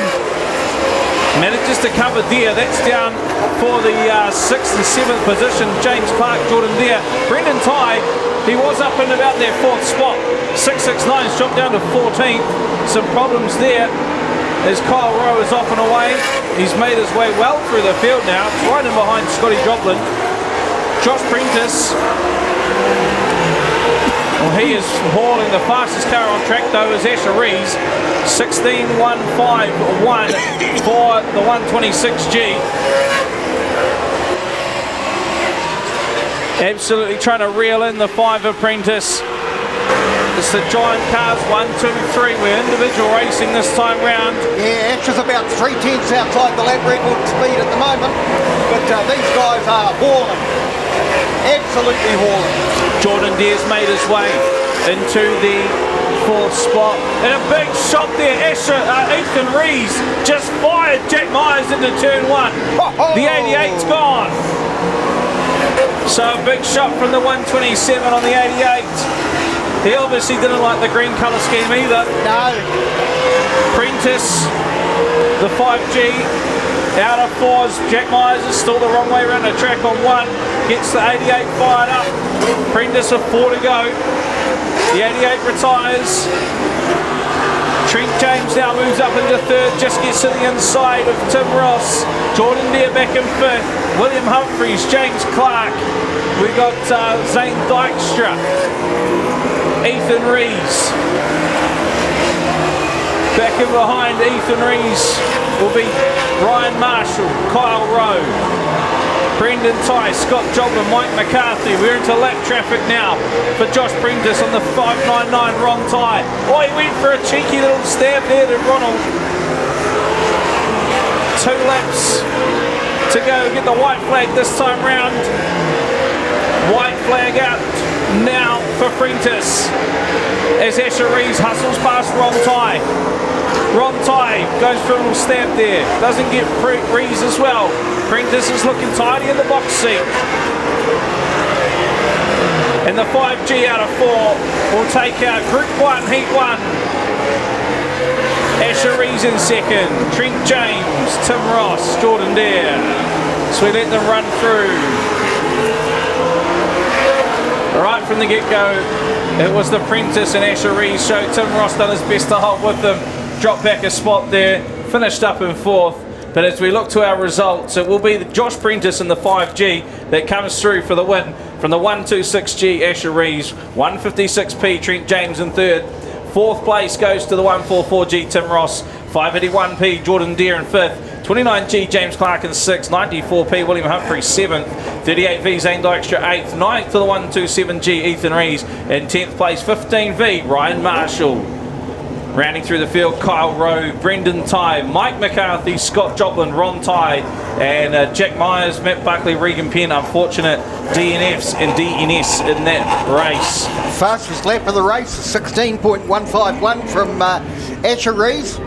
Manages to cover there. That's down for the 6th and 7th position. James Clark, Jordan there. Brendan Tye, he was up in about their 4th spot. 669's dropped down to 14th. Some problems there as Kyle Rowe is off and away. He's made his way well through the field now. It's right in behind Scotty Joplin. Josh Prentice. Well, he is hauling the fastest car on track though is Asher Rees. 16.151 for the 126G. Absolutely trying to reel in the 5 Apprentice. It's the giant cars, 1, 2, 3. We're individual racing this time round. Yeah, Asher's about 3/10 outside the lap record speed at the moment. But these guys are hauling. Absolutely hauling. Jordan Deere's made his way into the 4th spot. And a big shot there. Ethan Rees just fired Jack Myers into turn 1. The 88's gone. So a big shot from the 127 on the 88. He obviously didn't like the green colour scheme either. No. Prentice, the 5G, Out of 4s, Jack Myers is still the wrong way around the track on 1. Gets the 88 fired up. Prentice with 4 to go. The 88 retires. Trent James now moves up into 3rd, just gets to the inside of Tim Ross. Jordan Deere back in 5th. William Humphreys, James Clark. We got Zane Dykstra. Ethan Rees. Back in behind Ethan Rees will be Ryan Marshall, Kyle Rowe, Brendan Ty, Scott Joblin, Mike McCarthy. We're into lap traffic now for Josh Prentice on the 599 Ron Ty. Oh, he went for a cheeky little stab there to Ronald. 2 laps to go. Get the white flag this time round. White flag out now for Prentice as Asher Rees hustles past Ron Ty. Ron Ty goes for a little stab there. Doesn't get Rees as well. Prentice is looking tidy in the box seat. And the 5G out of 4 will take out Group 1, Heat 1. Asher Rees in 2nd. Trent James, Tim Ross, Jordan Deere. So we let them run through. Right from the get-go, it was the Prentice and Asher Rees show. Tim Ross done his best to hold with them. Dropped back a spot there, finished up in 4th. But as we look to our results, it will be Josh Prentice in the 5G that comes through for the win. From the 126G, Asher Rees. 156P, Trent James in 3rd. 4th place goes to the 144G, Tim Ross. 581P, Jordan Deere in 5th. 29G, James Clark in 6th. 94P, William Humphrey 7th. 38V, Zane Dykstra 8th. 9th to the 127G, Ethan Rees. And 10th place, 15V, Ryan Marshall. Rounding through the field, Kyle Rowe, Brendan Ty, Mike McCarthy, Scott Joplin, Ron Ty, and Jack Myers, Matt Buckley, Regan Penn. Unfortunate DNFs and DNS in that race. Fastest lap of the race, 16.151 from Asher Rees.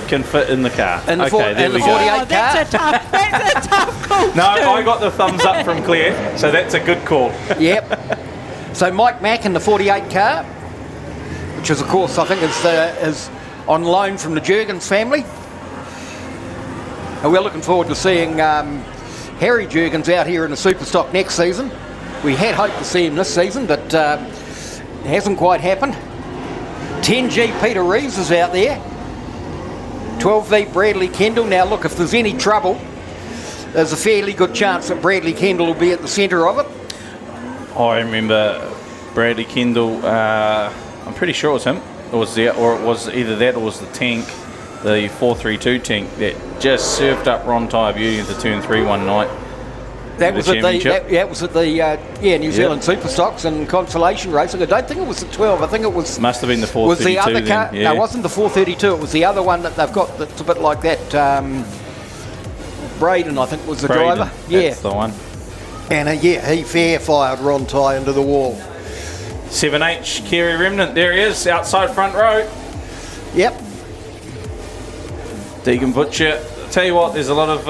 Can fit in the car. And the, okay, there and we the go. 48 car. That's a tough call. No, I got the thumbs up from Claire, so that's a good call. Yep. So Mike Mack in the 48 car, which is, of course, I think is on loan from the Jurgens family. And we're looking forward to seeing Harry Jurgens out here in the Superstock next season. We had hoped to see him this season, but it hasn't quite happened. 10G Peter Reeves is out there. 12V Bradley Kendall. Now look, if there's any trouble, there's a fairly good chance that Bradley Kendall will be at the centre of it. I remember Bradley Kendall, I'm pretty sure it was him, it was either that or it was the tank, the 432 tank that just surfed up Ron Ty Beauty into turn 3 one night. That was at the New Zealand Superstocks and consolation racing. I don't think it was the 12. I think it was. Must have been the 432. Was the other car? No, it wasn't the 432. It was the other one that they've got. That's a bit like that. Braden, I think, was the driver. That's the one. And he fair fired Ron Ty into the wall. 7H Kerry Remnant. There he is, outside front row. Yep. Deegan Butcher. Tell you what, there's a lot of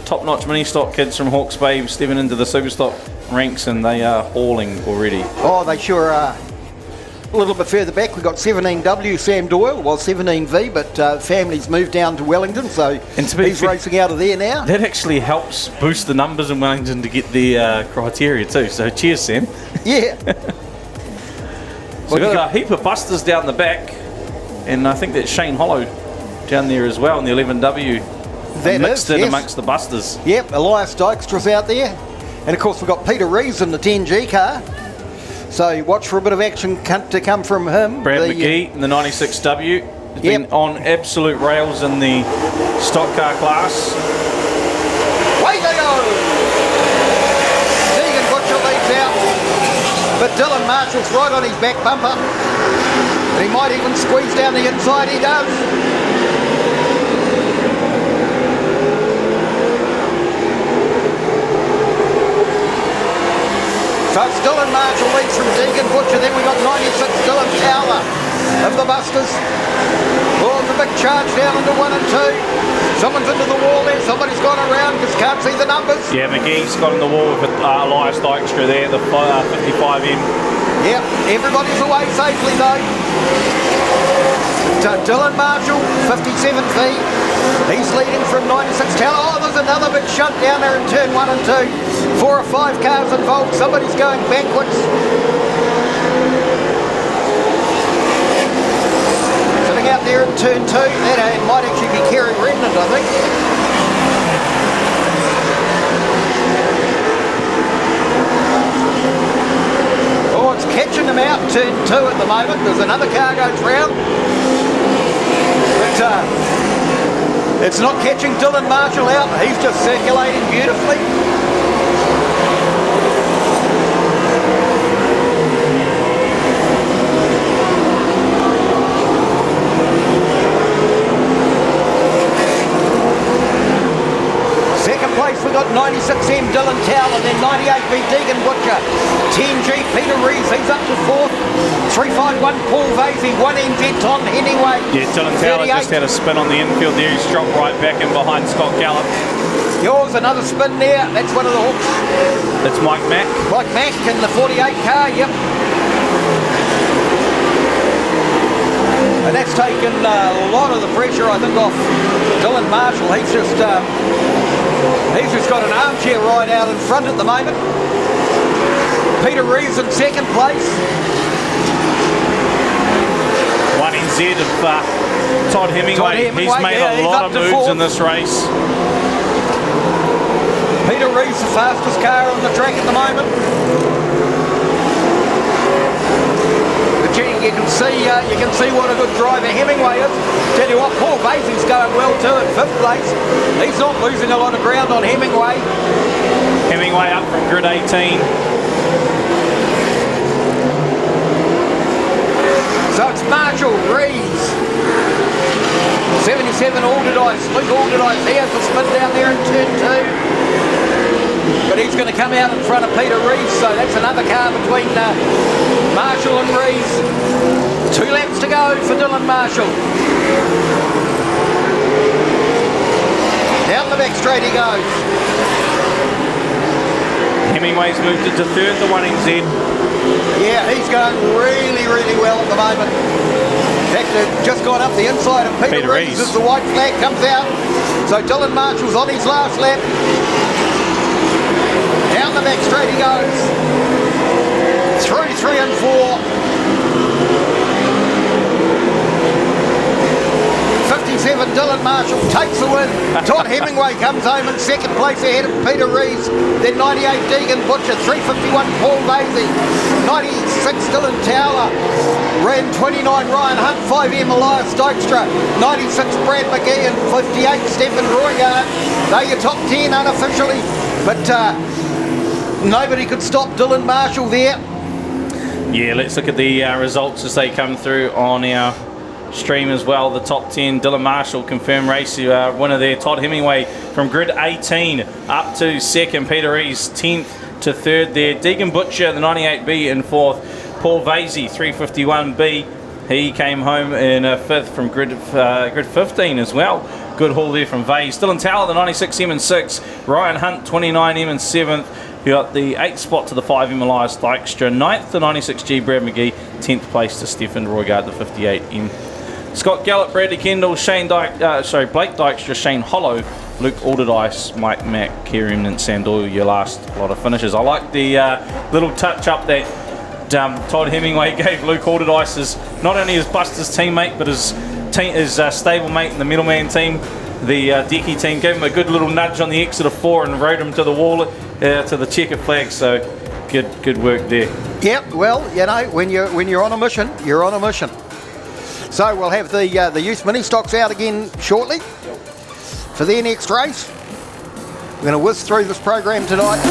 top-notch mini stock kids from Hawke's Bay stepping into the Superstock ranks and they are hauling already. Oh, they sure are. A little bit further back, we've got 17W Sam Doyle, well 17V, but family's moved down to Wellington, so he's racing out of there now. That actually helps boost the numbers in Wellington to get the criteria too, so cheers, Sam. Yeah. So we've got a heap of busters down the back, and I think that's Shane Hollow down there as well in the 11W. That mixed is, in yes. amongst the busters. Yep, Elias Dykstra's out there. And of course we've got Peter Rees in the 10G car. So watch for a bit of action to come from him. Brad McGee in the 96W has been on absolute rails in the stock car class. Way they go! Deegan Butcher leads out, but Dylan Marshall's right on his back bumper. He might even squeeze down the inside, he does. So it's Dylan Marshall leads from Deegan Butcher, then we got 96 Dylan Towler of the Busters. Oh, the big charge down into 1 and 2. Someone's into the wall there, somebody's gone around because can't see the numbers. Yeah, McGee's got in the wall with Elias Dykstra there, the 55M. Yep, everybody's away safely though. So Dylan Marshall, 57V. He's leading from 96 Towler. Oh, there's another big shunt down there in turn 1 and 2. 4 or 5 cars involved. Somebody's going backwards. Sitting out there in turn 2. That might actually be Kerry Remnant, I think. Oh, it's catching them out. Turn 2 at the moment. There's another car goes round. But it's not catching Dylan Marshall out. He's just circulating beautifully. Second place we got 96M Dylan Towler, then 98B Deegan Butcher, 10G Peter Rees, he's up to 4th, 351 Paul Vasey, 1NZ Tom Henningway. Yeah, Dylan Towler just had a spin on the infield there, he's dropped right back in behind Scott Gallup. Yours, another spin there, that's one of the hooks. That's Mike Mack. Mike Mack in the 48 car, yep. And that's taken a lot of the pressure, I think, off Dylan Marshall. He's just got an armchair ride out in front at the moment. Peter Rees in second place. 1NZ of Todd Hemingway. He's made a lot of moves in this race. Peter Rees, the fastest car on the track at the moment. You can see what a good driver Hemingway is. Tell you what, Paul Vasey's going well too in 5th place. He's not losing a lot of ground on Hemingway. Hemingway up from grid 18. So it's Marshall, Rees, 77 Alderdice, Luke Alderdice, he has the spin down there in turn 2. But he's going to come out in front of Peter Rees, so that's another car between Marshall and Rees. 2 laps to go for Dylan Marshall. Down the back straight he goes. Hemingway's moved it to 3rd, the 1NZ. Yeah, he's going really, really well at the moment. In fact, they've just gone up the inside of Peter Rees as the white flag comes out. So Dylan Marshall's on his last lap. Down the back straight he goes. Through 3 and 4. 57 Dylan Marshall takes the win. Todd Hemingway comes home in second place ahead of Peter Rees. Then 98 Deegan Butcher, 351 Paul Vasey, 96 Dylan Towler, ran 29 Ryan Hunt, 5M Elias Dykstra, 96 Brad McGee and 58 Stephen Roygard. They're your top 10 unofficially, but nobody could stop Dylan Marshall there. Yeah, let's look at the results as they come through on our stream as well. The top 10, Dylan Marshall confirmed race winner there. Todd Hemingway from grid 18 up to 2nd. Peter Rees 10th to 3rd there. Deegan Butcher, the 98B in 4th. Paul Vasey, 351B. He came home in 5th from grid 15 as well. Good haul there from Vase. Dylan Towler, the 96M in 6th. Ryan Hunt, 29M in 7th. You got the 8th spot to the 5M Elias Dykstra, 9th to 96G Brad McGee, 10th place to Stephen Roygard, the 58M. Scott Gallop, Bradley Kendall, Blake Dykstra, Shane Hollow, Luke Alderdice, Mike Mack, Kerry Remnant, Sandoyle, your last lot of finishes. I like the little touch up that Todd Hemingway gave Luke Alderdice, as not only his Buster's teammate, but his stablemate in the middleman team, the Decky team. Gave him a good little nudge on the exit of 4 and rode him to the wall, to the checker flag. So good work there. Yep. Well, you know, when you're on a mission, you're on a mission. So we'll have the youth mini stocks out again shortly for their next race. We're going to whiz through this program tonight.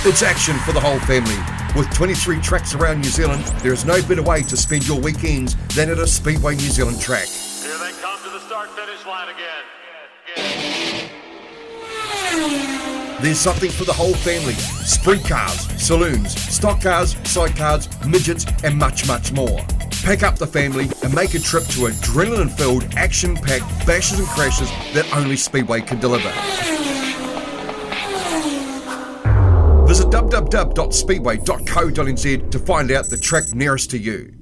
It's action for the whole family. With 23 tracks around New Zealand, there is no better way to spend your weekends than at a Speedway New Zealand track. Here they come to the start-finish line again. There's something for the whole family. Sprint cars, saloons, stock cars, sidecars, midgets, and much, much more. Pack up the family and make a trip to adrenaline-filled, action-packed bashes and crashes that only Speedway can deliver. Visit www.speedway.co.nz to find out the track nearest to you.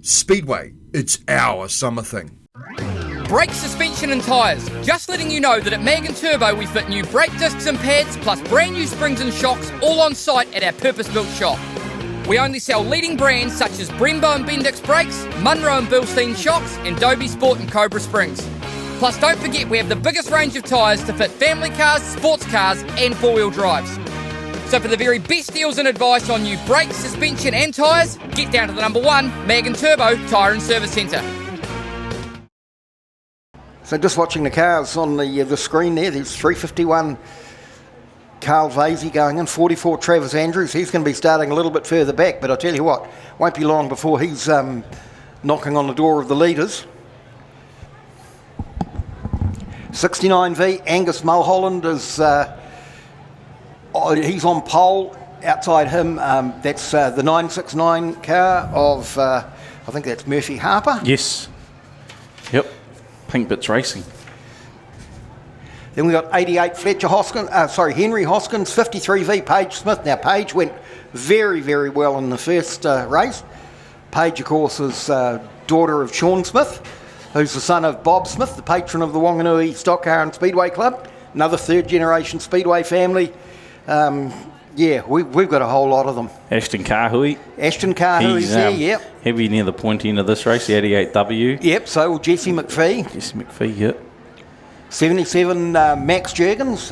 Speedway, it's our summer thing. Brake suspension and tyres. Just letting you know that at Mag & Turbo we fit new brake discs and pads plus brand new springs and shocks all on site at our purpose-built shop. We only sell leading brands such as Brembo and Bendix brakes, Munro and Bilstein shocks, and Dobie Sport and Cobra springs. Plus don't forget we have the biggest range of tyres to fit family cars, sports cars and four-wheel drives. So for the very best deals and advice on new brakes, suspension and tyres, get down to the number 1 Mag & Turbo Tyre and Service Centre. So just watching the cars on the screen there, there's 351 Carl Vasey going in, 44 Travis Andrews. He's going to be starting a little bit further back, but I tell you what, won't be long before he's knocking on the door of the leaders. 69V, Angus Mulholland is... he's on pole. Outside him, that's the 969 car of, I think that's Murphy Harper. Yes. Yep. Pink Bits Racing. Then we got 88 Henry Hoskins, 53V Paige Smith. Now Paige went very, very well in the first race. Paige, of course, is daughter of Sean Smith, who's the son of Bob Smith, the patron of the Wanganui Stock Car and Speedway Club. Another third generation Speedway family. We've got a whole lot of them. Ashton Kahui. He's there, yep. He'll be near the pointy end of this race, the 88W. Yep, so will Jesse McPhee. Yep. 77 Max Jurgens.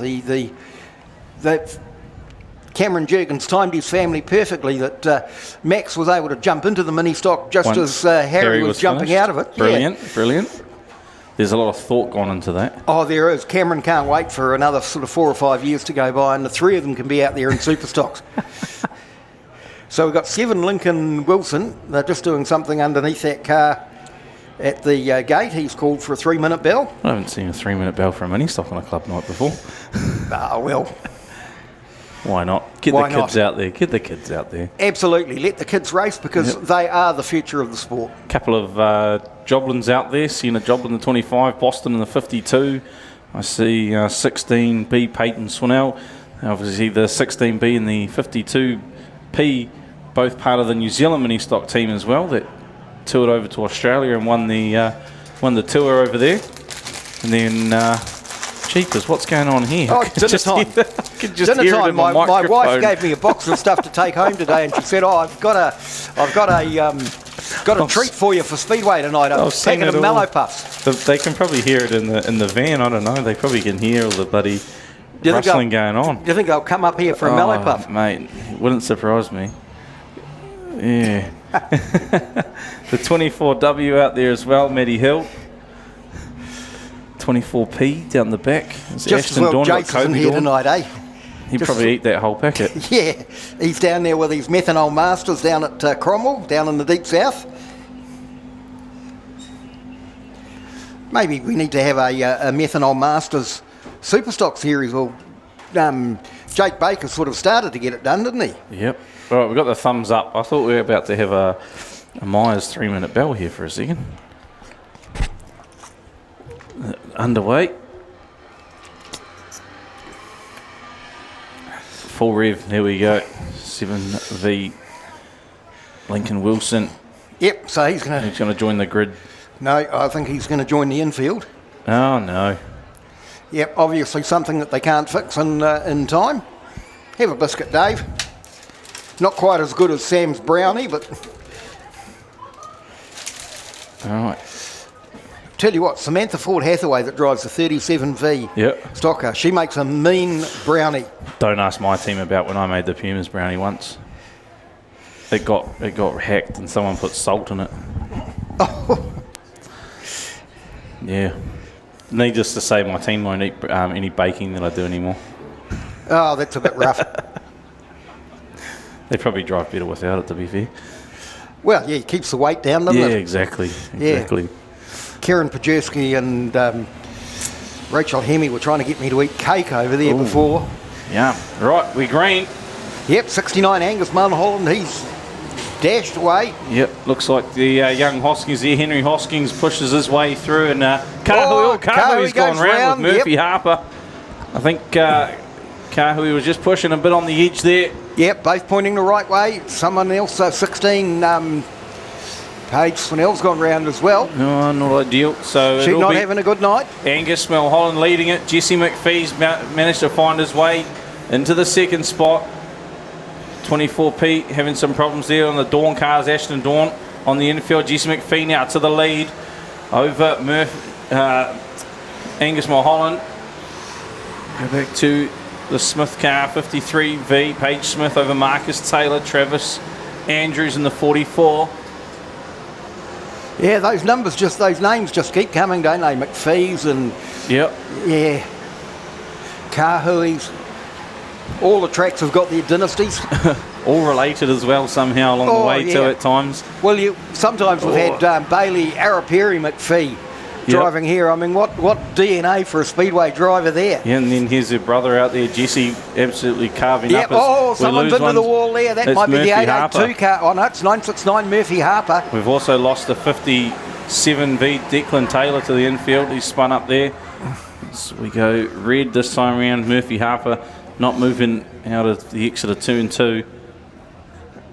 The Cameron Jurgens timed his family perfectly that Max was able to jump into the mini stock just as Harry was jumping finished. out of it. Brilliant. There's a lot of thought gone into that. Oh, there is. Cameron can't wait for another sort of 4 or 5 years to go by, and the 3 of them can be out there in Superstocks. So we've got 7 Lincoln Wilson. They're just doing something underneath that car at the gate. He's called for a 3-minute bell. I haven't seen a 3-minute bell for a mini stock on a club night before. Well. Why not? Get the kids out there. Absolutely. Let the kids race because they are the future of the sport. Couple of Joblins out there. Sienna Joblin, the 25, Boston in the 52. I see 16B Peyton Swinnell. Obviously the 16B and the 52P, both part of the New Zealand mini stock team as well, that toured over to Australia and won the won the tour over there. And then, jeepers, what's going on here? Oh, dinner time. Dinner time. My wife gave me a box of stuff to take home today, and she said, "Oh, I've got a treat for you for Speedway tonight. I'm packing of Mallow Puffs." They can probably hear it in the van. I don't know. They probably can hear all the bloody rustling going on. Do you think they'll come up here for a Mallow Puff? Mate, wouldn't surprise me. Yeah. The 24W out there as well, Matty Hill. 24P down the back. Just as well Jason's here tonight, eh? He'd probably eat that whole packet. Yeah, he's down there with his methanol masters down at Cromwell, down in the deep south. Maybe we need to have a methanol masters Superstock series. Well, Jake Baker sort of started to get it done, didn't he? Yep. All right, we got the thumbs up. I thought we were about to have a Myers 3-minute bell here for a second. Underway. Full rev, here we go. 7V Lincoln Wilson. Yep, so he's going to join the grid. No, I think he's going to join the infield. Oh, no. Yep, obviously something that they can't fix in time. Have a biscuit, Dave. Not quite as good as Sam's brownie, but... All right. Tell you what, Samantha Ford Hathaway that drives the 37V Stocker, she makes a mean brownie. Don't ask my team about when I made the Pumas brownie once. It got hacked and someone put salt in it. Oh. Yeah. Needless to say, my team won't eat any baking that I do anymore. Oh, that's a bit rough. They probably drive better without it, to be fair. Well, yeah, it keeps the weight down, doesn't it? Yeah, exactly. Yeah. Karen Pajerski and Rachel Hemme were trying to get me to eat cake over there before. Yeah. Right, we're green. Yep, 69 Angus Mulholland, he's dashed away. Yep, looks like the young Hoskins there, Henry Hoskins, pushes his way through, and Kahui's gone round with Murphy Harper. I think Kahui was just pushing a bit on the edge there. Yep, both pointing the right way. Someone else, 16, Paige Snell's gone round as well. No, not ideal. So she's not having a good night. Angus Mulholland leading it. Jesse McPhee's managed to find his way into the second spot. 24P having some problems there on the Dawn cars. Ashton Dawn on the infield. Jesse McPhee now to the lead over Angus Mulholland. Go back to the Smith car, 53V. Paige Smith over Marcus Taylor. Travis Andrews in the 44. Yeah, those names just keep coming, don't they? McPhee's and... Yep. Yeah. Kahui's. All the tracks have got their dynasties. All related as well somehow along the way too at times. Well, sometimes we've had Bailey Arapiri McPhee driving here. I mean, what DNA for a Speedway driver there? Yeah, and then here's her brother out there, Jesse, absolutely carving up. Someone's into the wall there. That might be the 882 car. Oh, no, it's 969 Murphy Harper. We've also lost the 57V Declan Taylor to the infield. He's spun up there. So we go red this time around. Murphy Harper not moving out of the exit of 2 and 2.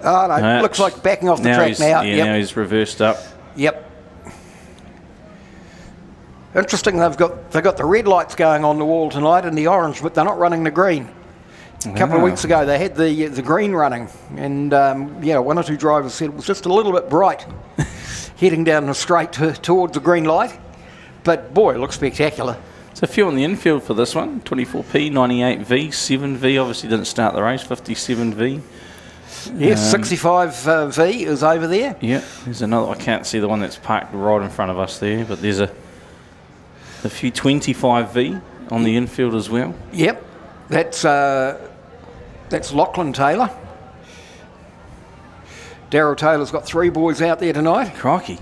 Oh, no, looks like backing off the track now. Yeah, now he's reversed up. Yep. Interesting, they've got the red lights going on the wall tonight and the orange, but they're not running the green. A couple of weeks ago they had the green running, and one or two drivers said it was just a little bit bright heading down the straight towards the green light. But boy, it looks spectacular. There's a few on the infield for this one. 24P, 98V, 7V obviously didn't start the race, 57V. Yes, 65V is over there. Yeah, there's another. I can't see the one that's parked right in front of us there, but there's a few 25V on the infield as well. Yep, that's Lachlan Taylor. Darryl Taylor's got 3 boys out there tonight. Crikey.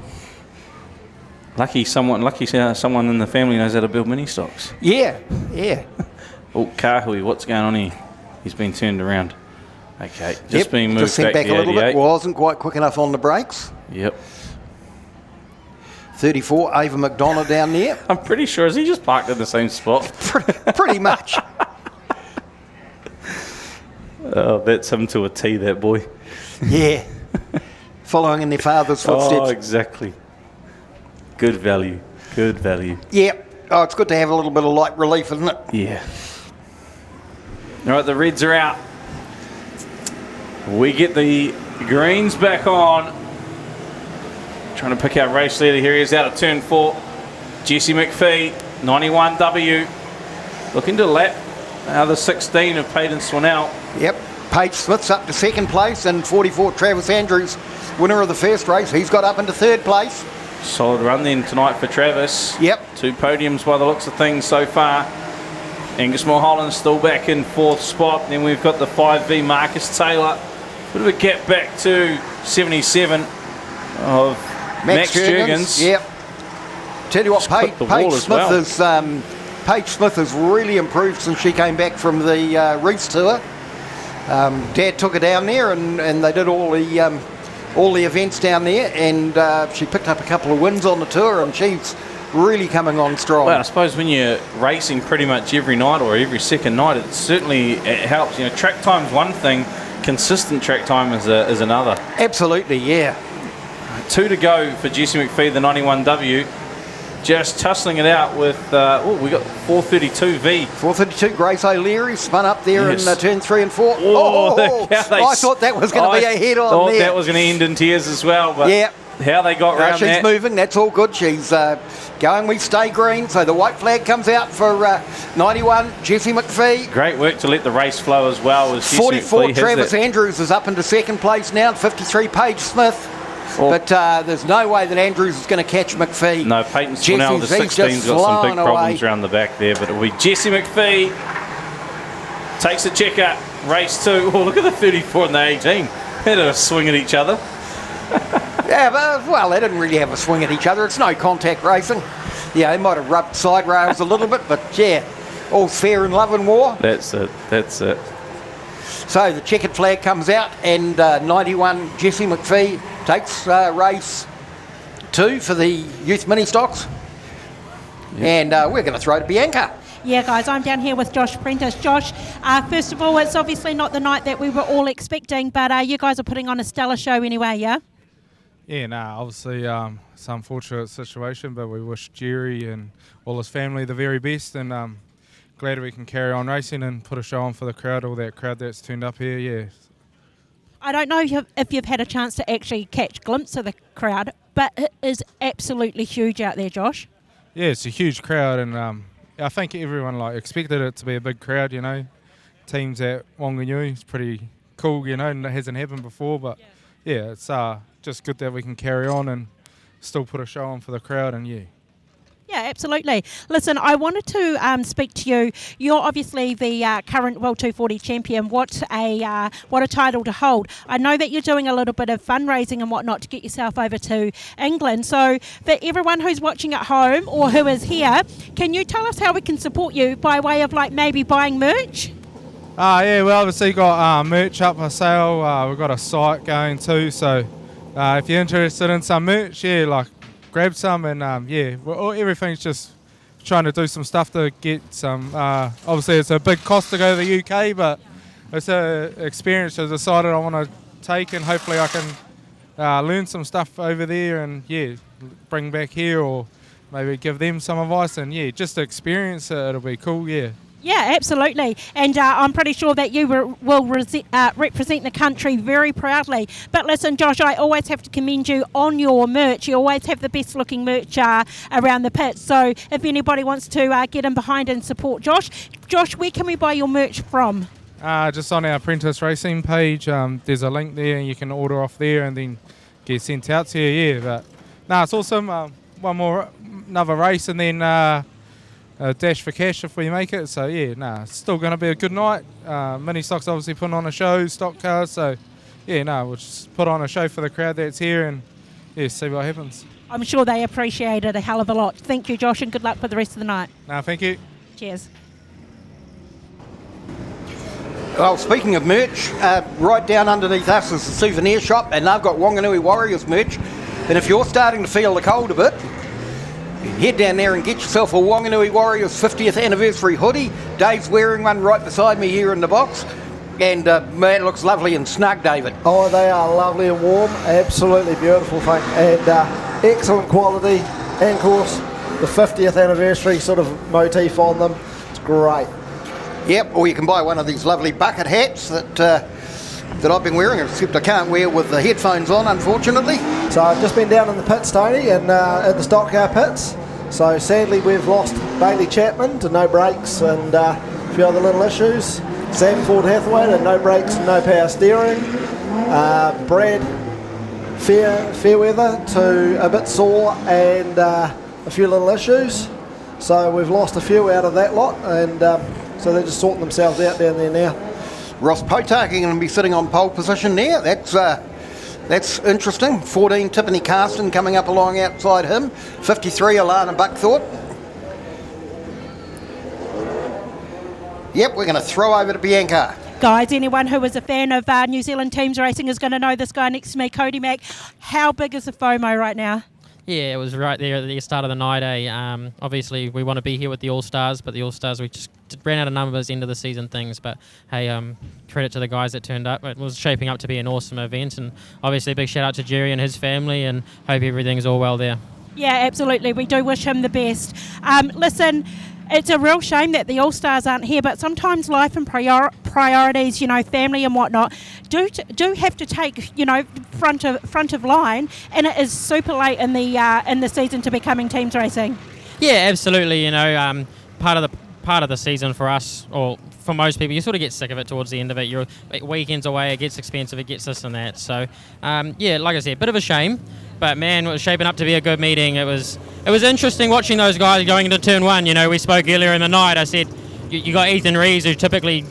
Lucky someone in the family knows how to build mini stocks. Yeah. Oh, Kahui, what's going on here? He's been turned around. Okay, just being moved just sent back a little 88. bit. Wasn't quite quick enough on the brakes. Yep. 34, Ava McDonough down there. I'm pretty sure, is he just parked in the same spot? Pretty much. Oh, that's him to a T, that boy. Yeah. Following in their father's footsteps. Oh, exactly. Good value. Good value. Yep. Oh, it's good to have a little bit of light relief, isn't it? Yeah. All right, the reds are out. We get the greens back on. Trying to pick out race leader. Here he is out of turn 4. Jesse McPhee, 91W. Looking to lap the 16 of Peyton Swinnell. Yep. Paige Smith's up to second place, and 44 Travis Andrews, winner of the first race. He's got up into third place. Solid run then tonight for Travis. Yep. 2 podiums by the looks of things so far. Angus Mulholland still back in 4th spot. Then we've got the 5V Marcus Taylor. Bit of a gap back to 77 of Max Jurgens. Yep. Tell you what, Paige Smith has really improved since she came back from the Reese Tour. Dad took her down there, and they did all the events down there, and she picked up a couple of wins on the tour, and she's really coming on strong. Well, I suppose when you're racing pretty much every night or every second night, it certainly helps. You know, track time's one thing, consistent track time is another. Absolutely, yeah. 2 to go for Jesse McPhee, the 91W. Just tussling it out with, we got 432V. 432, Grace O'Leary spun up there in turn 3 and 4. I thought that was going to be a head on thought there. That was going to end in tears as well, but yeah. How they got around she's that. Moving, that's all good. She's going, we stay green, so the white flag comes out for 91, Jesse McPhee. Great work to let the race flow as well. As 44, Travis Andrews is up into second place now, 53, Paige Smith. But there's no way that Andrews is going to catch McPhee. No, Peyton Swinnell, the 16's got some big problems around the back there, but it'll be Jesse McPhee. Takes the checker, race 2. Oh, look at the 34 and the 18. Had a swing at each other. Yeah, but, well, they didn't really have a swing at each other. It's no contact racing. Yeah, they might have rubbed side rails a little bit, but yeah, all's fair in love and war. That's it. So the checkered flag comes out, and 91 Jesse McPhee takes race 2 for the youth mini stocks. Yep. And we're going to throw to Bianca. Yeah, guys, I'm down here with Josh Prentice. Josh, first of all, it's obviously not the night that we were all expecting, but you guys are putting on a stellar show anyway, yeah? Yeah, obviously it's an unfortunate situation, but we wish Jerry and all his family the very best, and glad we can carry on racing and put a show on for the crowd, all that crowd that's turned up here, yeah. I don't know if you've had a chance to actually catch a glimpse of the crowd, but it is absolutely huge out there, Josh. Yeah, it's a huge crowd, and I think everyone expected it to be a big crowd, you know. Teams at Wanganui, it's pretty cool, you know, and it hasn't happened before, but yeah, it's just good that we can carry on and still put a show on for the crowd, and yeah. Yeah, absolutely. Listen, I wanted to speak to you. You're obviously the current World 240 champion. What a title to hold. I know that you're doing a little bit of fundraising and whatnot to get yourself over to England. So for everyone who's watching at home or who is here, can you tell us how we can support you by way of maybe buying merch? Yeah, we obviously got merch up for sale. We've got a site going too. So if you're interested in some merch, yeah, grab some, and everything's just trying to do some stuff to get some. Obviously, it's a big cost to go to the UK, but it's an experience I decided I want to take, and hopefully I can learn some stuff over there and bring back here, or maybe give them some advice, and just to experience it. It'll be cool, yeah. Yeah, absolutely. And I'm pretty sure that you will represent the country very proudly. But listen, Josh, I always have to commend you on your merch. You always have the best looking merch around the pit. So if anybody wants to get in behind and support Josh, where can we buy your merch from? Just on our Apprentice Racing page. There's a link there, and you can order off there and then get sent out to you, yeah. But it's awesome. Another race, and then dash for cash if we make it. So it's still going to be a good night. Mini Stock's obviously putting on a show, stock cars. So we'll just put on a show for the crowd that's here, and see what happens. I'm sure they appreciate it a hell of a lot. Thank you, Josh, and good luck for the rest of the night. Thank you. Cheers. Well, speaking of merch, right down underneath us is the souvenir shop, and they've got Wanganui Warriors merch. And if you're starting to feel the cold a bit, head down there and get yourself a Wanganui Warriors 50th anniversary hoodie. Dave's wearing one right beside me here in the box. And man, it looks lovely and snug, David. Oh, they are lovely and warm. Absolutely beautiful thing. And excellent quality. And of course, the 50th anniversary sort of motif on them. It's great. Yep, or you can buy one of these lovely bucket hats that I've been wearing, except I can't wear with the headphones on, unfortunately. So I've just been down in the pits, Tony, and at the stock car pits. So sadly we've lost Bailey Chapman to no brakes and a few other little issues. Sam Ford Hathaway to no brakes and no power steering. Brad Fairweather to a bit sore and a few little issues. So we've lost a few out of that lot, and so they're just sorting themselves out down there now. Ross Potake going to be sitting on pole position there. That's interesting. 14, Tiffany Carston coming up along outside him. 53, Alana Buckthorpe. Yep, we're going to throw over to Bianca. Guys, anyone who is a fan of New Zealand Teams Racing is going to know this guy next to me, Cody Mack. How big is the FOMO right now? Yeah, it was right there at the start of the night. Obviously, we want to be here with the All-Stars, but the All-Stars, we just ran out of numbers, end of the season things. But, hey, credit to the guys that turned up. It was shaping up to be an awesome event. And obviously, a big shout-out to Jerry and his family, and hope everything's all well there. Yeah, absolutely. We do wish him the best. Listen, it's a real shame that the All-Stars aren't here, but sometimes life and priorities, family and whatnot, do have to take, front of line, and it is super late in the season to be coming Teams Racing. Yeah, absolutely. Part of the season for us, or for most people, you sort of get sick of it towards the end of it. You're weekends away, it gets expensive, it gets this and that. So, like I said, bit of a shame. But man, it was shaping up to be a good meeting. It was interesting watching those guys going into turn one. We spoke earlier in the night. I said you got Ethan Reeves, who typically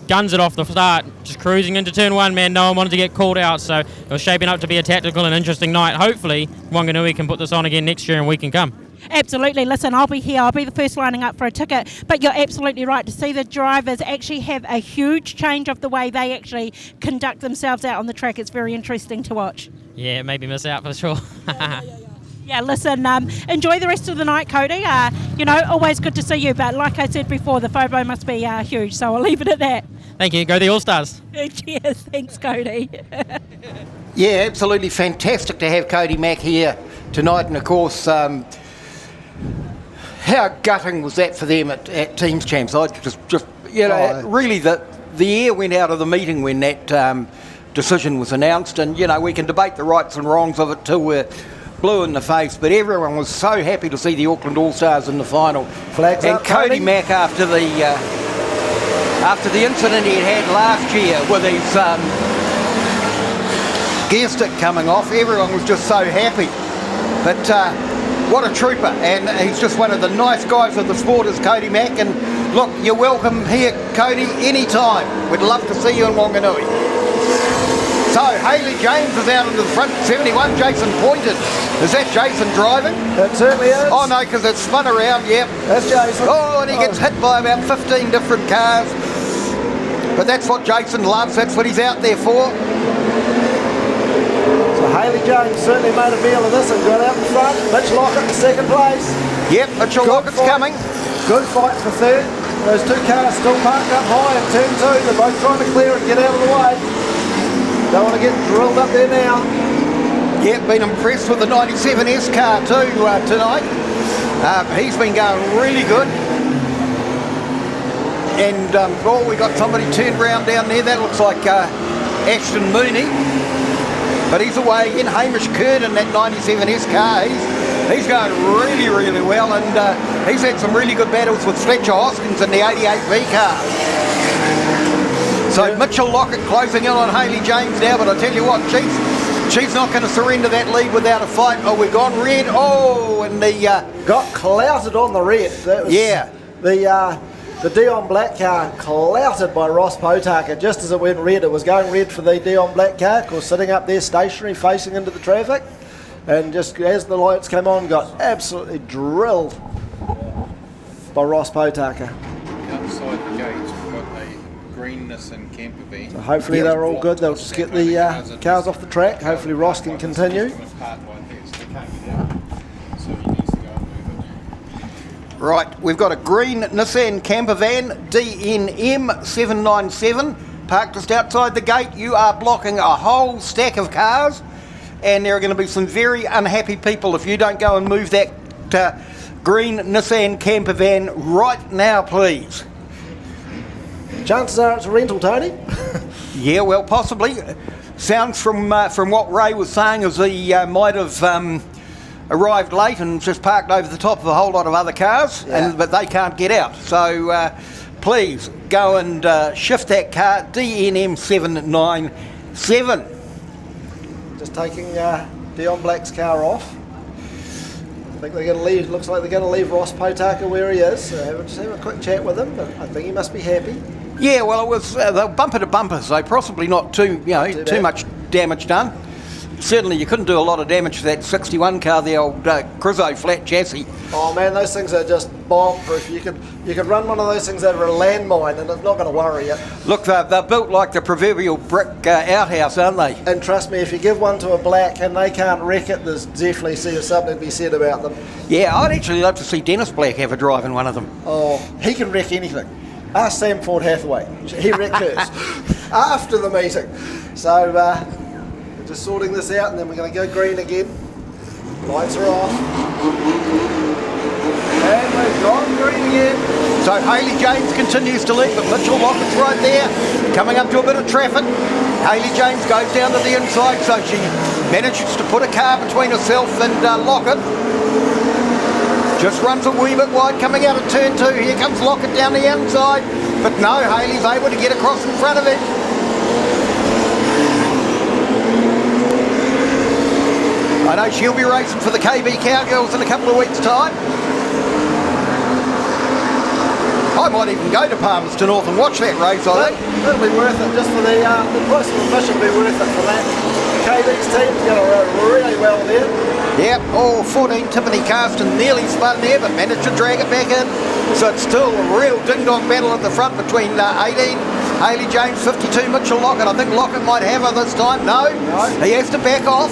guns it off the start, just cruising into turn one. Man, no one wanted to get called out, so it was shaping up to be a tactical and interesting night. Hopefully, Wanganui can put this on again next year and we can come. Absolutely. Listen, I'll be here. I'll be the first lining up for a ticket. But you're absolutely right. To see the drivers actually have a huge change of the way they actually conduct themselves out on the track, it's very interesting to watch. Yeah, maybe miss out for sure. Yeah, listen, enjoy the rest of the night, Cody. Always good to see you. But like I said before, the FOMO must be huge, so I'll leave it at that. Thank you. Go the All-Stars. Cheers. Thanks, Cody. Yeah, absolutely fantastic to have Cody Mack here tonight. And, of course, how gutting was that for them at Teams Champs? I really the air went out of the meeting when that decision was announced. And, we can debate the rights and wrongs of it till we're blue in the face, but everyone was so happy to see the Auckland All-Stars in the final. Flags and up, Cody Mack, after the incident he had last year with his gear stick coming off, everyone was just so happy. But what a trooper, and he's just one of the nice guys of the sport, is Cody Mack. And look, you're welcome here, Cody, anytime. We'd love to see you in Wanganui. So, Hayley James is out in the front, 71, Jason Pointed. Is that Jason driving? It certainly is. Oh no, because it spun around, yep. That's Jason. Oh, and he gets hit by about 15 different cars. But that's what Jason loves, that's what he's out there for. So Hayley James certainly made a meal of this and got out in front. Mitch Lockett in second place. Yep, Mitchell Lockett's coming. Good fight for third. Those two cars still parked up high in turn two. They're both trying to clear it and get out of the way. Don't want to get drilled up there now. Yeah, been impressed with the 97S car too tonight. He's been going really good. And we got somebody turned round down there. That looks like Ashton Mooney. But he's away again. Hamish Curd in that 97S car. He's going really, really well. And he's had some really good battles with Fletcher Hoskins in the 88V car. So Mitchell Lockett closing in on Hayley James now, but I tell you what, she's not going to surrender that lead without a fight. Oh, we've gone red. Oh, and the got clouted on the red. That was the Dion Black car clouted by Ross Potake. Just as it went red, it was going red for the Dion Black car, of course, sitting up there stationary, facing into the traffic, and just as the lights came on, got absolutely drilled by Ross Potake. Outside the gates, we've got the greenness and camper van. So hopefully they're all good. They'll just get the cars off the track. Hopefully Ross can continue. Right, we've got a green Nissan camper van, DNM 797, parked just outside the gate. You are blocking a whole stack of cars, and there are going to be some very unhappy people if you don't go and move that green Nissan camper van right now, please. Chances are it's a rental, Tony. Yeah, well, possibly. Sounds from what Ray was saying as he might have arrived late and just parked over the top of a whole lot of other cars, but they can't get out. So please go and shift that car, DNM 797. Just taking Dion Black's car off. I think they're going to leave. Looks like they're going to leave Ross Potaka where he is. So just have a quick chat with him. But I think he must be happy. Yeah, well, it was they were bumper to bumper, so possibly not too much damage done. Certainly, you couldn't do a lot of damage to that 61 car, the old Crizzo flat chassis. Oh man, those things are just bomb-proof. You could run one of those things over a landmine, and it's not going to worry you. Look, they're built like the proverbial brick outhouse, aren't they? And trust me, if you give one to a black and they can't wreck it, there's definitely something to be said about them. Yeah, I'd actually love to see Dennis Black have a drive in one of them. Oh, he can wreck anything. Ask Sam Ford Hathaway. He wrecked hers after the meeting. So we're just sorting this out, and then we're going to go green again. Lights are off. And we've gone green again. So Hayley James continues to lead, but Mitchell Lockett's right there, coming up to a bit of traffic. Hayley James goes down to the inside, so she manages to put a car between herself and Lockett. Just runs a wee bit wide coming out of turn 2. Here comes Lockett down the outside. But no, Hayley's able to get across in front of it. I know she'll be racing for the KB Cowgirls in a couple of weeks' time. I might even go to Palmerston North and watch that race, I think. That'll be worth it, just for the price of admission will be worth it for that. KB's team's going to run really well there. Yep, 14 Tiffany Carston nearly spun there, but managed to drag it back in. So it's still a real ding-dong battle at the front between 18, Hayley James, 52, Mitchell Lockett. I think Lockett might have her this time. No, he has to back off.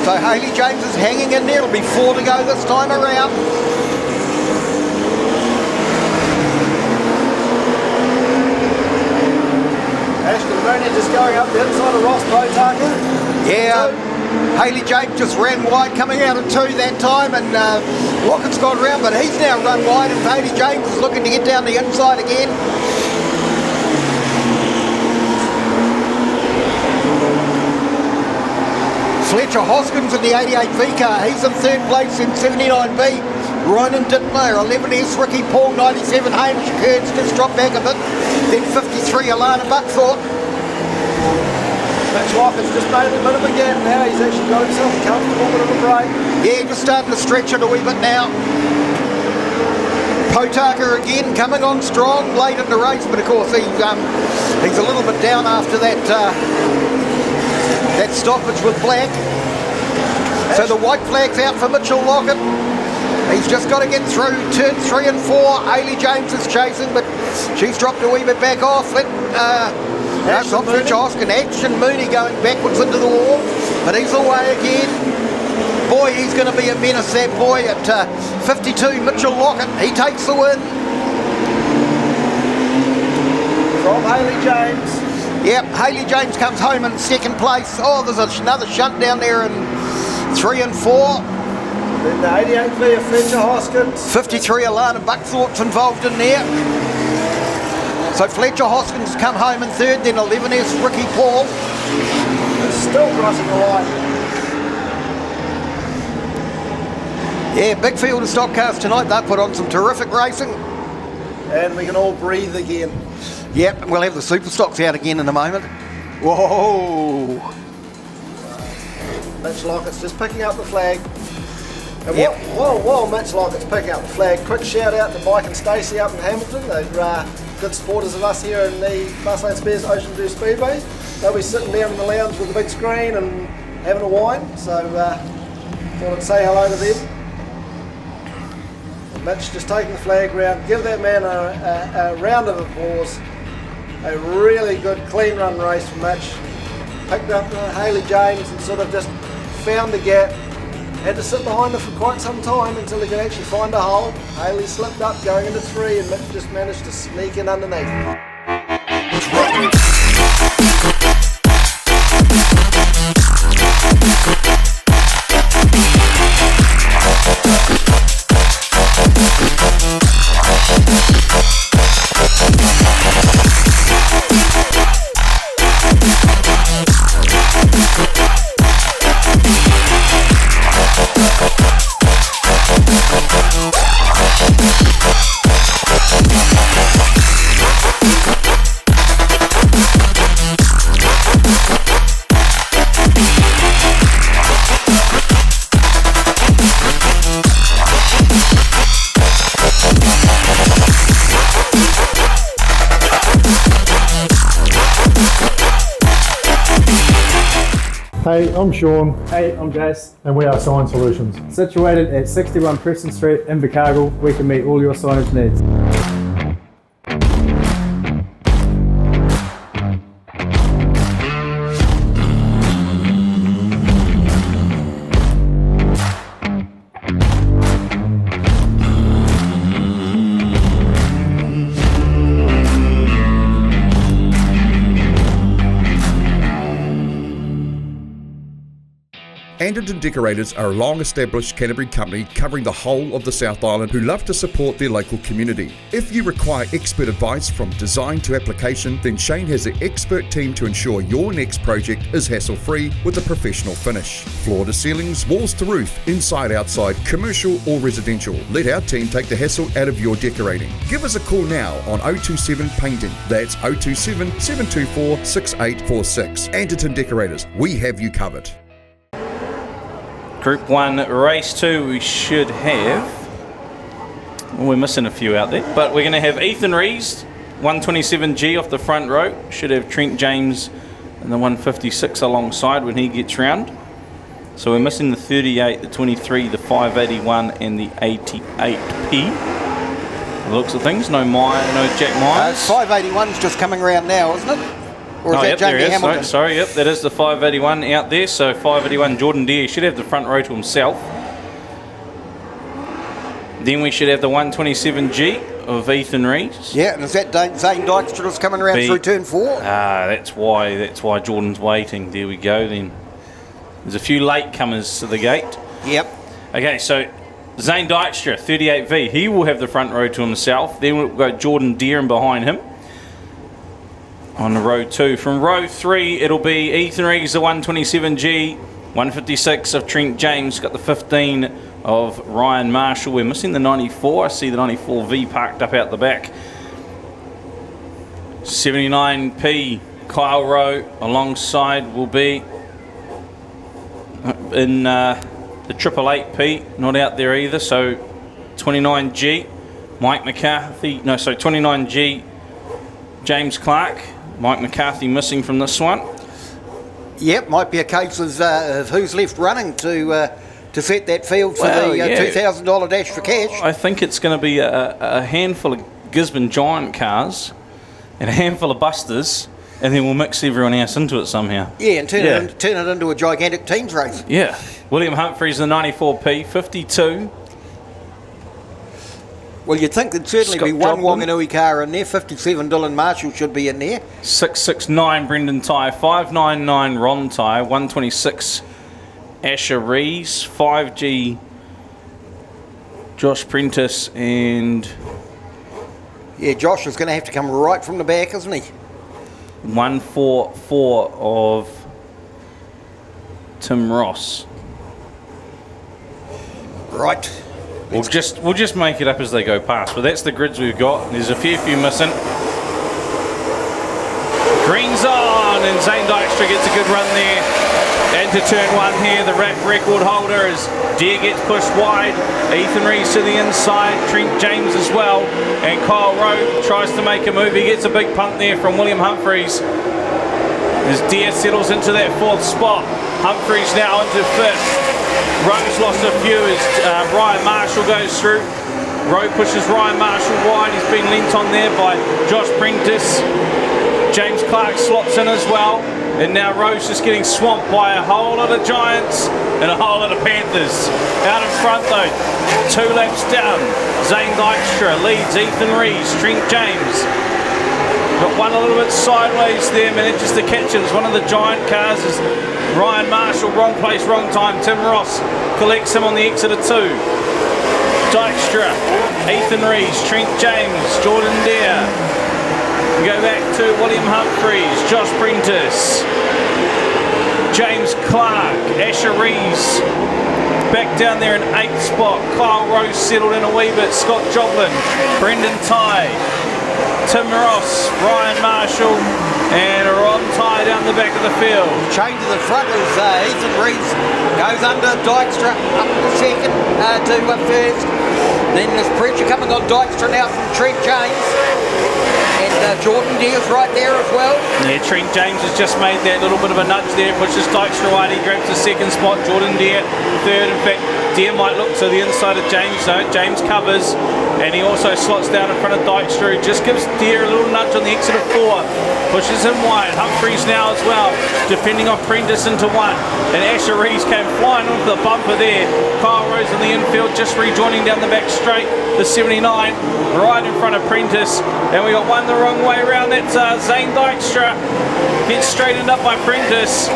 So Hayley James is hanging in there. It'll be 4 to go this time around. Ashton Mooney just going up the inside of Ross Potaka. Yeah, Hayley James just ran wide coming out of 2 that time, and Lockett's gone round, but he's now run wide, and Hayley James is looking to get down the inside again. Fletcher Hoskins in the 88V car, he's in 3rd place in 79B. Rynan Dittmer, 11S, Ricky Paul, 97, Hamish Kurtz just dropped back a bit. Then 53, Alana Buckthorpe. Mitch Lockett's just made a bit of a gap now. He's actually got himself a comfortable bit of a break. Yeah, just starting to stretch it a wee bit now. Potaka again coming on strong late in the race, but of course he's a little bit down after that that stoppage with Black. So the white flag's out for Mitchell Lockett. He's just got to get through turn 3 and 4. Hayley James is chasing, but she's dropped a wee bit back off. That's not Fletcher Hoskin. Action Mooney going backwards into the wall, but he's away again. Boy, he's going to be a menace, that boy, at 52, Mitchell Lockett. He takes the win. From Hayley James. Yep, Hayley James comes home in 2nd place. Oh, there's another shunt down there in 3 and 4. Then the 88V of Fletcher Hoskins. 53, Alana Buckthorpe's involved in there. So Fletcher Hoskins come home in 3rd, then 11S Ricky Paul. It's still crossing the line. Yeah, big field of stock cars tonight. They put on some terrific racing. And we can all breathe again. Yep, we'll have the Superstocks out again in a moment. Whoa! Mitch Lockett's just picking up the flag. And while Mitch Lockett's picking up the flag, quick shout out to Mike and Stacey up in Hamilton. They're good supporters of us here in the Fastland Spears Oceanview Speedway. They'll be sitting down in the lounge with a big screen and having a wine, so thought I'd say hello to them. Mitch just taking the flag round. Give that man a round of applause. A really good clean run race from Mitch. Picked up Hayley James and sort of just found the gap. Had to sit behind her for quite some time until he could actually find a hole. Hayley slipped up going into 3 and Mitch just managed to sneak in underneath. Hey, I'm Sean. Hey, I'm Jace. And we are Sign Solutions. Situated at 61 Preston Street in Invercargill, we can meet all your signage needs. Anderton Decorators are a long-established Canterbury company covering the whole of the South Island who love to support their local community. If you require expert advice from design to application, then Shane has the expert team to ensure your next project is hassle-free with a professional finish. Floor to ceilings, walls to roof, inside, outside, commercial or residential. Let our team take the hassle out of your decorating. Give us a call now on 027 Painting. That's 027 724 6846. Anderton Decorators, we have you covered. Group 1, Race 2, we should have... Well, we're missing a few out there. But we're going to have Ethan Rees, 127G off the front row. Should have Trent James and the 156 alongside when he gets round. So we're missing the 38, the 23, the 581 and the 88P. The looks of things, no Jack Myers. 581's just coming around now, isn't it? Or is that Jamie Hamilton? Sorry, yep, that is the 581 out there. So 581, Jordan Deere should have the front row to himself. Then we should have the 127G of Ethan Rees. Yeah, and is that Zane Dykstra that's coming around through turn 4? That's why Jordan's waiting. There we go then. There's a few latecomers to the gate. Yep. Okay, so Zane Dykstra, 38V, he will have the front row to himself. Then we'll go Jordan Deere and behind him. On the row 2. From row 3, it'll be Ethan Rees, the 127G, 156 of Trent James, got the 15 of Ryan Marshall. We're missing the 94. I see the 94V parked up out the back. 79P, Kyle Rowe, alongside will be in the 888P, not out there either. So 29G, Mike McCarthy, 29G, James Clark. Mike McCarthy missing from this one. Yep, might be a case of who's left running to set that field for the $2,000 dash for cash. I think it's going to be a handful of Gisborne Giant cars and a handful of Busters, and then we'll mix everyone else into it somehow. Yeah, and turn it into a gigantic teams race. Yeah. William Humphreys, the 94P, 52. Well, you'd think there'd certainly be one Wanganui car in there. 57 Dylan Marshall should be in there. 669 Brendan Ty, 599 Ron Ty, 126 Asher Rees, 5G Josh Prentice, and... Yeah, Josh is going to have to come right from the back, isn't he? 144 of Tim Ross. Right. We'll just make it up as they go past, but that's the grids we've got. There's a few missing. Green's on, and Zane Dykstra gets a good run there. And to turn 1 here, the record holder as Deere gets pushed wide. Ethan Rees to the inside, Trent James as well, and Kyle Rowe tries to make a move. He gets a big punt there from William Humphreys. As Deere settles into that 4th spot, Humphreys now into 5th. Rowe's lost a few as Ryan Marshall goes through. Rowe pushes Ryan Marshall wide. He's been lent on there by Josh Prentice. James Clark slots in as well. And now Rowe's just getting swamped by a whole lot of Giants and a whole lot of Panthers. Out in front though, 2 laps down. Zane Dykstra leads Ethan Rees, Trent James. Got one a little bit sideways there, manages to catch it. It's one of the Giant cars is Ryan Marshall, wrong place, wrong time. Tim Ross collects him on the exit of 2. Dykstra, Ethan Rees, Trent James, Jordan Deere. We go back to William Humphreys, Josh Prentice, James Clark, Asher Rees. Back down there in 8th spot. Kyle Rose settled in a wee bit. Scott Joplin, Brendan Ty, Tim Ross, Ryan Marshall, and Ron Ty down the back of the field. Change to the front as Ethan Rees goes under Dykstra, up to 2nd to 1st. Then there's pressure coming on Dykstra now from Trent James. And Jordan Deere's right there as well. Yeah, Trent James has just made that little bit of a nudge there, pushes Dykstra wide, he grabs the second spot, Jordan Deere third. In fact, Deere might look to the inside of James, so James covers, and he also slots down in front of Dykstra, just gives Deere a little nudge on the exit of 4, pushes him wide. Humphreys now as well, defending off Prentice into 1, and Asher Rees came flying off the bumper there. Kyle Rose in the infield, just rejoining down the back straight, the 79, right in front of Prentice, and we got one the wrong way around. That's Zane Dykstra, gets straightened up by Prentice.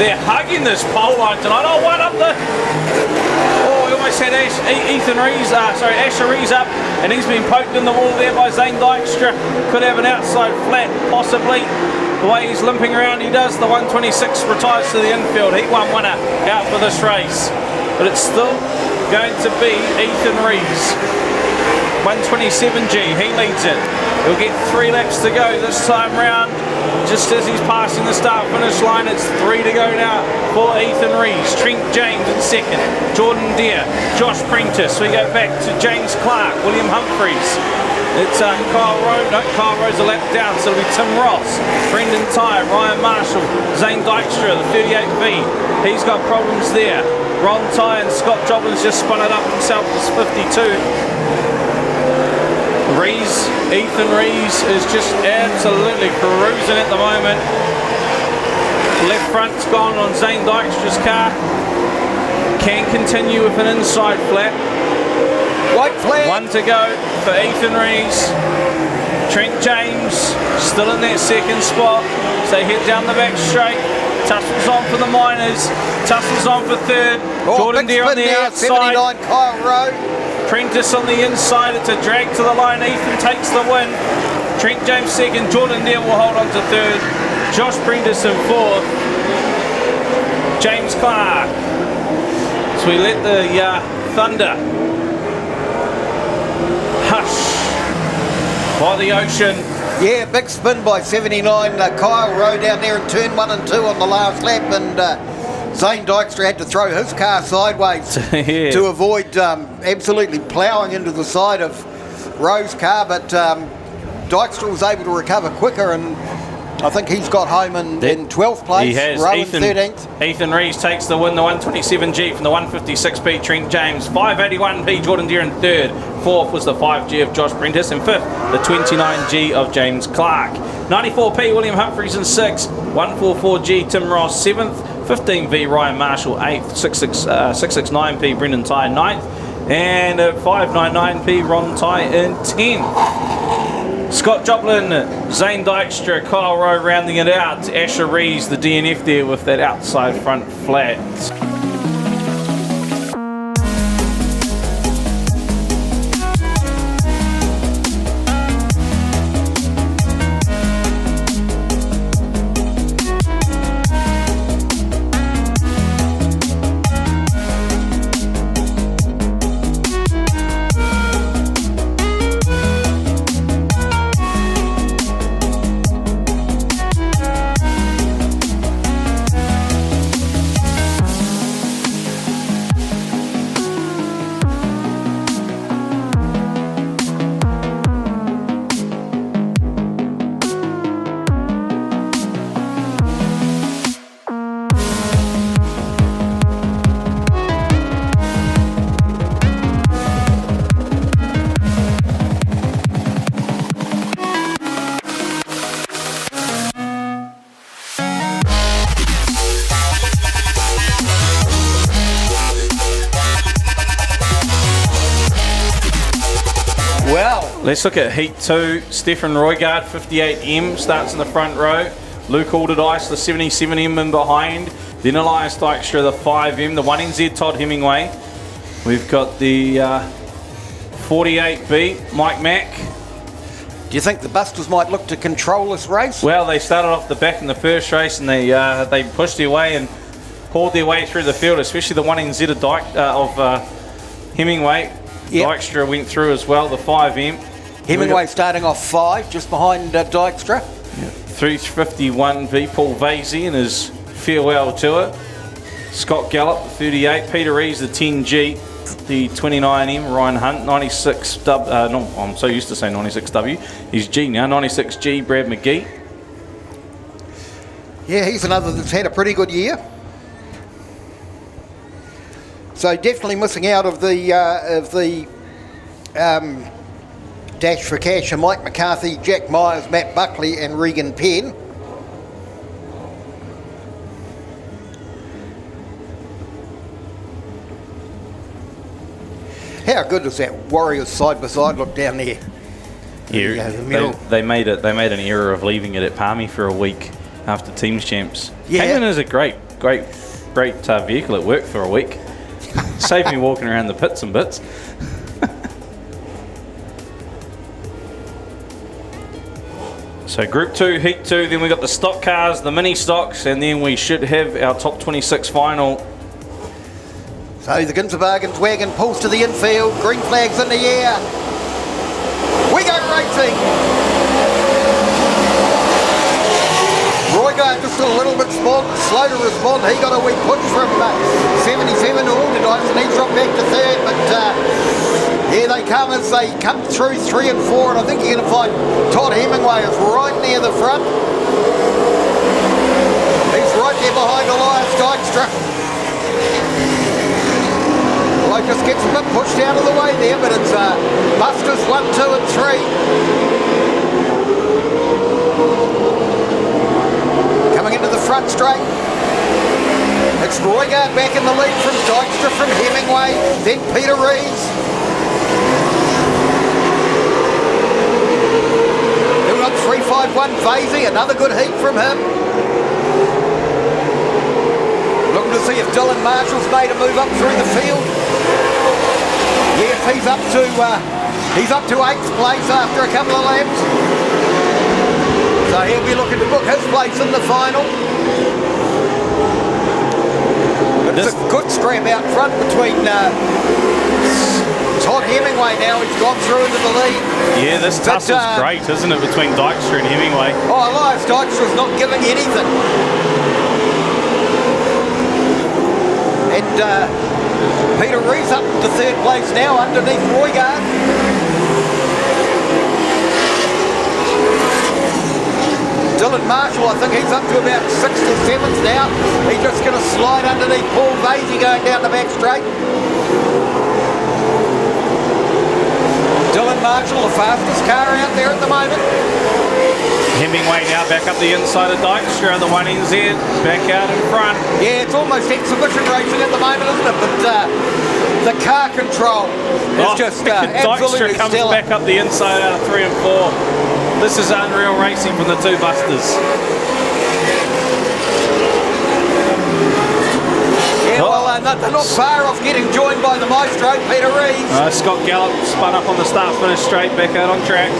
They're hugging this pole line tonight. Oh, one up the... Oh, we almost had Asher Rees up, and he's been poked in the wall there by Zane Dykstra. Could have an outside flat, possibly. The way he's limping around, he does. The 126 retires to the infield. Heat 1 winner out for this race. But it's still going to be Ethan Rees. 127G, he leads it. He'll get 3 laps to go this time round. Just as he's passing the start-finish line, it's 3 to go now for Ethan Rees. Trent James in second, Jordan Deere, Josh Prentice. We go back to James Clark, William Humphreys. It's Kyle Rose a lap down, so it'll be Tim Ross, Brendan Tyre, Ryan Marshall, Zane Dykstra, the 38V. He's got problems there. Ron Tyre and Scott Joblin's just spun it up himself as 52. Ethan Rees is just absolutely cruising at the moment. Left front's gone on Zane Dykstra's car. Can continue with an inside flap. White flag. 1 to go for Ethan Rees. Trent James still in that second spot. So they head down the back straight. Tussles on for the Miners. Tussles on for third. Jordan Deere on the outside. 79 Kyle Rowe. Prentice on the inside. It's a drag to the line. Ethan takes the win. Trent James second. Jordan Deere will hold on to third. Josh Prentice in fourth. James Clark. So we let the thunder hush by the ocean. Yeah, big spin by 79 Kyle Rowe down there in turn 1 and 2 on the last lap, and Zane Dykstra had to throw his car sideways to avoid absolutely ploughing into the side of Rowe's car, but Dykstra was able to recover quicker, and I think he's got home in 12th place. He has. Rowe in 13th. Ethan Rees takes the win, the 127G from the 156P Trent James, 581P Jordan Deere in third, fourth was the 5G of Josh Prentice, and fifth the 29G of James Clark. 94P William Humphreys in sixth, 144G Tim Ross seventh, 15V Ryan Marshall 8th, 669P Brendan Tyre 9th, and 599P Ron Tyre in 10th. Scott Joplin, Zane Dykstra, Kyle Rowe rounding it out. Asher Rees, the DNF there with that outside front flat. Let's look at Heat 2. Stefan Roygard, 58M, starts in the front row. Luke Alderdice, the 77M in behind. Then Elias Dykstra, the 5M. The 1NZ, Todd Hemingway. We've got the 48B, Mike Mack. Do you think the Busters might look to control this race? Well, they started off the back in the first race, and they pushed their way and hauled their way through the field, especially the 1NZ of Hemingway. Yep. Dykstra went through as well, the 5M. Hemingway starting off 5, just behind Dykstra. 351V, Paul Vasey in his farewell tour. Scott Gallup, the 38. Peter Rees, the 10G. of the 29M, Ryan Hunt. 96, I'm so used to saying 96W. He's G now, 96G, Brad McGee. Yeah, he's another that's had a pretty good year. So definitely missing out of the Dash for Cash are Mike McCarthy, Jack Myers, Matt Buckley and Regan Penn. How good does that Warriors side by side look down there? Yeah, the middle. They made an error of leaving it at Palmy for a week after Teams Champs. Yeah. Cayman is a great vehicle. It worked for a week. Saved me walking around the pits and bits. So Group 2, Heat 2, then we got the stock cars, the mini stocks, and then we should have our top 26 final. So the Ginza Bargains wagon pulls to the infield, green flags in the air. We go racing! Roygard just a little bit slow to respond. He got a wee push from 77 to Alderdice and he dropped back to third, but here they come as they come through 3 and 4, and I think you're going to find Todd Hemingway is right near the front. He's right there behind Elias Dykstra. Well, just gets a bit pushed out of the way there, but it's Busters 1, 2 and 3. Coming into the front straight. It's Roygard back in the lead from Dykstra, from Hemingway, then Peter Rees. Then we've got 351 Vasey, another good heat from him. Looking to see if Dylan Marshall's made a move up through the field. Yes, he's up to 8th place after a couple of laps. So he'll be looking to book his place in the final. It's a good scrap out front between Todd Hemingway now. He's gone through into the lead. Yeah, this tussle's great, isn't it, between Dykstra and Hemingway? Oh, Elias Dykstra's not giving anything. And Peter Rees up to 3rd place now underneath Roygard. Dylan Marshall, I think he's up to about 6th or 7th now. He's just going to slide underneath Paul Vasey going down the back straight. Dylan Marshall, the fastest car out there at the moment. Hemingway now back up the inside of Dykstra, the 1NZ, back out in front. Yeah, it's almost exhibition racing at the moment, isn't it? But the car control is just absolutely Dykstra comes stellar. back up the inside out of 3 and 4. This is unreal racing from the two Busters. Yeah, well, they're not far off getting joined by the maestro, Peter Rees. Scott Gallup spun up on the start-finish straight, back out on track.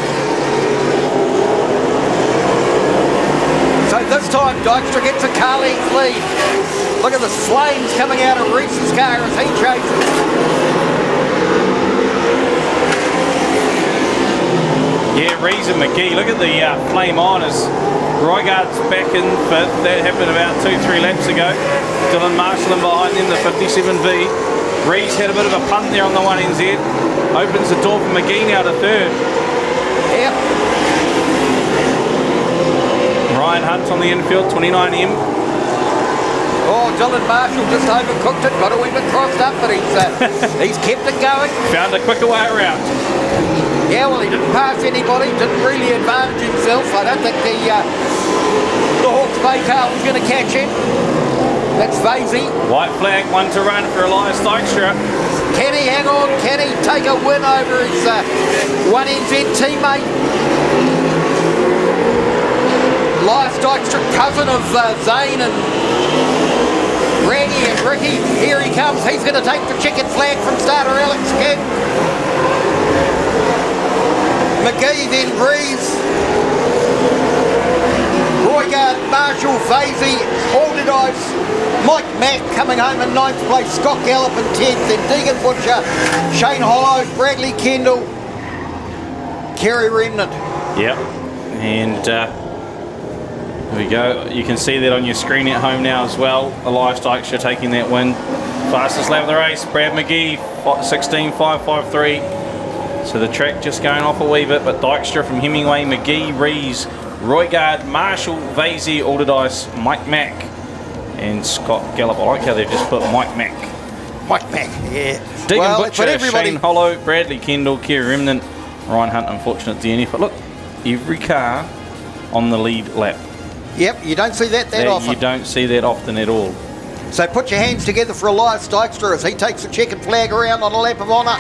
So this time, Dykstra gets a car length lead. Look at the flames coming out of Rees's car as he chases. Yeah, Rees and McGee, look at the flame on as Roygard's back in 5th. That happened about 2-3 laps ago. Dylan Marshall in behind them, the 57V. Rees had a bit of a punt there on the 1NZ. Opens the door for McGee now to 3rd. Yep. Ryan Hunt on the infield, 29M. Oh, Dylan Marshall just overcooked it, got a wee bit crossed up, but he's kept it going. Found a quicker way around. Yeah, well, he didn't pass anybody, didn't really advantage himself. I don't think the Hawke's Bay car was going to catch him. That's Vasey. White flag, 1 to run for Elias Dykstra. Can he hang on? Can he take a win over his 1NZ teammate? Elias Dykstra, cousin of Zane and Raggy and Ricky. Here he comes. He's going to take the chicken flag from starter Alex King. McGee, then Rees, Roygard, Marshall, Vasey, Alderdice, Mike Mack coming home in 9th place, Scott Gallup in 10th, then Deegan Butcher, Shane Hollow, Bradley Kendall, Kerry Remnant. Yep, and here we go. You can see that on your screen at home now as well. Elias Dykstra taking that win. Fastest lap of the race, Brad McGee, 16.553. So the track just going off a wee bit, but Dykstra from Hemingway, McGee, Rees, Roygard, Marshall, Vasey, Alderdice, Mike Mack, and Scott Gallup. I like how they've just put Mike Mack. Mike Mack, yeah. Deegan Butcher, Shane Hollow, Bradley Kendall, Kerry Remnant, Ryan Hunt, unfortunate DNF. But look, every car on the lead lap. Yep, you don't see that often. You don't see that often at all. So put your hands together for Elias Dykstra as he takes the checkered flag around on a lap of honour.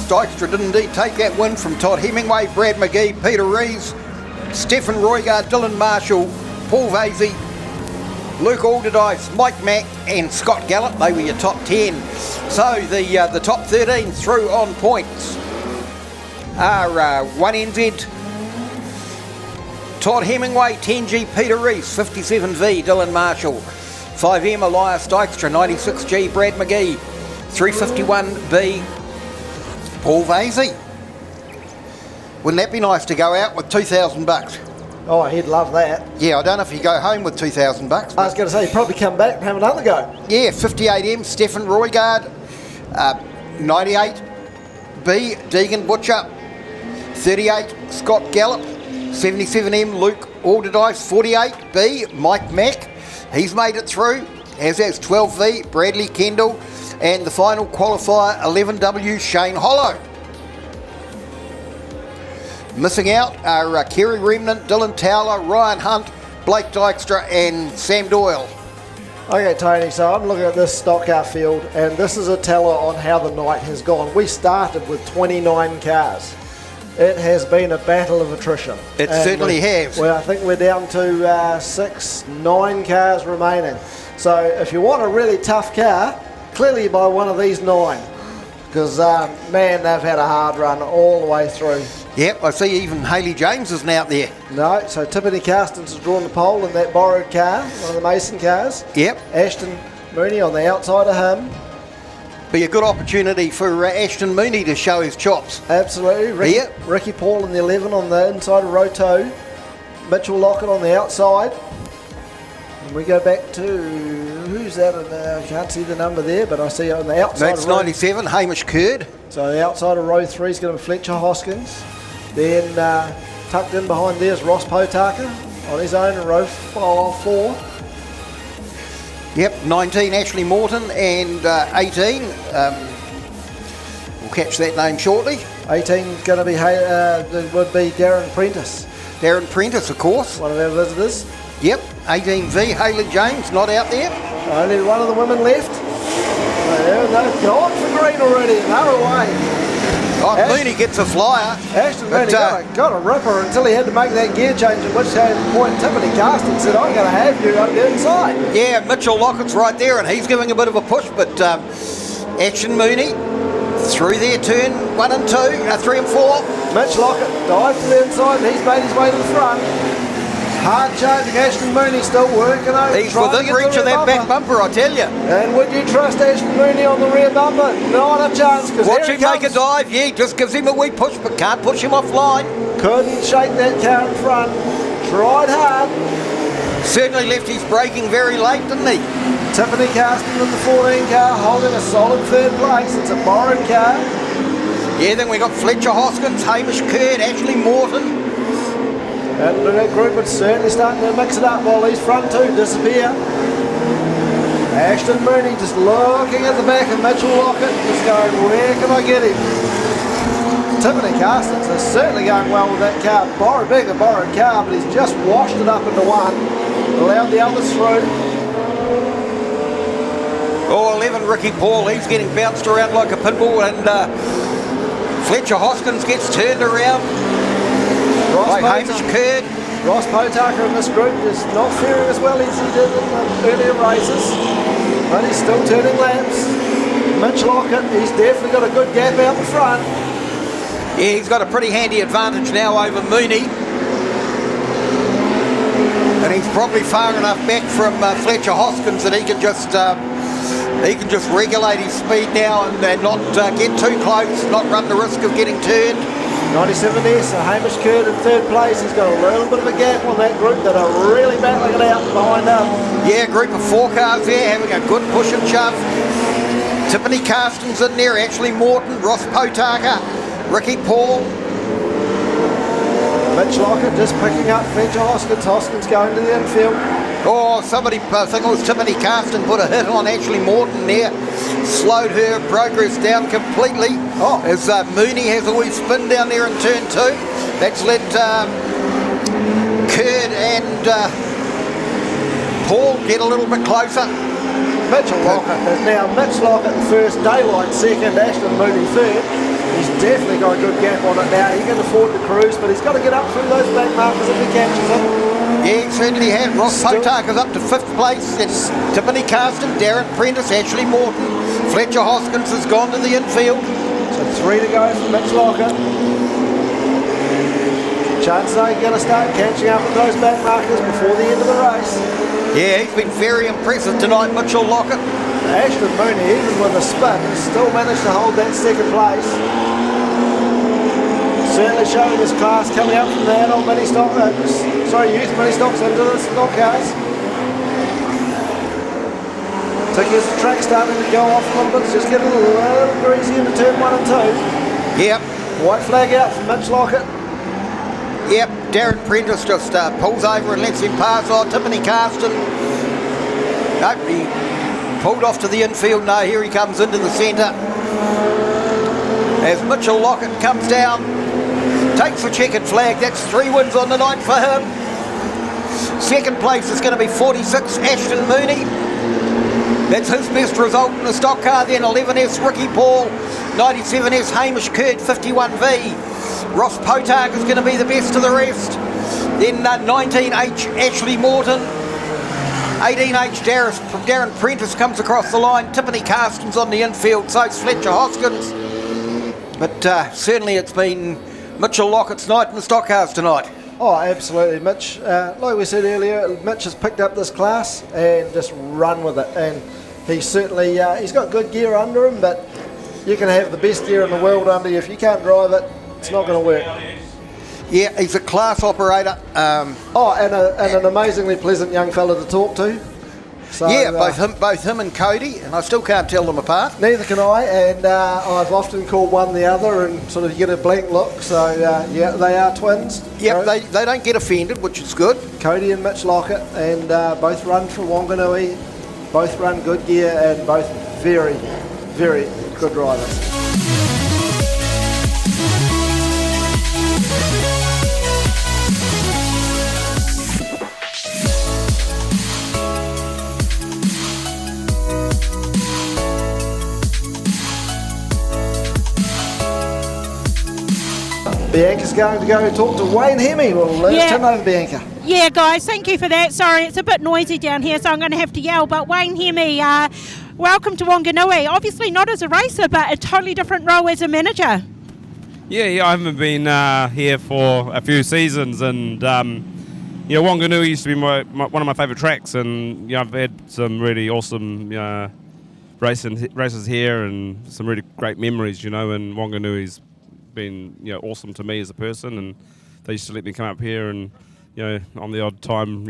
Dykstra did indeed take that win from Todd Hemingway, Brad McGee, Peter Rees, Stephen Roygard, Dylan Marshall, Paul Vasey, Luke Alderdice, Mike Mack and Scott Gallup. They were your top 10. So the top 13 through on points are 1NZ, Todd Hemingway, 10G, Peter Rees, 57V, Dylan Marshall, 5M, Elias Dykstra, 96G, Brad McGee, 351B, Paul Vasey. Wouldn't that be nice to go out with $2,000? Oh, he'd love that. Yeah, I don't know if he'd go home with $2,000. I was going to say, he'd probably come back and have another go. Yeah, 58M, Stephen Roygard, 98B, Deegan Butcher, 38, Scott Gallup, 77M, Luke Alderdice, 48B, Mike Mack, he's made it through, as has 12V, Bradley Kendall, and the final qualifier, 11W, Shane Hollow. Missing out are Kerry Remnant, Dylan Towler, Ryan Hunt, Blake Dykstra and Sam Doyle. Okay, Tony, so I'm looking at this stock car field, and this is a teller on how the night has gone. We started with 29 cars. It has been a battle of attrition. It certainly has. Well, I think we're down to 9 cars remaining. So if you want a really tough car, clearly you buy one of these 9. Because, man, they've had a hard run all the way through. Yep, I see even Hayley James isn't out there. No, so Tiffany Carstens has drawn the pole in that borrowed car, one of the Mason cars. Yep. Ashton Mooney on the outside of him. Be a good opportunity for Ashton Mooney to show his chops. Absolutely. Ricky Paul in the 11 on the inside of row 2. Mitchell Lockett on the outside. And we go back to, who's that? I can't see the number there, but I see on the outside. That's 97, Hamish Curd. So the outside of row 3 is going to be Fletcher Hoskins. Then tucked in behind there is Ross Potaka on his own in row 4. Yep, 19 Ashley Morton and 18. We'll catch that name shortly. 18 is going to be would be Darren Prentice. Darren Prentice, of course. One of our visitors. Yep, 18V, Hayley James, not out there. Only one of the women left. They've gone for green already, and they're away. Oh, Mooney gets a flyer. Ashton Mooney got a ripper until he had to make that gear change, at which point Tiffany Carsten said, I'm going to have you up the inside. Yeah, Mitchell Lockett's right there, and he's giving a bit of a push, but Ashton Mooney through there, turn 1 and 2, 3 and 4. Mitch Lockett dives to the inside, and he's made his way to the front. Hard charging Ashton Mooney, still working over. He's within reach of that back bumper, I tell you. And would you trust Ashton Mooney on the rear bumper? Not a chance. Watch him make a dive. Yeah, just gives him a wee push, but can't push him offline. Couldn't shake that car in front. Tried hard. Certainly left his braking very late, didn't he? Tiffany Carsten in the 14 car, holding a solid third place. It's a borrowed car. Yeah, then we got Fletcher Hoskins, Hamish Curd, Ashley Morton. And that group is certainly starting to mix it up while these front 2 disappear. Ashton Mooney just looking at the back of Mitchell Lockett, just going, where can I get him? Tiffany Carstens is certainly going well with that car. Borrowed car, but he's just washed it up into one. Allowed the others through. Oh, 11 Ricky Paul, he's getting bounced around like a pinball, and Fletcher Hoskins gets turned around by Hamish Curd. Ross Potaka in this group is not faring as well as he did in the earlier races, but he's still turning laps. Mitch Lockett, he's definitely got a good gap out the front. Yeah, he's got a pretty handy advantage now over Mooney. And he's probably far enough back from Fletcher Hoskins that he can just regulate his speed now and not get too close, not run the risk of getting turned. 97S, Hamish Curd in third place. He's got a little bit of a gap on that group that are really battling it out behind him. Yeah, group of 4 cars there having a good push and shove. Tiffany Carston's in there, Ashley Morton, Ross Potaka, Ricky Paul. Mitch Lockett just picking up Fletcher Hoskins. Hoskins going to the infield. Oh, somebody, I think it was Tiffany Carston, put a hit on Ashley Morton there. Slowed her progress down completely. Oh. As Mooney has a wee spin down there in turn 2. That's let Curd and Paul get a little bit closer. Mitch Lockett in first, Daylight second, Ashton Mooney third. He's definitely got a good gap on it now. He can afford to cruise, but he's got to get up through those back markers if he catches them. Yeah, he certainly had. Ross Potaka's up to 5th place. It's Tiffany Carston, Darren Prentice, Ashley Morton. Fletcher Hoskins has gone to the infield. So 3 to go for Mitch Lockett. Chances are he's going to start catching up with those back markers before the end of the race. Yeah, he's been very impressive tonight, Mitchell Lockett. Ashton Mooney, even with a spin, still managed to hold that second place. Certainly showing his class coming up from the adult mini stock, youth mini stocks into the stock cars. As the track starting to go off a little bit, it's just getting a little greasy into turn 1 and 2. Yep. White flag out for Mitch Lockett. Yep, Darren Prentice just pulls over and lets him pass. Oh, Tiffany Carston. Nope, he pulled off to the infield. No, here he comes into the centre. As Mitchell Lockett comes down, takes the checkered flag. That's 3 wins on the night for him. Second place is going to be 46, Ashton Mooney. That's his best result in the stock car. Then 11S, Ricky Paul. 97S, Hamish Curd, 51V. Ross Potaka is going to be the best of the rest. Then 19H, Ashley Morton. 18H, Darren Prentice comes across the line. Tiffany Carston's on the infield, so's Fletcher Hoskins. But certainly it's been Mitchell Lockett's night in the stock cars tonight. Oh, absolutely, Mitch. Like we said earlier, Mitch has picked up this class and just run with it. And he's certainly, he's got good gear under him, but you can have the best gear in the world under you. If you can't drive it, it's not going to work. Yeah, he's a class operator. And an amazingly pleasant young fella to talk to. So, yeah, both him and Cody, and I still can't tell them apart. Neither can I, and I've often called one the other and sort of get a blank look. So, yeah, they are twins. Yep, they don't get offended, which is good. Cody and Mitch Lockett, and both run for Wanganui, both run good gear, and both very, very good drivers. Bianca's going to go talk to Wayne Hemi. Well, let's turn over Bianca. Yeah, guys, thank you for that. Sorry, it's a bit noisy down here, so I'm going to have to yell. But Wayne Hemi, welcome to Wanganui. Obviously not as a racer, but a totally different role as a manager. Yeah, I haven't been here for a few seasons, and Wanganui used to be one of my favourite tracks, and I've had some really awesome races here, and some really great memories. And Wanganui's been awesome to me as a person, and they used to let me come up here and on the odd time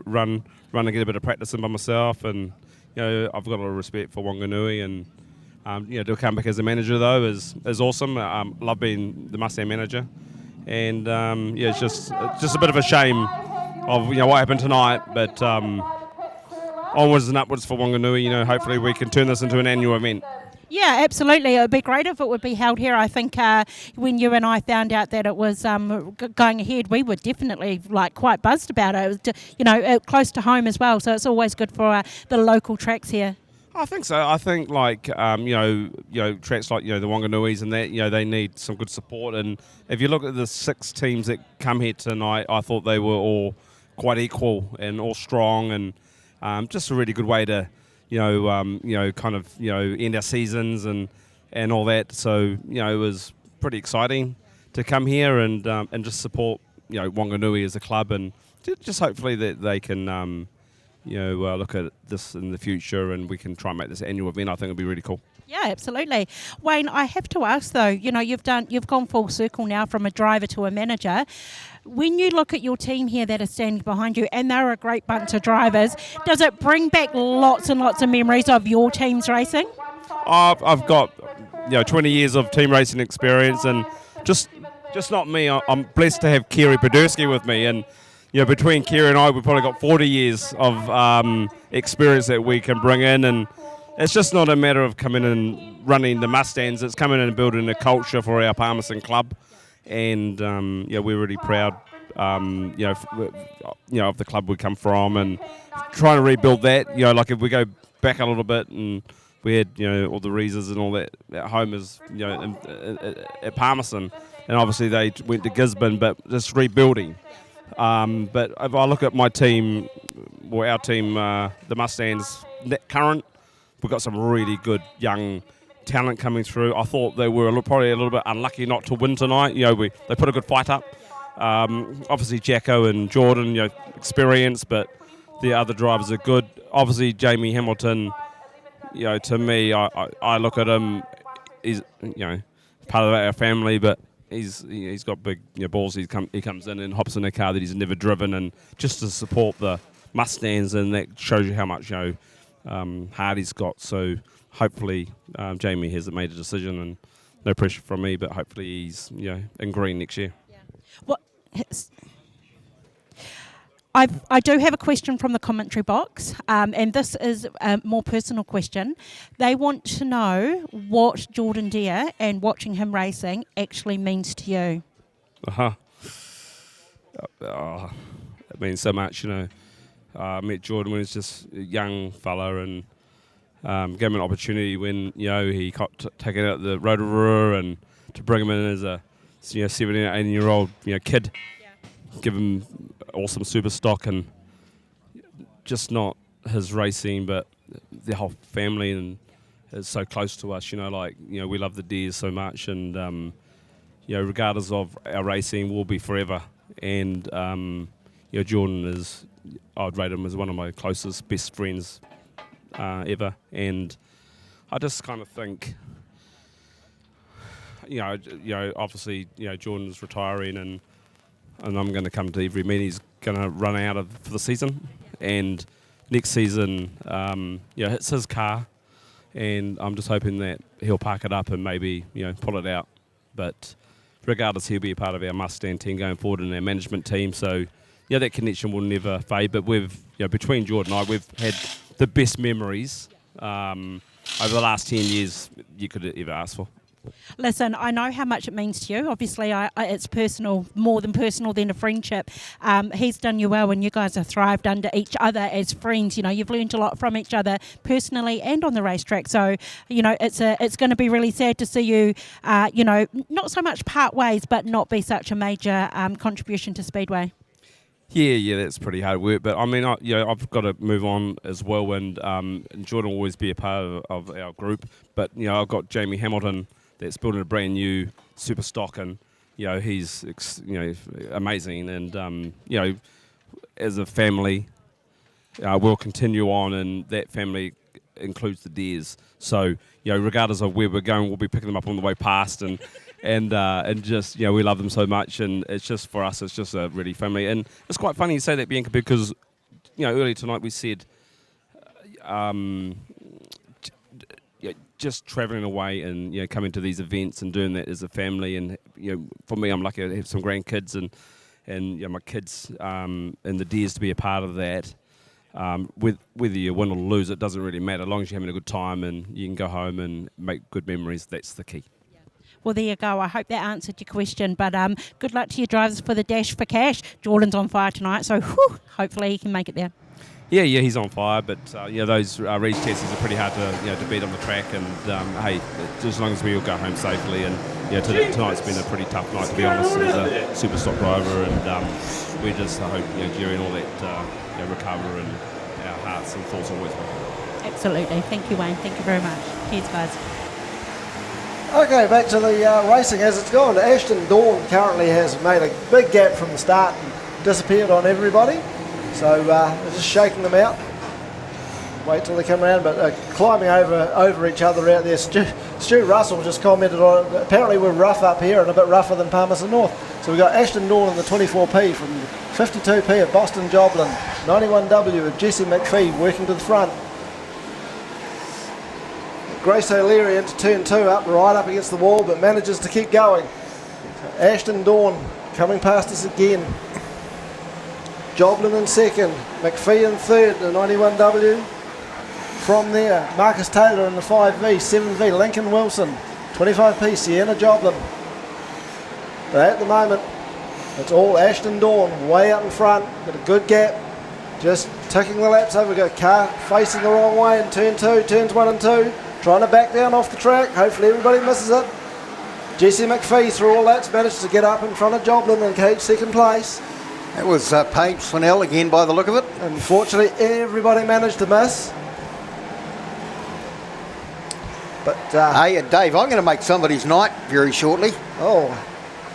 run and get a bit of practice in by myself, and I've got a lot of respect for Wanganui, and to come back as a manager though is awesome. Love being the Mustang manager, and it's just a bit of a shame of what happened tonight, but onwards and upwards for Wanganui. Hopefully we can turn this into an annual event. Yeah, absolutely. It would be great if it would be held here. I think when you and I found out that it was going ahead, we were definitely quite buzzed about it. It was close to home as well, so it's always good for the local tracks here. I think so. I think like tracks like the Wanganuis and that they need some good support. And if you look at the 6 teams that come here tonight, I thought they were all quite equal and all strong, and just a really good way to end our seasons and all that. So it was pretty exciting to come here and just support Wanganui as a club, and just hopefully that they can look at this in the future and we can try and make this annual event. I think it'd be really cool. Yeah, absolutely. Wayne, I have to ask though, you've gone full circle now from a driver to a manager. When you look at your team here that are standing behind you, and they're a great bunch of drivers, does it bring back lots and lots of memories of your team's racing? I've got 20 years of team racing experience, and just not me. I'm blessed to have Kerry Podersky with me, and between Kerry and I, we've probably got 40 years of experience that we can bring in, and it's just not a matter of coming and running the Mustangs. It's coming in and building a culture for our Palmerston club, and we're really proud, of the club we come from, and trying to rebuild that. Like if we go back a little bit, and we had all the Reesers and all that at home as at Palmerston, and obviously they went to Gisborne, but just rebuilding. But if I look at my team, or our team, the Mustangs current, we've got some really good young talent coming through. I thought they were probably a little bit unlucky not to win tonight. They put a good fight up. Obviously Jacko and Jordan, experience, but the other drivers are good. Obviously Jamie Hamilton, to me, I look at him, he's part of our family, but he's got big balls. He comes in and hops in a car that he's never driven, and just to support the Mustangs, and that shows you how much heart he's got. So hopefully Jamie hasn't made a decision, and no pressure from me, but hopefully he's in green next year. What? I do have a question from the commentary box, and this is a more personal question. They want to know what Jordan Deere and watching him racing actually means to you. It means so much, I met Jordan when he was just a young fella, and gave him an opportunity when he got taken out the Rotorua, and to bring him in as a 17 or 18-year-old kid, give him awesome Superstock, and just not his racing, but the whole family, and it's so close to us. We love the Deers so much, and regardless of our racing, we'll be forever. And Jordan is, I'd rate him as one of my closest, best friends ever. And I just kind of think, obviously, Jordan's retiring, and I'm going to come to every meeting. He's going to run out for the season, and next season, it's his car, and I'm just hoping that he'll park it up and maybe pull it out. But regardless, he'll be a part of our Mustang team going forward and our management team. So that connection will never fade. But we've between Jordan and I, we've had the best memories over the last 10 years you could ever ask for. Listen, I know how much it means to you. Obviously, it's personal, more than personal than a friendship. He's done you well, and you guys have thrived under each other as friends. You've learned a lot from each other personally and on the racetrack. So, it's going to be really sad to see you, not so much part ways, but not be such a major contribution to Speedway. Yeah, that's pretty hard work. But I mean, I've got to move on as well, and Jordan will always be a part of our group. But I've got Jamie Hamilton that's building a brand new Superstock, and he's amazing, and as a family we'll continue on, and that family includes the Deers. So regardless of where we're going, we'll be picking them up on the way past, and just we love them so much, and it's just for us, it's just a really family. And it's quite funny you say that, Bianca, because earlier tonight we said just travelling away and coming to these events and doing that as a family, and for me, I'm lucky to have some grandkids, and my kids and the Deers to be a part of that. Whether you win or lose, it doesn't really matter, as long as you're having a good time and you can go home and make good memories. That's the key. Well, there you go. I hope that answered your question. But good luck to your drivers for the Dash for Cash. Jordan's on fire tonight, so hopefully he can make it there. Yeah, he's on fire, but those Reach chassis are pretty hard to beat on the track. And hey, just as long as we all go home safely, and tonight's been a pretty tough night to be honest as a Superstock driver, and we just hope Jerry and all that recover, and our hearts and thoughts always with them. Absolutely. Thank you, Wayne. Thank you very much. Cheers, guys. Okay, back to the racing as it's gone. Ashton Dawn currently has made a big gap from the start and disappeared on everybody. So they're just shaking them out. Wait till they come around, but climbing over each other out there. Stu Russell just commented on it. Apparently we're rough up here and a bit rougher than Palmerston North. So we've got Ashton Dawn in the 24P from 52P of Boston Joblin. 91W of Jesse McPhee working to the front. Grace O'Leary into turn 2 right up against the wall, but manages to keep going. So Ashton Dawn coming past us again. Joblin in second, McPhee in third, the 91W. From there, Marcus Taylor in the 5V, 7V, Lincoln Wilson, 25P, Sienna Joblin. But at the moment, it's all Ashton Dawn way up in front, got a good gap, just ticking the laps over. Got a car facing the wrong way in turn 2, turns 1 and 2, trying to back down off the track. Hopefully everybody misses it. Jesse McPhee, through all that, managed to get up in front of Joblin and cage second place. That was Paige Fennell again by the look of it. Unfortunately, everybody managed to miss. But hey, Dave, I'm going to make somebody's night very shortly. Oh,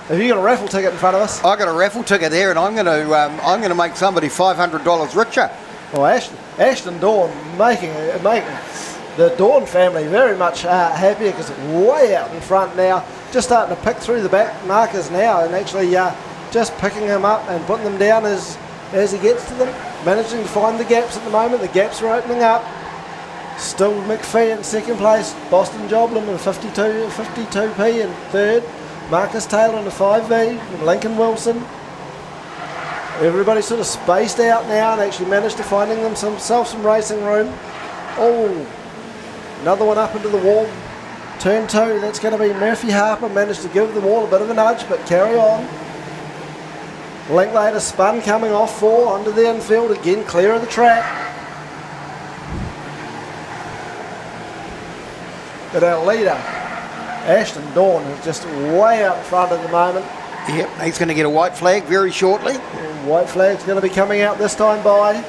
have you got a raffle ticket in front of us? I got a raffle ticket there, and I'm going to make somebody $500 richer. Well, Ashton Dawn making the Dawn family very much happier because it's way out in front now. Just starting to pick through the back markers now, and actually just picking them up and putting them down as he gets to them. Managing to find the gaps at the moment. The gaps are opening up. Still McPhee in second place. Boston Joblin in 52P in third. Marcus Taylor in the 5V. And Lincoln Wilson. Everybody sort of spaced out now and actually managed to finding themselves some racing room. Oh, another one up into the wall. Turn 2, that's going to be Murphy Harper. Managed to give them all a bit of a nudge, but carry on. Linklater spun coming off 4 onto the infield again, clear of the track. But our leader, Ashton Dawn, is just way up front at the moment. Yep, he's going to get a white flag very shortly. And white flag's going to be coming out this time by.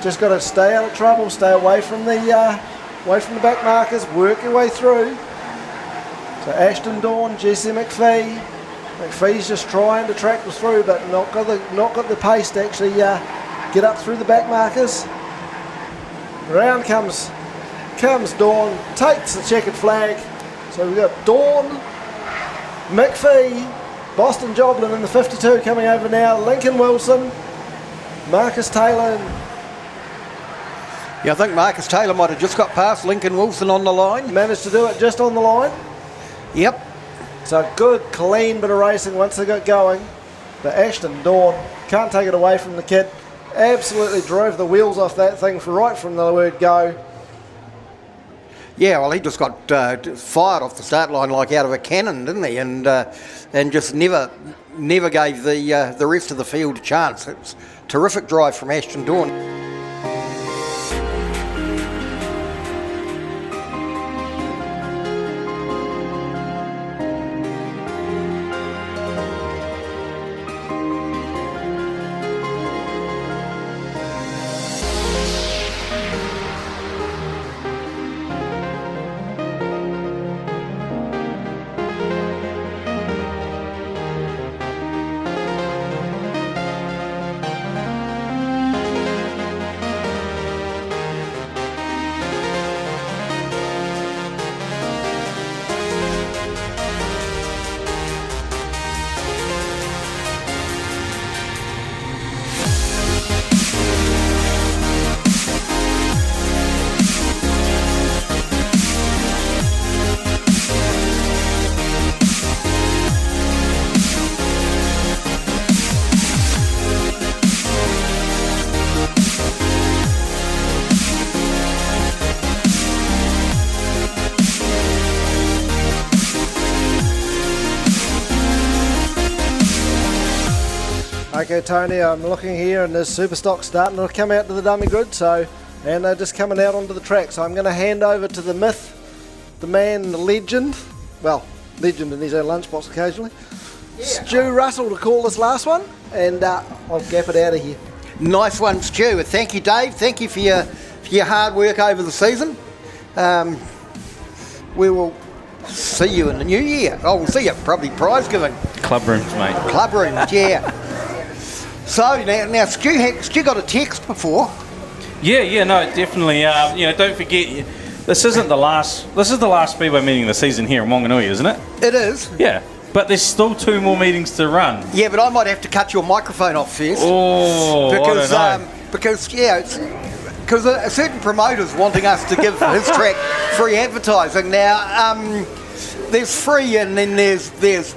Just got to stay out of trouble, stay away from the back markers, work your way through. So Ashton Dawn, Jesse McPhee. McPhee's just trying to track us through, but not got the pace to actually get up through the back markers. Round comes Dawn, takes the checkered flag. So we've got Dawn, McPhee, Boston Joblin in the 52 coming over now, Lincoln Wilson, Marcus Taylor. Yeah, I think Marcus Taylor might have just got past Lincoln Wilson on the line. Managed to do it just on the line. Yep. So good, clean bit of racing once they got going. But Ashton Dawn, can't take it away from the kid. Absolutely drove the wheels off that thing right from the word go. Yeah, well, he just got fired off the start line like out of a cannon, didn't he? And just never gave the rest of the field a chance. It was a terrific drive from Ashton Dawn. Okay, Tony, I'm looking here and there's Superstock starting to come out to the dummy grid, and they're just coming out onto the track. So I'm going to hand over to the myth, the man, the legend, well, legend in his own lunchbox occasionally, Stu Russell, to call this last one, and I'll gap it out of here. Nice one, Stu. Thank you, Dave. Thank you for your hard work over the season. We will see you in the new year. Oh, we'll see you probably prize giving. Club rooms, mate. Club rooms, yeah. So now Stu got a text before. Yeah, no, definitely. Don't forget, this is the last Speedway meeting of the season here in Wanganui, isn't it? It is. Yeah, but there's still 2 more meetings to run. Yeah, but I might have to cut your microphone off first. Oh, because I don't know. because a certain promoter's wanting us to give his track free advertising. Now, there's free and then there's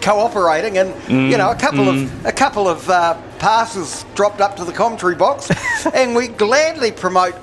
cooperating, and a couple of passes dropped up to the commentary box, and we gladly promote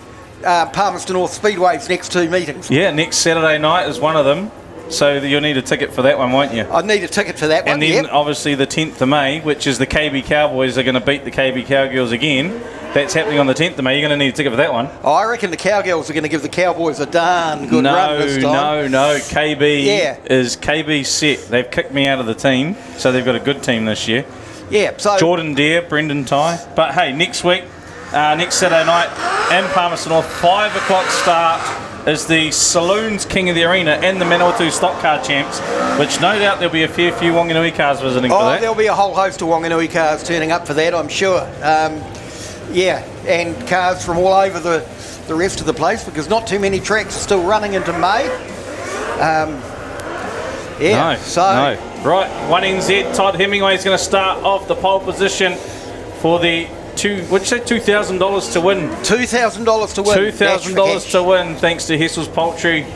Palmerston North Speedway's next 2 meetings. Yeah, next Saturday night is one of them. So you'll need a ticket for that one, won't you? I need a ticket for that one, and then obviously the 10th of May, which is the KB Cowboys are going to beat the KB Cowgirls again. That's happening on the 10th of May. You're going to need a ticket for that one. Oh, I reckon the Cowgirls are going to give the Cowboys a darn good run this time. No. KB set. They've kicked me out of the team, so they've got a good team this year. Yeah, so Jordan Deere, Brendan Ty. But hey, next week, next Saturday night in Palmerston North, 5 o'clock start, is the Saloons King of the Arena and the Manawatu Stock Car Champs, which no doubt there'll be a fair few Wanganui cars visiting for that. There'll be a whole host of Wanganui cars turning up for that, I'm sure. And cars from all over the rest of the place, because not too many tracks are still running into May. No. Right, 1NZ, Todd Hemingway is going to start off the pole position for the $2,000 to win. $2,000 to win. $2,000 to win, thanks to Hessel's Poultry.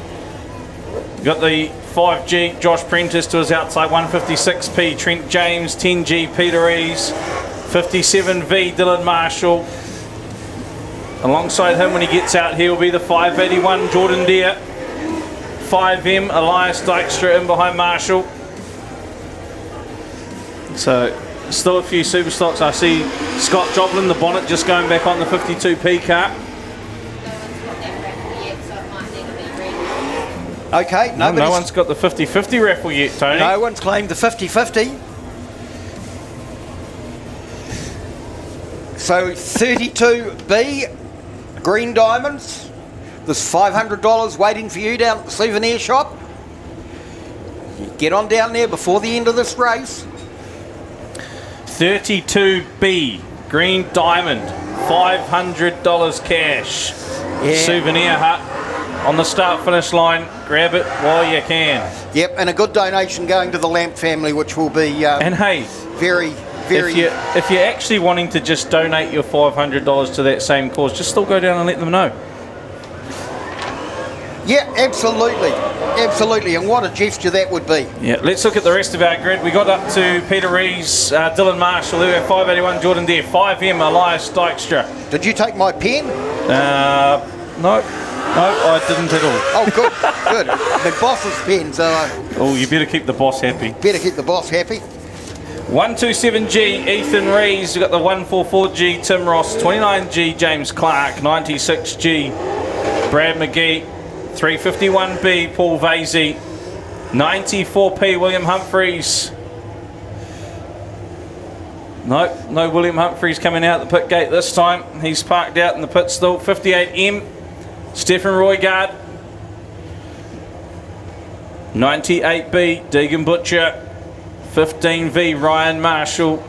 Got the 5G, Josh Prentice to his outside, 156p, Trent James, 10G, Peter Ease, 57V, Dylan Marshall. Alongside him when he gets out here will be the 581, Jordan Deere. 5M, Elias Dykstra in behind Marshall. So, still a few Superstocks. I see Scott Joplin, the bonnet, just going back on the 52p car. Okay, no one's got the 50-50 raffle yet, Tony. No one's claimed the 50-50. So 32B, Green Diamonds. There's $500 waiting for you down at the souvenir shop. You get on down there before the end of this race. 32B, Green Diamond, $500 cash. Yeah. Souvenir hut on the start-finish line. Grab it while you can. Yep, and a good donation going to the Lamp family, which will be and hey, very. If you're actually wanting to just donate your $500 to that same cause, just still go down and let them know. Yeah, absolutely, and what a gesture that would be. Yeah, let's look at the rest of our grid. We got up to Peter Rees, Dylan Marshall, who have 581, Jordan Deere, 5M, Elias Dykstra. Did you take my pen? No, I didn't at all. Oh, good. The boss's pen, so... Oh, you better keep the boss happy. 127G, Ethan Rees. We've got the 144G, Tim Ross. 29G, James Clark. 96G, Brad McGee. 351B, Paul Vasey. 94P, William Humphreys. No William Humphreys coming out the pit gate this time. He's parked out in the pit still. 58M, Stephen Roygard. 98B, Deegan Butcher. 15V, Ryan Marshall.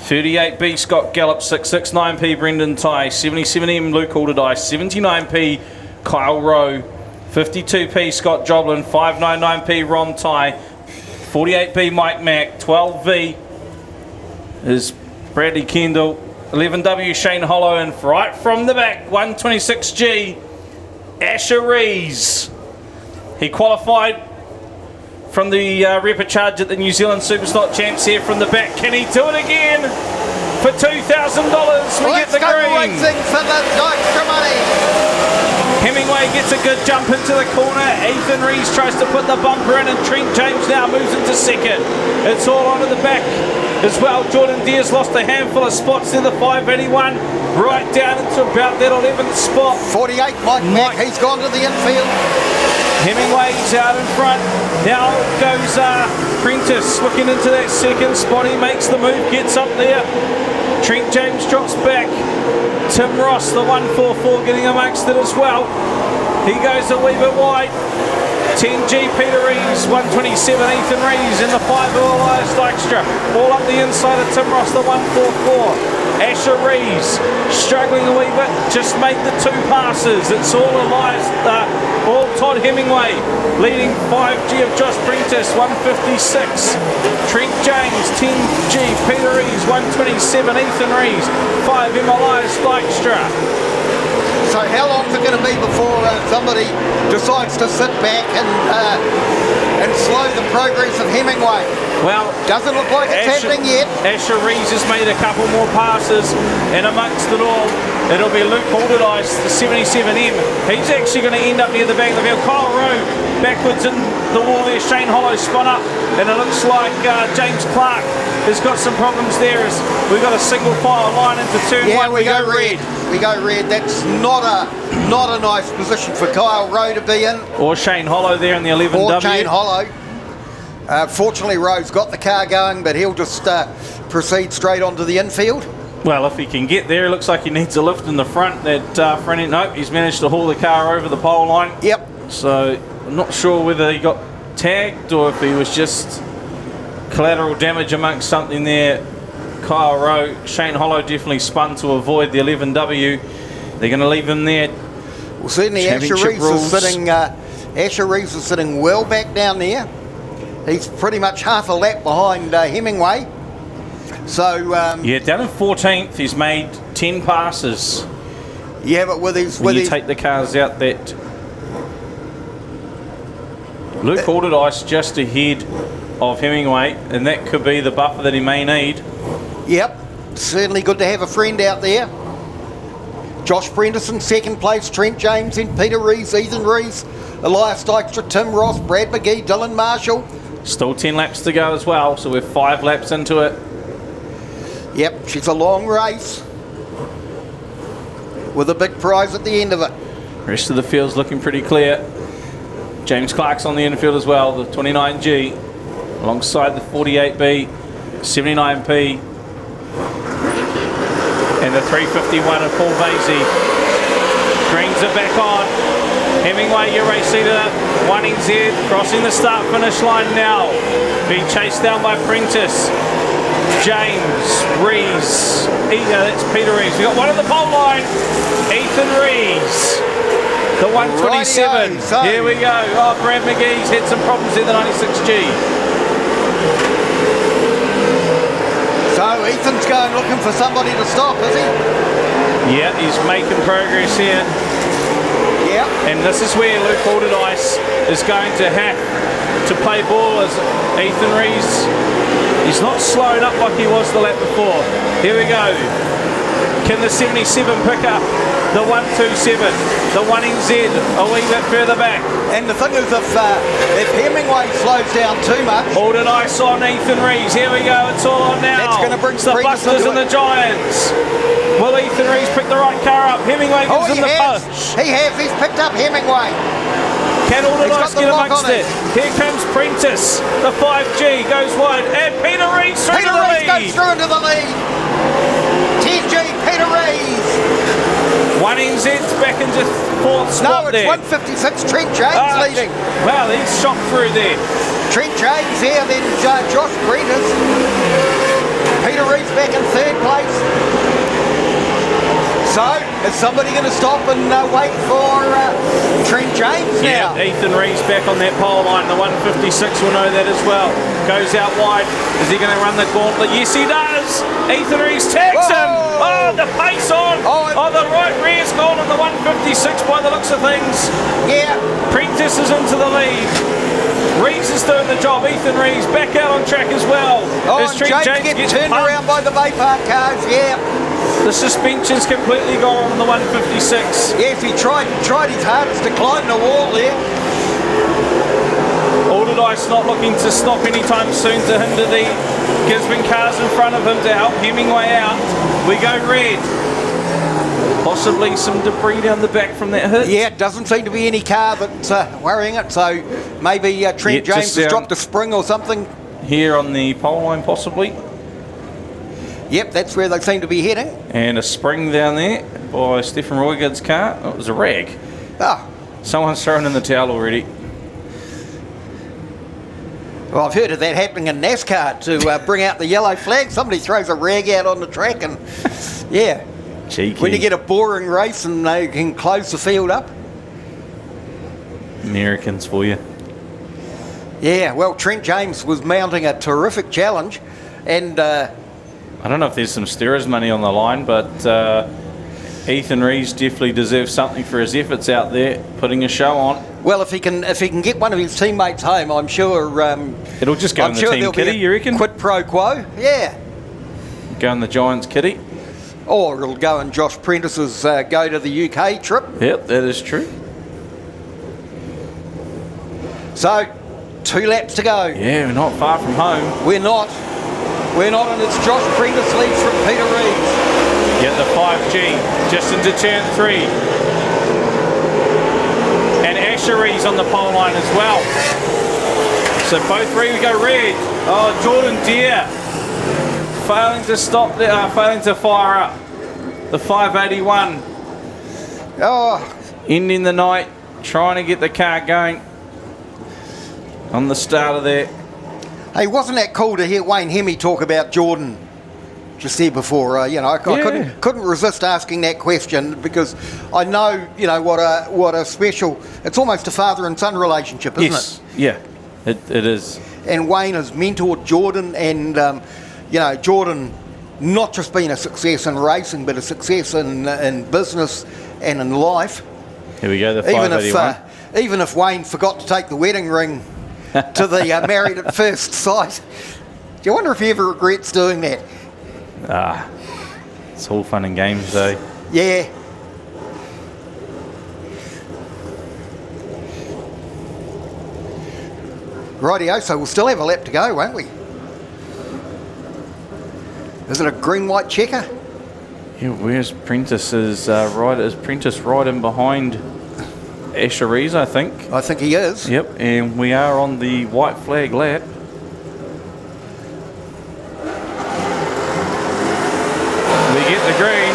38B, Scott Gallup. 669P, Brendan Ty. 77M, Luke Alderdice. 79P, Kyle Rowe. 52P, Scott Joblin. 599P, Ron Ty. 48B, Mike Mack. 12V is Bradley Kendall. 11W, Shane Hollow. And right from the back, 126G, Asher Rees. He qualified from the repechage at the New Zealand Superstock Champs here from the back. Can he do it again? For $2,000, we get the green. Racing for the Dykstra money. Hemingway gets a good jump into the corner. Ethan Rees tries to put the bumper in, and Trent James now moves into second. It's all onto the back as well. Jordan Deere's lost a handful of spots in the 581, right down into about that 11th spot. 48, Mike, he's gone to the infield. Hemingway's out in front. Now goes Prentice looking into that second spot. He makes the move, gets up there. Trent James drops back. Tim Ross, the 144, getting amongst it as well. He goes a wee bit wide. 10G Peter Rees, 127 Ethan Rees in the 5 Elias Dykstra. All up the inside of Tim Ross, the 144. Asher Rees struggling a wee bit, just made the 2 passes. It's all Elias, all Todd Hemingway leading 5G of Josh Prentice, 156. Trent James, 10G Peter Rees, 127 Ethan Rees, 5 Elias Dykstra. So how long is it going to be before somebody decides to sit back and slow the progress of Hemingway? Well, doesn't look like it's happening yet. Asher Rees has made a couple more passes, and amongst it all, it'll be Luke Alderdice, the 77M. He's actually going to end up near the back of the field. Kyle Rowe backwards in the wall there. Shane Hollow spun up, and it looks like James Clark has got some problems there as we've got a single file line into turn 1. We go red. We go red. That's not a nice position for Kyle Rowe to be in. Or Shane Hollow there in the 11W. Or Shane Hollow. Fortunately, Rowe's got the car going, but he'll just proceed straight onto the infield. Well, if he can get there, it looks like he needs a lift in the front. That front end, nope, he's managed to haul the car over the pole line. Yep. So I'm not sure whether he got tagged or if he was just collateral damage amongst something there. Kyle Rowe, Shane Hollow definitely spun to avoid the 11W. They're going to leave him there. Well, certainly Asher Rees is sitting well back down there. He's pretty much half a lap behind Hemingway. So yeah, down in 14th, he's made 10 passes. Yeah, but with his when you take the cars out, that Luke Alderdice just ahead of Hemingway, and that could be the buffer that he may need. Yep, certainly good to have a friend out there. Josh Prentice in second place, Trent James in, Peter Rees, Ethan Rees, Elias Dykstra, Tim Ross, Brad McGee, Dylan Marshall. Still 10 laps to go as well, so we're 5 laps into it. Yep, she's a long race with a big prize at the end of it. Rest of the field's looking pretty clear. James Clark's on the infield as well, the 29G, alongside the 48B, 79P, and the 351 of Paul Vasey. Greens are back on. Hemingway, your race leader, 1NZ, crossing the start-finish line now. Being chased down by Prentice. James, Rees, that's Peter Rees. We've got one on the pole line, Ethan Rees. The 127. Here we go. Oh, Brad McGee's had some problems in the 96G. So Ethan's going looking for somebody to stop, is he? Yeah, he's making progress here. Yeah. And this is where Luke Alderdice is going to have to play ball as Ethan Rees. He's not slowed up like he was the lap before. Here we go. Can the 77 pick up the 127, the 1NZ a wee bit further back? And the thing is, if Hemingway slows down too much... Alderdice on Ethan Rees. Here we go. It's all on now. That's going to bring the Busters and the Giants. Will Ethan Rees pick the right car up? Hemingway gives him the push. He has. He's picked up Hemingway. Can Alderdice get amongst it? Here comes Prentice. The 5G goes wide. And Peter Rees through to the lead. Peter Rees goes through into the lead. 10G, Peter Rees. 1NZ's back into 4th spot there. No, it's 156, Trent James leading. Wow, he's shot through there. Trent James here, then Josh Prentice. Peter Rees back in 3rd place. So, is somebody going to stop and wait for Trent James now? Yeah, Ethan Rees back on that pole line. The 156 will know that as well. Goes out wide. Is he going to run the gauntlet? Yes, he does. Ethan Rees tags him. Oh, the pace on. Oh, the right rear's gone on the 156 by the looks of things. Yeah. Prentice is into the lead. Rees is doing the job. Ethan Rees back out on track as well. Oh, as Trent James gets turned around by the Bay Park cars. Yeah. The suspension's completely gone on the 156. Yes, he tried his hardest to climb the wall there. Alderdice not looking to stop anytime soon to hinder the Gisborne cars in front of him to help Hemingway out. We go red. Possibly some debris down the back from that hit. Yeah, it doesn't seem to be any car that's worrying it, so maybe Trent James has dropped a spring or something. Here on the pole line, possibly. Yep, that's where they seem to be heading. And a spring down there by Stephen Roygard's car. Oh, it was a rag. Ah. Someone's thrown in the towel already. Well, I've heard of that happening in NASCAR to bring out the yellow flag. Somebody throws a rag out on the track and, yeah. Cheeky. When you get a boring race and they can close the field up. Americans for you. Yeah, well, Trent James was mounting a terrific challenge, and I don't know if there's some steerers money on the line, but Ethan Rees definitely deserves something for his efforts out there, putting a show on. Well, if he can get one of his teammates home, I'm sure it'll just go in the team kitty. You reckon? Quid pro quo, yeah. Go in the Giants kitty. Or it'll go in Josh Prentice's go to the UK trip. Yep, that is true. So, 2 laps to go. Yeah, we're not far from home. We're not, and it's Josh Prentice leads from Peter Reeves. Get the 5G just into turn 3. And Asher Reeves on the pole line as well. So both three we go red. Oh, Jordan Deere failing to stop, failing to fire up the 581. Oh, ending the night, trying to get the car going on the start of there. Hey, wasn't that cool to hear Wayne Hemme talk about Jordan just there before? I couldn't resist asking that question because I know, what a special. It's almost a father and son relationship, isn't it? Yeah, it is. And Wayne has mentored Jordan, and Jordan not just been a success in racing, but a success in business and in life. Here we go, the 581. Even if Wayne forgot to take the wedding ring to the Married at First Sight, do you wonder if he ever regrets doing that? It's all fun and games though. Yeah. Rightio, so we'll still have a lap to go, won't we? Is it a green-white checker? Yeah, where's Prentice? Is Prentice right in behind Asher Rees, I think? I think he is. Yep, and we are on the white flag lap. We get the green.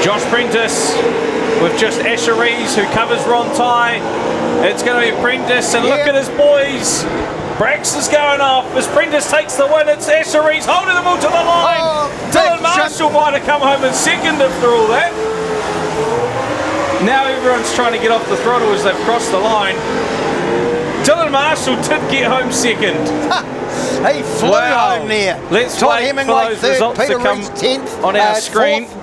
Josh Prentice with just Asher Rees who covers Ron Ty. It's going to be Prentice, and look at his boys. Brax is going off as Prentice takes the win. It's Asher Rees holding them all to the line. Dylan Marshall might have come home in second after all that. Now everyone's trying to get off the throttle as they've crossed the line. Dylan Marshall did get home second. He flew home there. Let's Todd wait Hemingway for those third, results Peter to come Rees 10th, on our screen. 4th.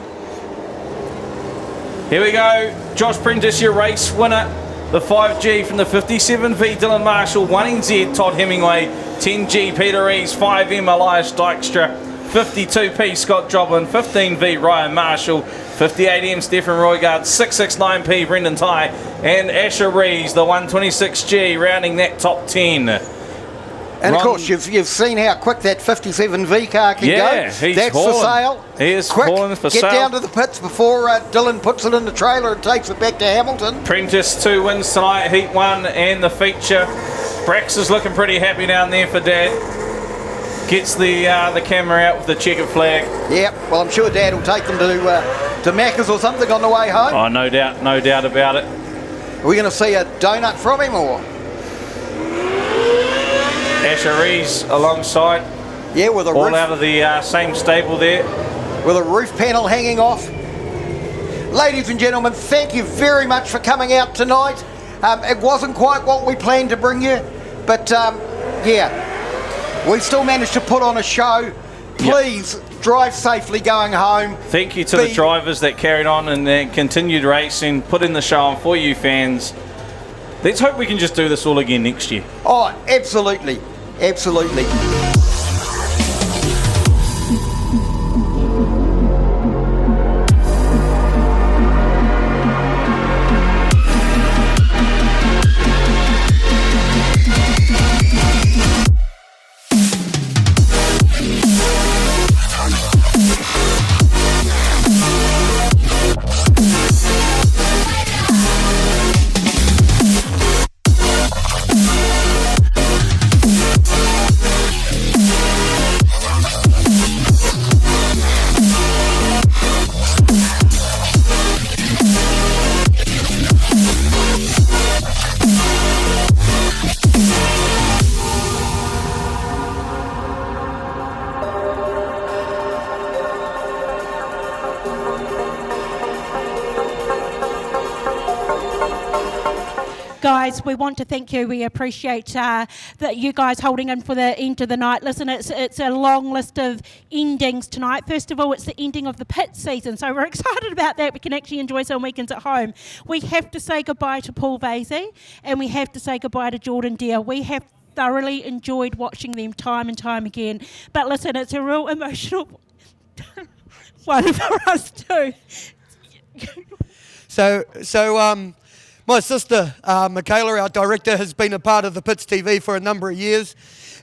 Here we go. Josh Prentice, your race winner. The 5G from the 57V, Dylan Marshall. 1NZ, Todd Hemingway. 10G, Peter Rees. 5M, Elias Dykstra. 52P, Scott Joblin. 15V, Ryan Marshall. 58M, Stephen Roygard. 669P, Brendan Ty. And Asher Rees, the 126G, rounding that top 10. And of course, you've seen how quick that 57V car can go. Yeah, he's That's hauling. for sale. He is quick. hauling for Get sale. down to the pits before Dylan puts it in the trailer and takes it back to Hamilton. Prentice 2 wins tonight, Heat 1 and the feature. Brax is looking pretty happy down there for Dad. Gets the camera out with the checkered flag. Yep, well I'm sure Dad will take them to Macca's or something on the way home. Oh, no doubt about it. Are we going to see a donut from him or? Asher Rees alongside. Yeah, with a all roof, out of the same stable there. with a roof panel hanging off. Ladies and gentlemen, thank you very much for coming out tonight. It wasn't quite what we planned to bring you, but yeah, we still managed to put on a show. Please drive safely going home. Thank you to the drivers that carried on and then continued racing, put in the show on for you fans. Let's hope we can just do this all again next year. Oh, absolutely. Absolutely. Guys, we want to thank you. We appreciate that you guys holding in for the end of the night. Listen, it's a long list of endings tonight. First of all, it's the ending of the pit season, so we're excited about that. We can actually enjoy some weekends at home. We have to say goodbye to Paul Vasey, and we have to say goodbye to Jordan Deere. We have thoroughly enjoyed watching them time and time again. But listen, it's a real emotional one for us too. So my sister, Michaela, our director, has been a part of the Pits TV for a number of years.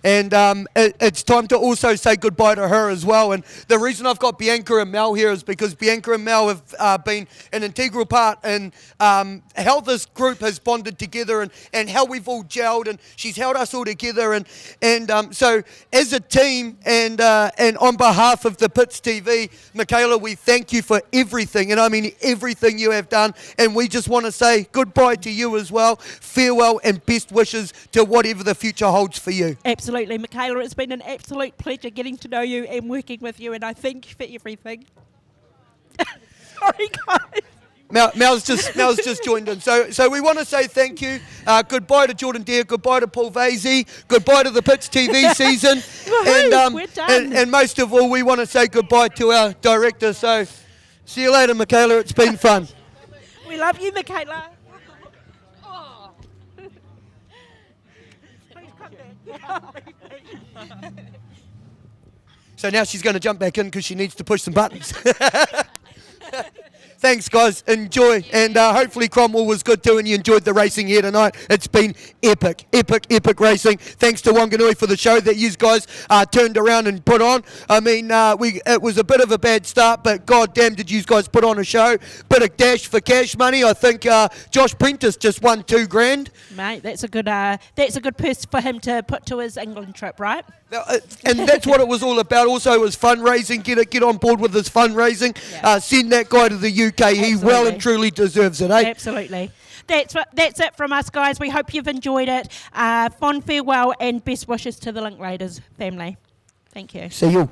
And it's time to also say goodbye to her as well. And the reason I've got Bianca and Mel here is because Bianca and Mel have been an integral part in how this group has bonded together and how we've all gelled, and she's held us all together. And so as a team and on behalf of the Pits TV, Michaela, we thank you for everything. And I mean everything you have done. And we just want to say goodbye to you as well. Farewell and best wishes to whatever the future holds for you. Absolutely, Michaela, it's been an absolute pleasure getting to know you and working with you, and I thank you for everything. Sorry, guys. Mel's just joined in. So we want to say thank you. Goodbye to Jordan Deere. Goodbye to Paul Vasey. Goodbye to the Pits TV season. We're done. And most of all, we want to say goodbye to our director. So see you later, Michaela. It's been fun. We love you, Michaela. So now she's going to jump back in because she needs to push some buttons. Thanks, guys. Enjoy. And hopefully Cromwell was good too and you enjoyed the racing here tonight. It's been epic racing. Thanks to Wanganui for the show that you guys turned around and put on. I mean, it was a bit of a bad start, but goddamn did you guys put on a show. Bit of dash for cash money. I think Josh Prentice just won $2,000. Mate, that's a good purse for him to put to his England trip, right? And that's what it was all about. Also, it was fundraising. Get on board with this fundraising. Yeah. Send that guy to the UK. He Absolutely. well and truly deserves it, eh? Absolutely. That's it from us, guys. We hope you've enjoyed it. Fond farewell and best wishes to the Link Raiders family. Thank you. See you.